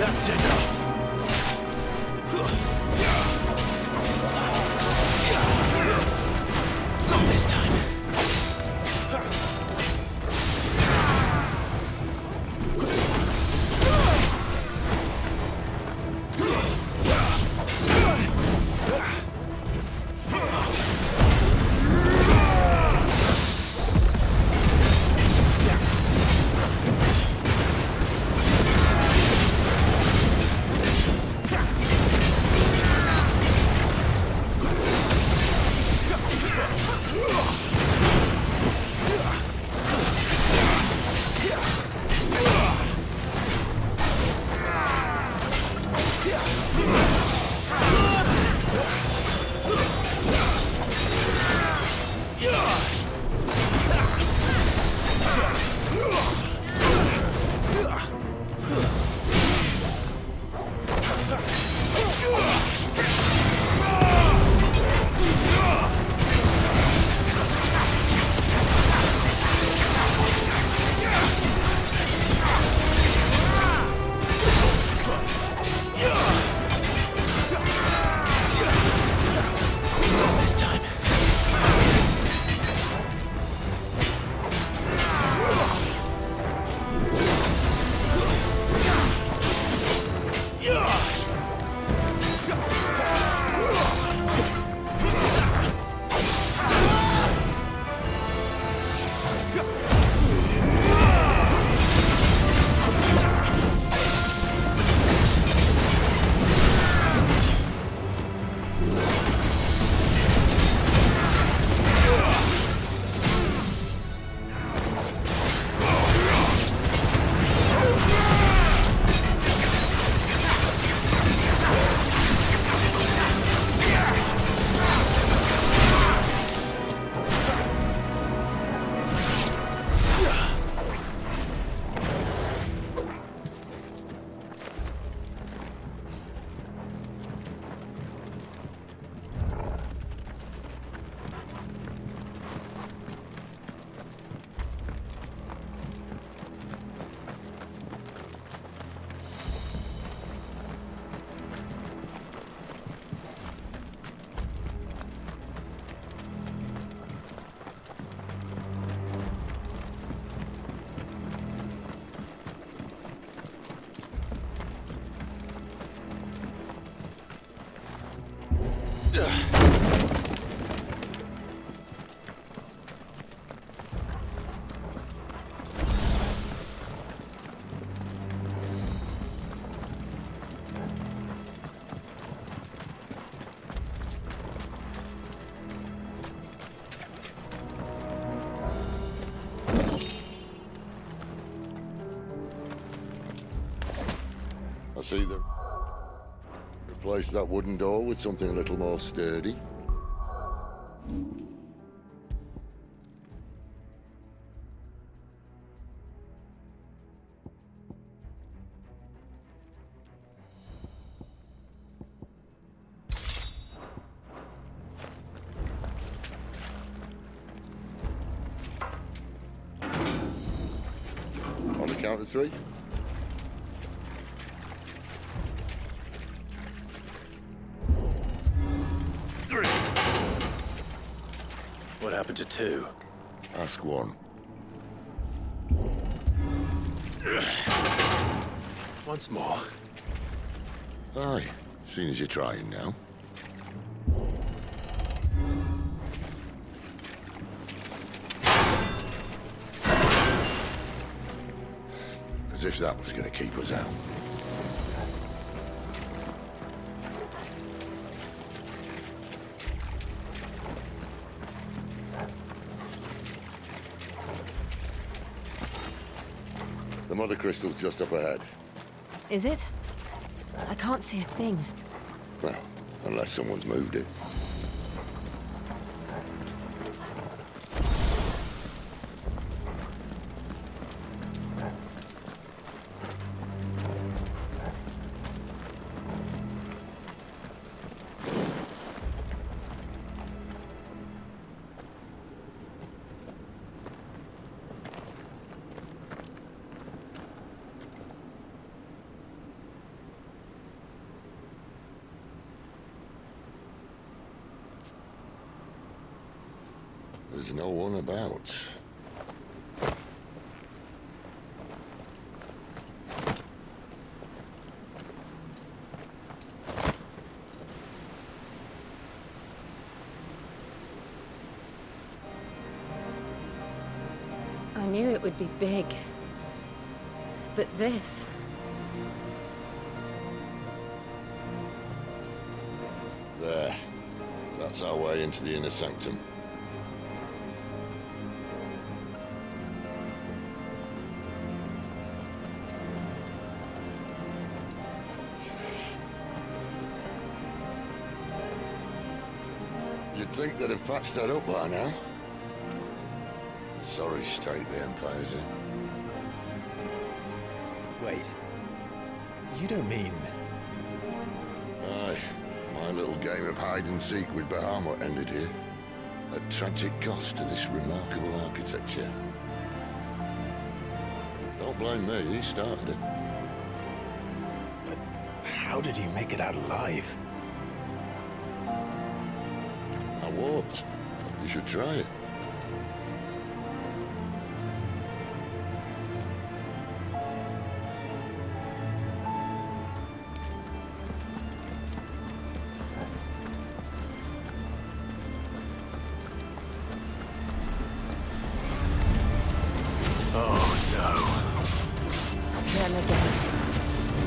That's enough. Not this time. I see that. Replace that wooden door with something a little more sturdy. On the count of three. What happened to two? Ask one. Once more. Aye, seeing as you're trying now. As if that was going to keep us out. The mother crystal's just up ahead. Is it? I can't see a thing. Well, unless someone's moved it. there's no one about. I knew it would be big. But this... There. That's our way into the inner sanctum. You'd think they'd have patched that up by now. Sorry state the Empire's in. Wait. You don't mean... Aye. My little game of hide-and-seek with Bahamut ended here. At tragic cost to this remarkable architecture. Don't blame me, he started it. But how did he make it out alive? I walked. You should try it.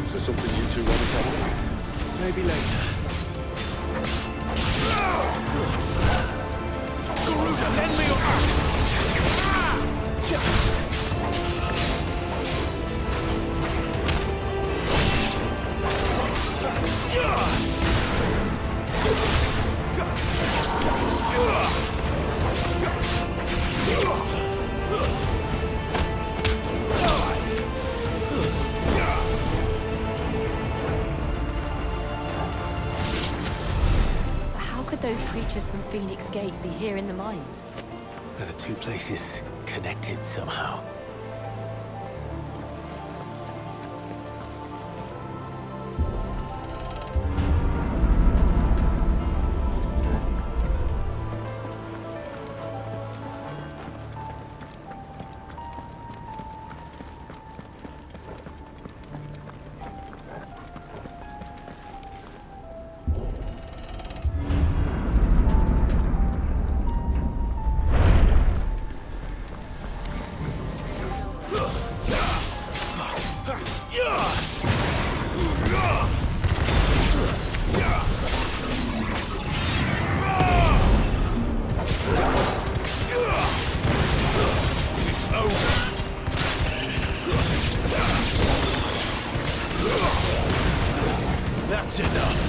Is there something you two want to tell me? Maybe later. Garuda, lend me your... Those creatures from Phoenix Gate be here in the mines? Are the two places connected somehow? That's enough.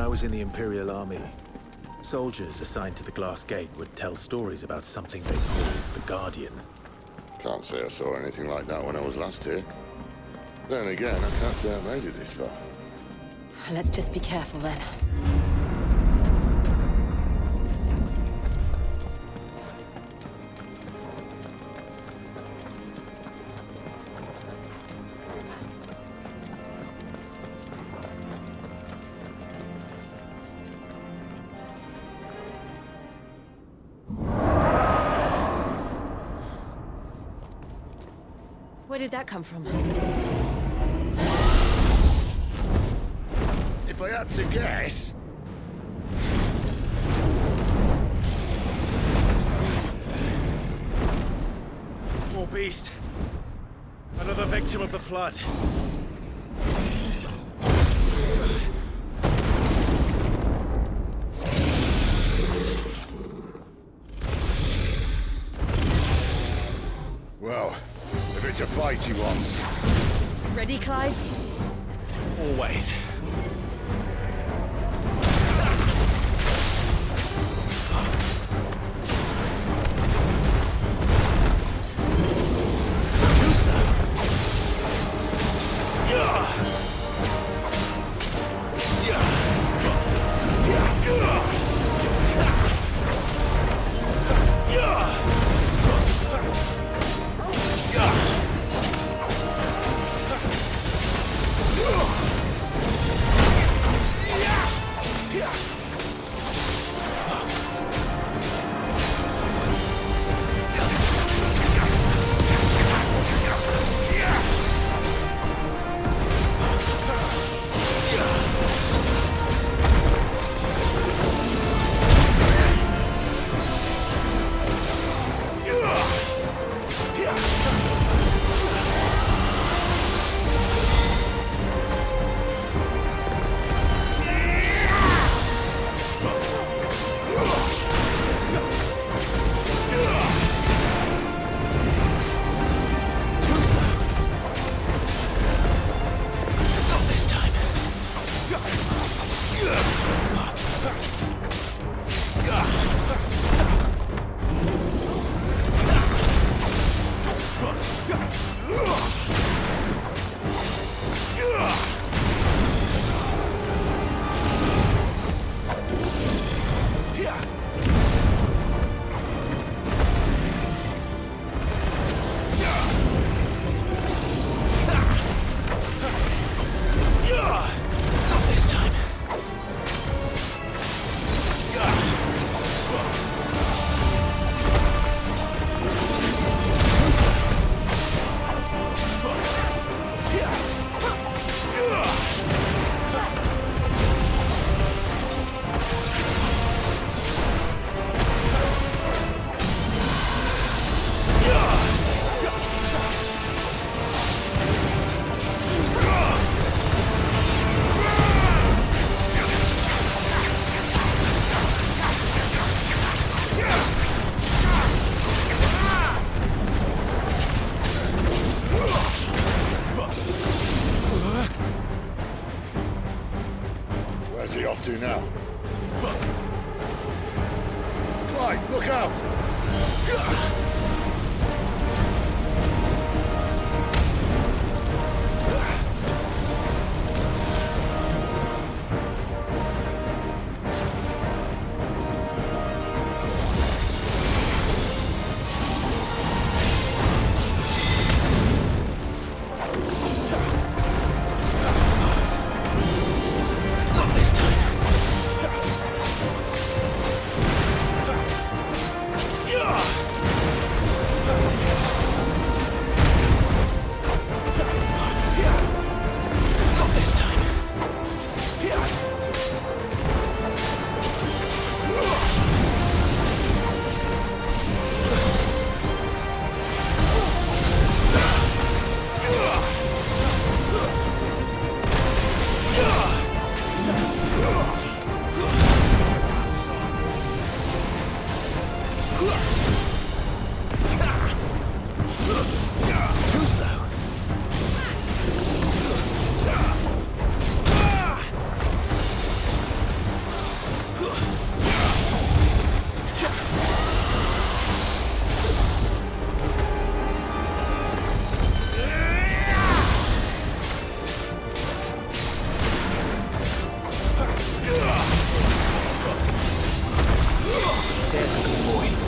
I was in the Imperial Army, soldiers assigned to the Glass Gate would tell stories about something they called the Guardian. Can't say I saw anything like that when I was last here. Then again, I can't say I made it this far. Let's just be careful then. Where did that come from? If I had to guess... Poor beast. Another victim of the flood. Well, if it's a fight he wants. Ready, Clive? Always. Where's he off to now? Clive, look out! boy.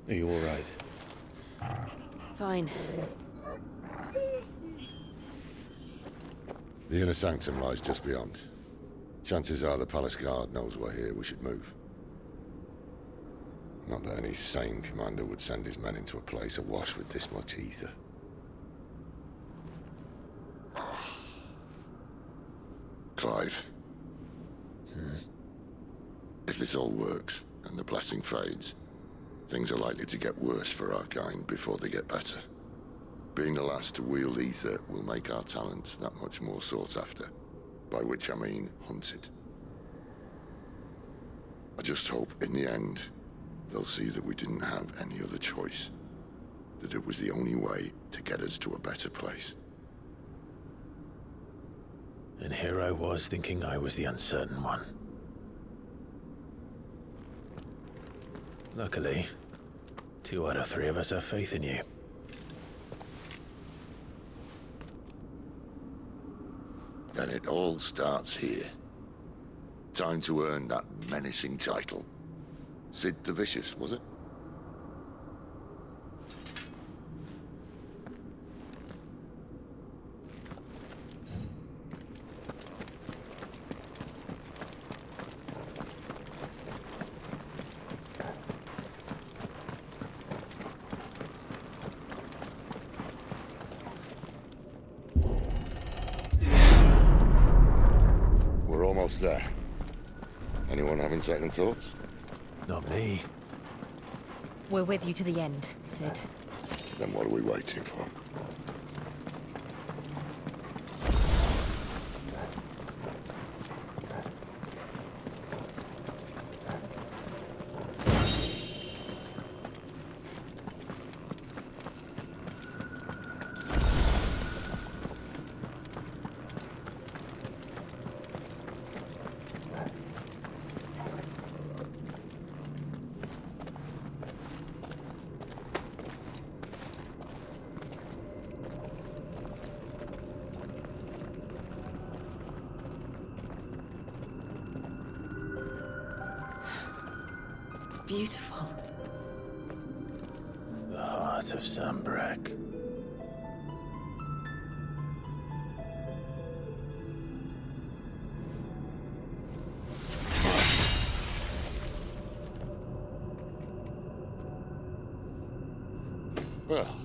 Are you all right? Fine. The inner sanctum lies just beyond. Chances are the palace guard knows we're here. We should move. Not that any sane commander would send his men into a place awash with this much ether. Clive. If this all works, and the blessing fades, things are likely to get worse for our kind before they get better. Being the last to wield ether will make our talents that much more sought after, by which I mean hunted. I just hope, in the end, they'll see that we didn't have any other choice, that it was the only way to get us to a better place. And here I was thinking I was the uncertain one. Luckily, 2 out of 3 of us have faith in you. Then it all starts here. Time to earn that menacing title. Sid the Vicious, was it? We're almost there. Anyone having second thoughts? Not me. We're with you to the end, Sid. Then what are we waiting for? Beautiful. The heart of Sambrek. Well,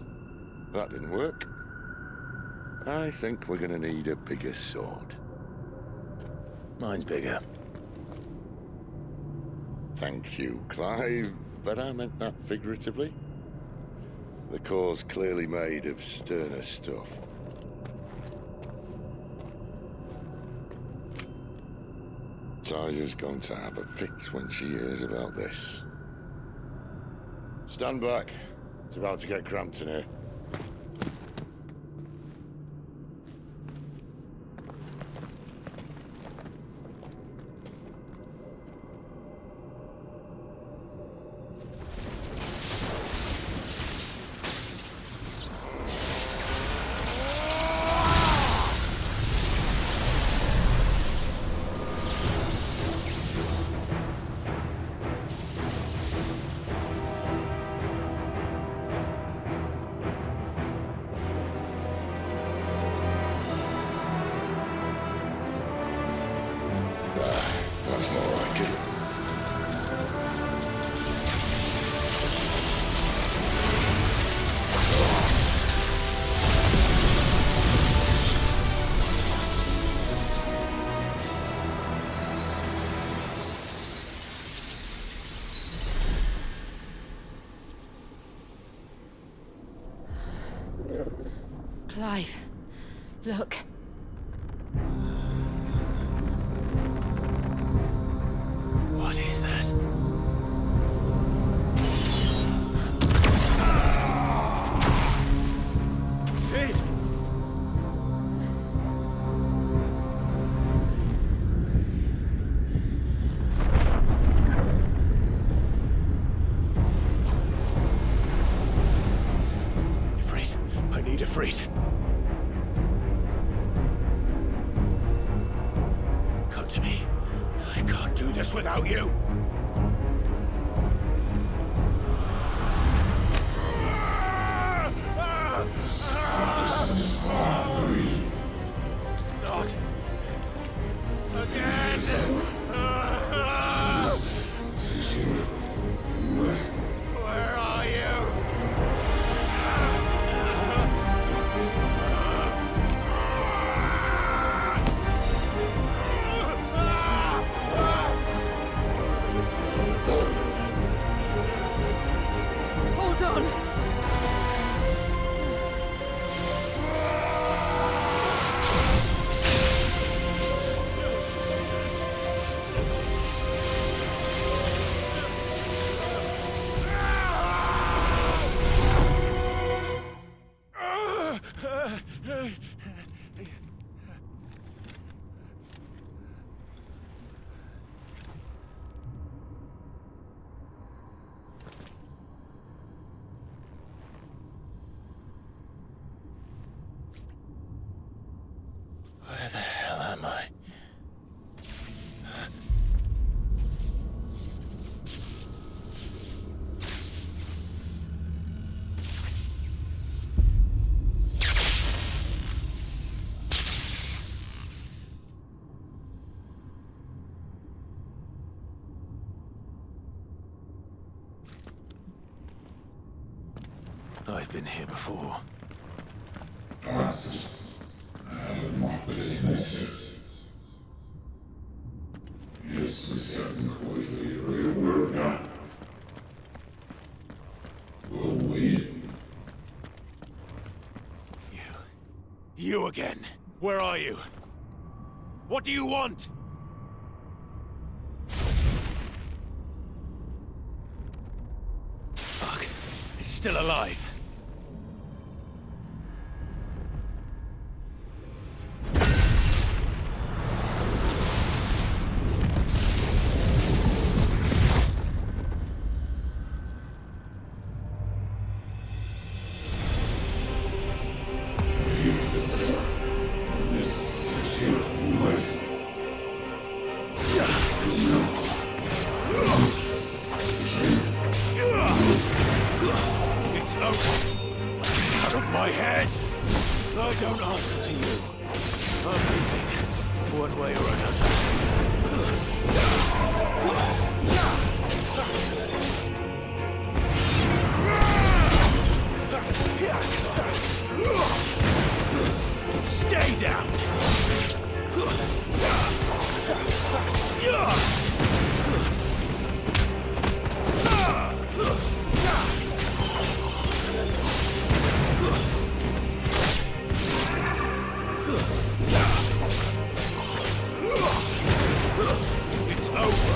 that didn't work. I think we're gonna need a bigger sword. Mine's bigger. Thank you, Clive, but I meant that figuratively. The core's clearly made of sterner stuff. Taya's going to have a fit when she hears about this. Stand back. It's about to get cramped in here. That's more like it. Clive, look. What is that? Sid! Ifrit, I need Ifrit. Come to me. I can't do this without you. Not! Again! Where are you? Hold on! Where the hell am I? I've been here before. You again. Where are you? What do you want? Fuck. It's still alive. It's over. Out of my head. I don't answer to you. I'm leaving, one way or another. Stay down. It's over.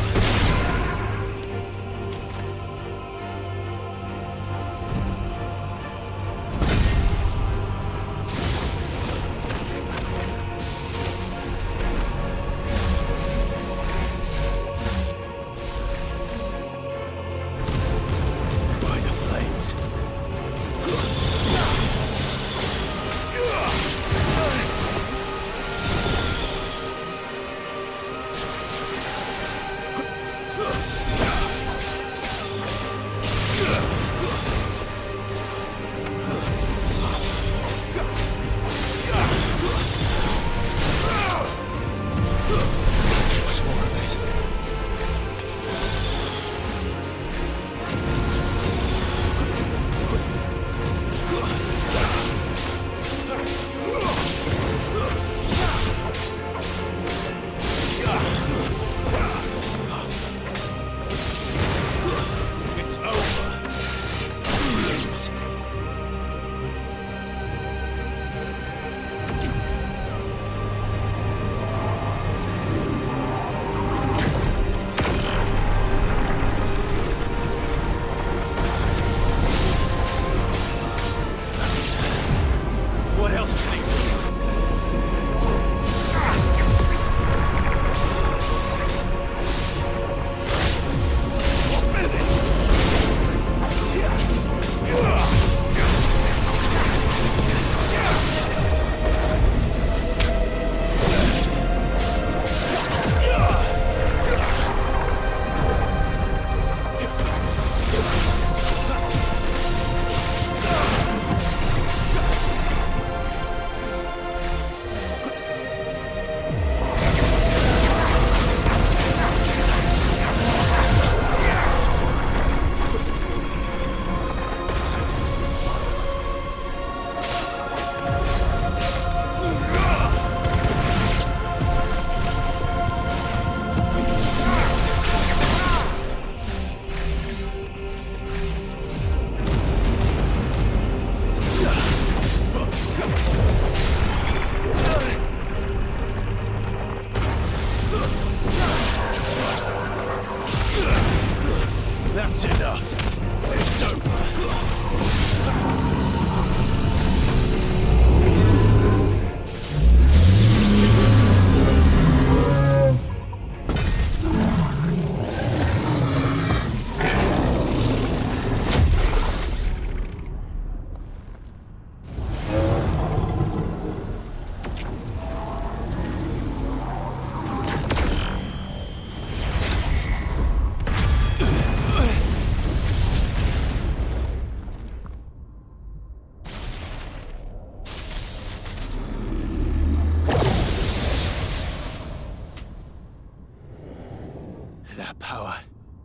That power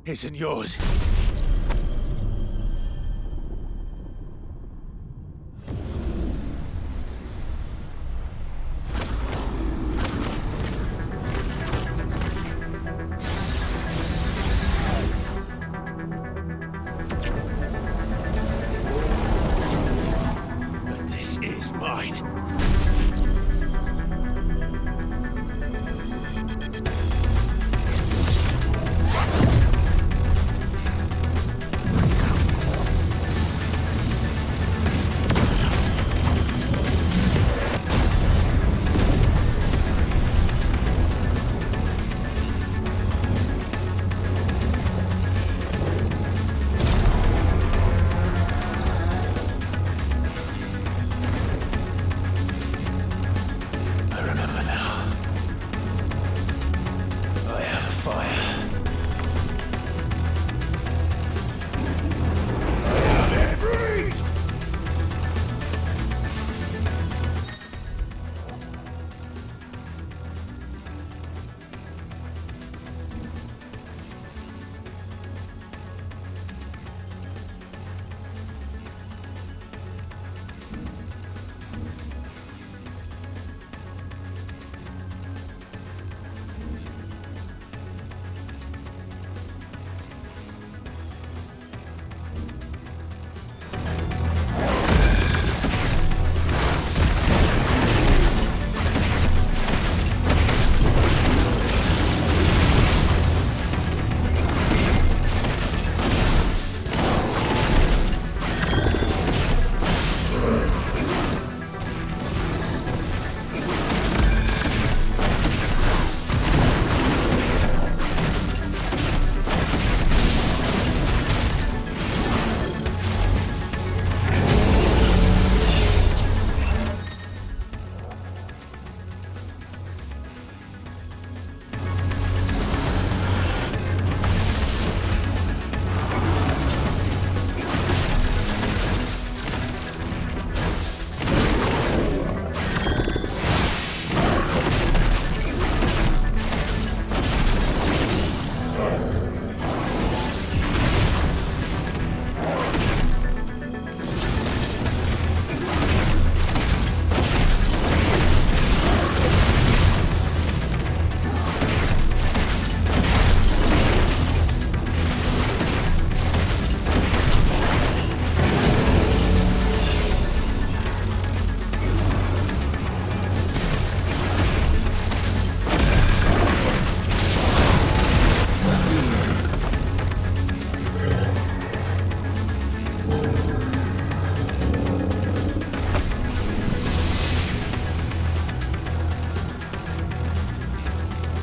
isn't yours. But this is mine. I remember now. I am fire. I am breathe!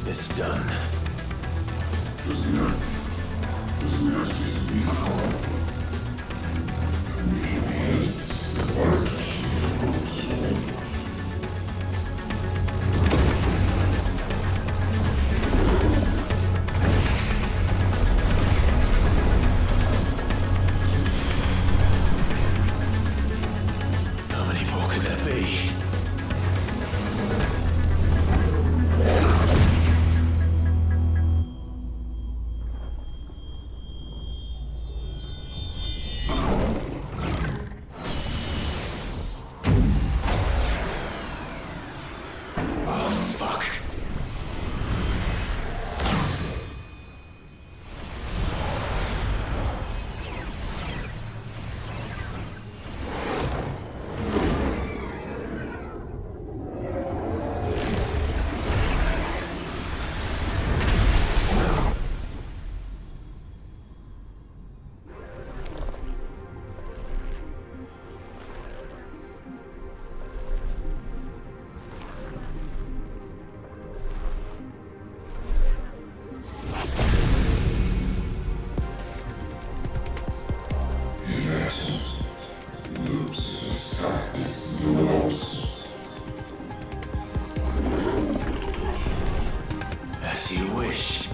It's done. How many more could there be? Oh, fuck. As you wish.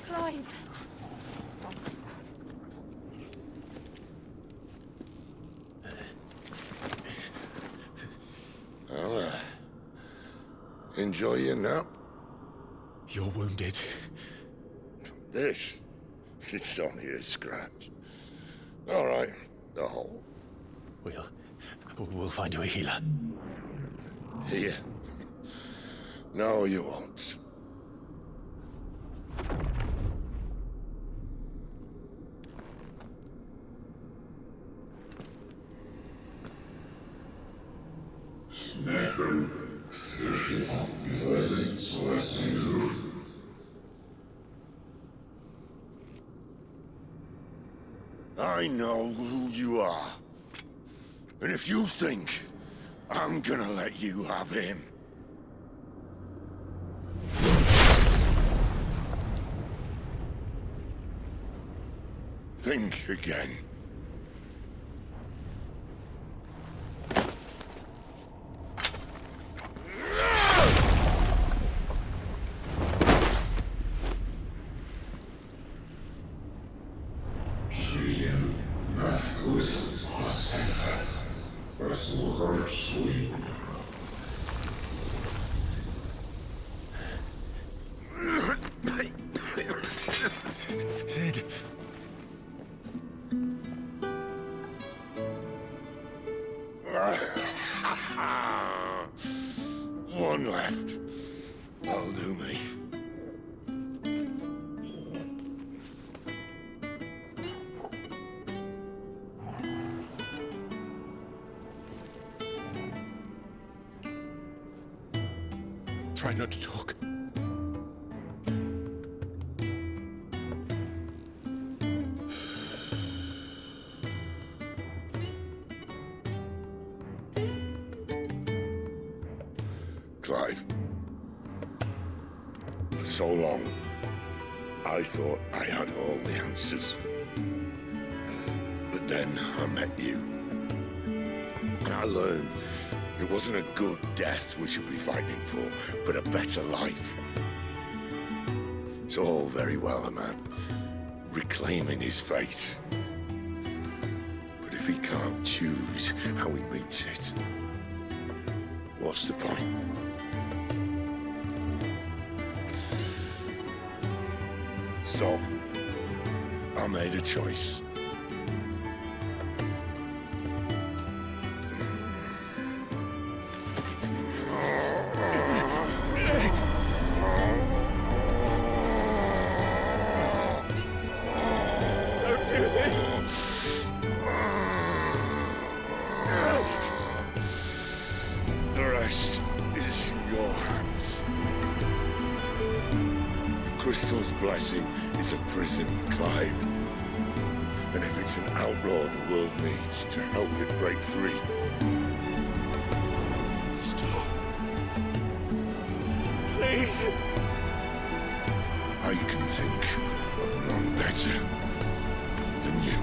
Clive. Well, enjoy your nap. You're wounded. This? It's only a scratch. All right, the hole. We'll find you a healer. Here. No, you won't. I know who you are. And if you think I'm gonna let you have him... think again. Sid. One left. That'll do me. Try not to talk. Clive. For so long, I thought I had all the answers. But then I met you. And I learned it wasn't a good death we should be fighting for, but a better life. It's all very well, a man reclaiming his fate. But if he can't choose how he meets it, what's the point? So, I made a choice. Don't do this! The rest is in your hands. The Crystal's blessing is a prison, Clive. And if it's an outlaw the world needs to help it break free... Stop. Please. I can think of none better than you.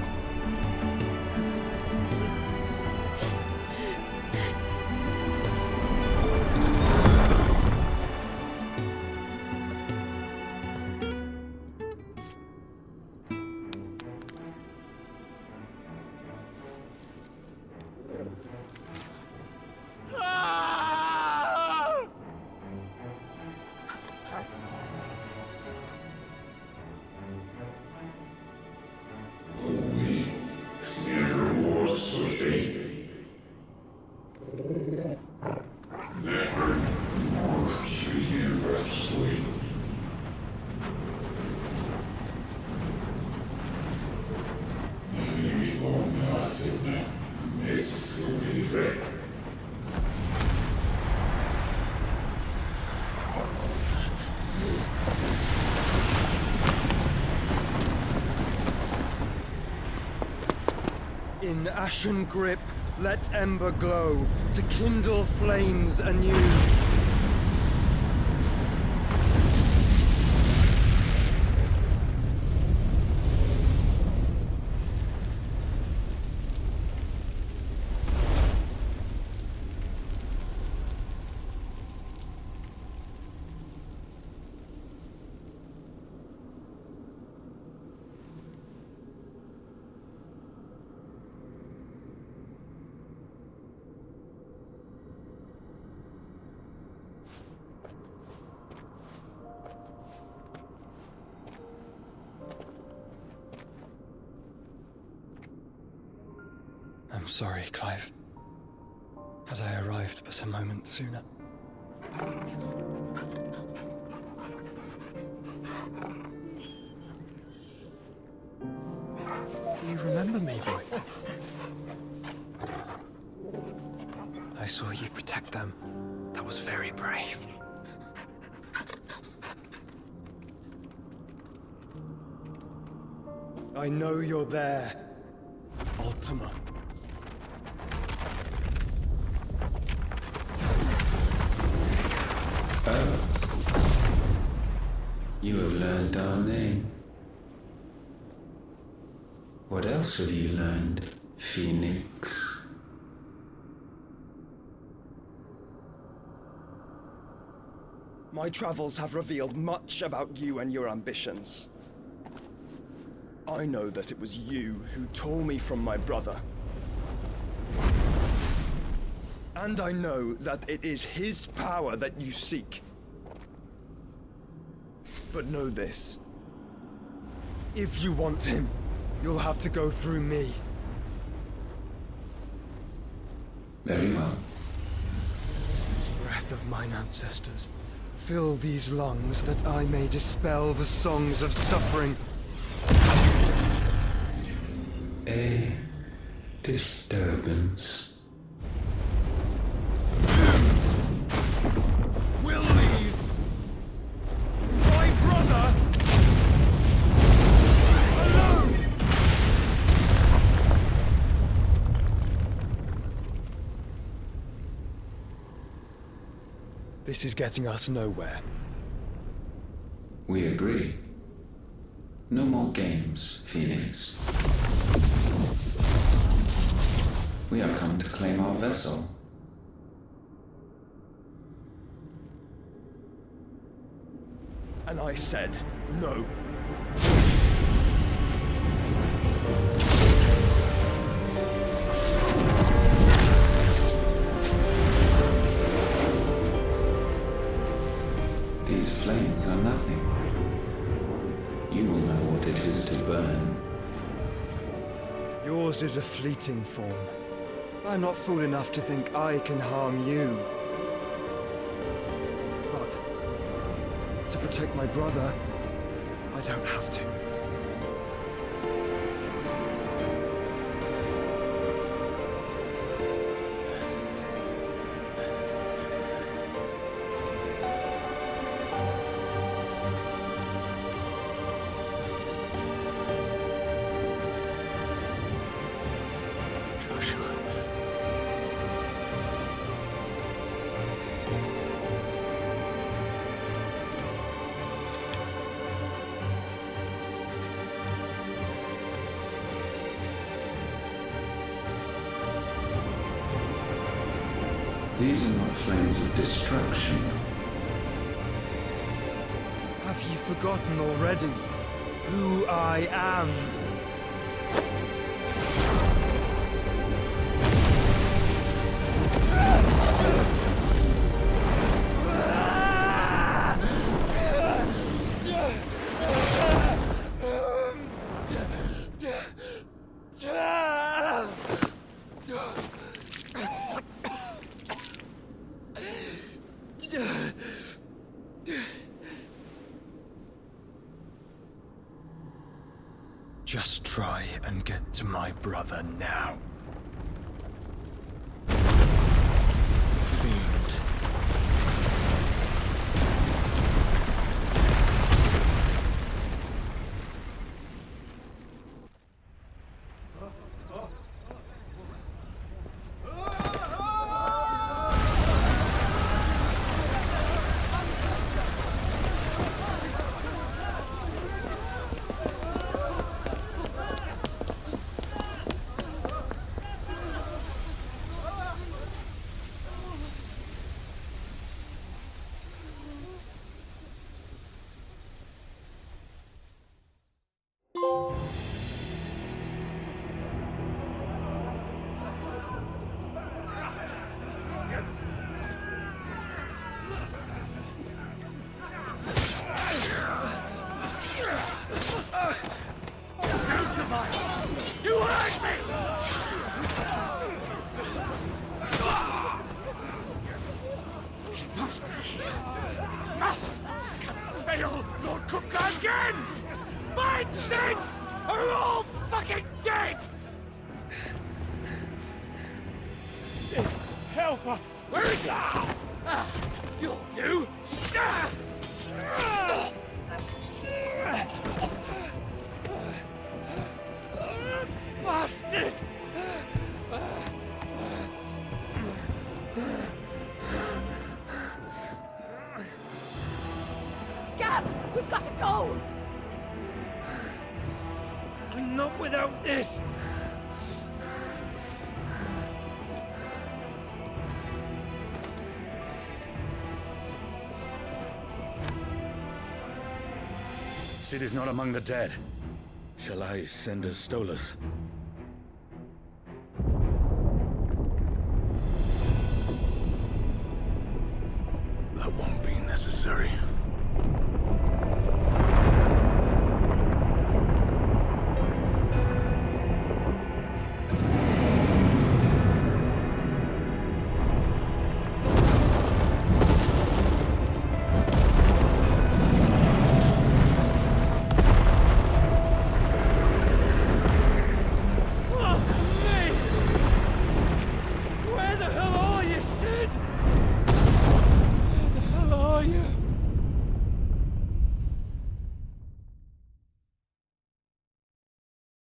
In ashen grip, let ember glow, to kindle flames anew. sorry, Clive. Had I arrived but a moment sooner. Do you remember me, boy? I saw you protect them. That was very brave. I know you're there, Ultima. Oh. You have learned our name. What else have you learned, Phoenix? My travels have revealed much about you and your ambitions. I know that it was you who tore me from my brother. And I know that it is his power that you seek. But know this. If you want him, you'll have to go through me. Very well. Breath of mine ancestors, fill these lungs that I may dispel the songs of suffering. A disturbance. We'll leave. My brother alone. This is getting us nowhere. We agree. No more games, Phoenix. We have come to claim our vessel. And I said no. These flames are nothing. You will know what it is to burn. Yours is a fleeting form. I'm not fool enough to think I can harm you. But to protect my brother, I don't have to. These are not flames of destruction. Have you forgotten already who I am? Just try and get to my brother now. Fiend. You hurt me! must fail Lord Cook again! Find Sid, or we're all fucking dead! Sid, help us! Where is he? You'll do! Bastard! Gab, we've got to go! Not without this! Sid is not among the dead. Shall I send a Stolas? That won't be necessary.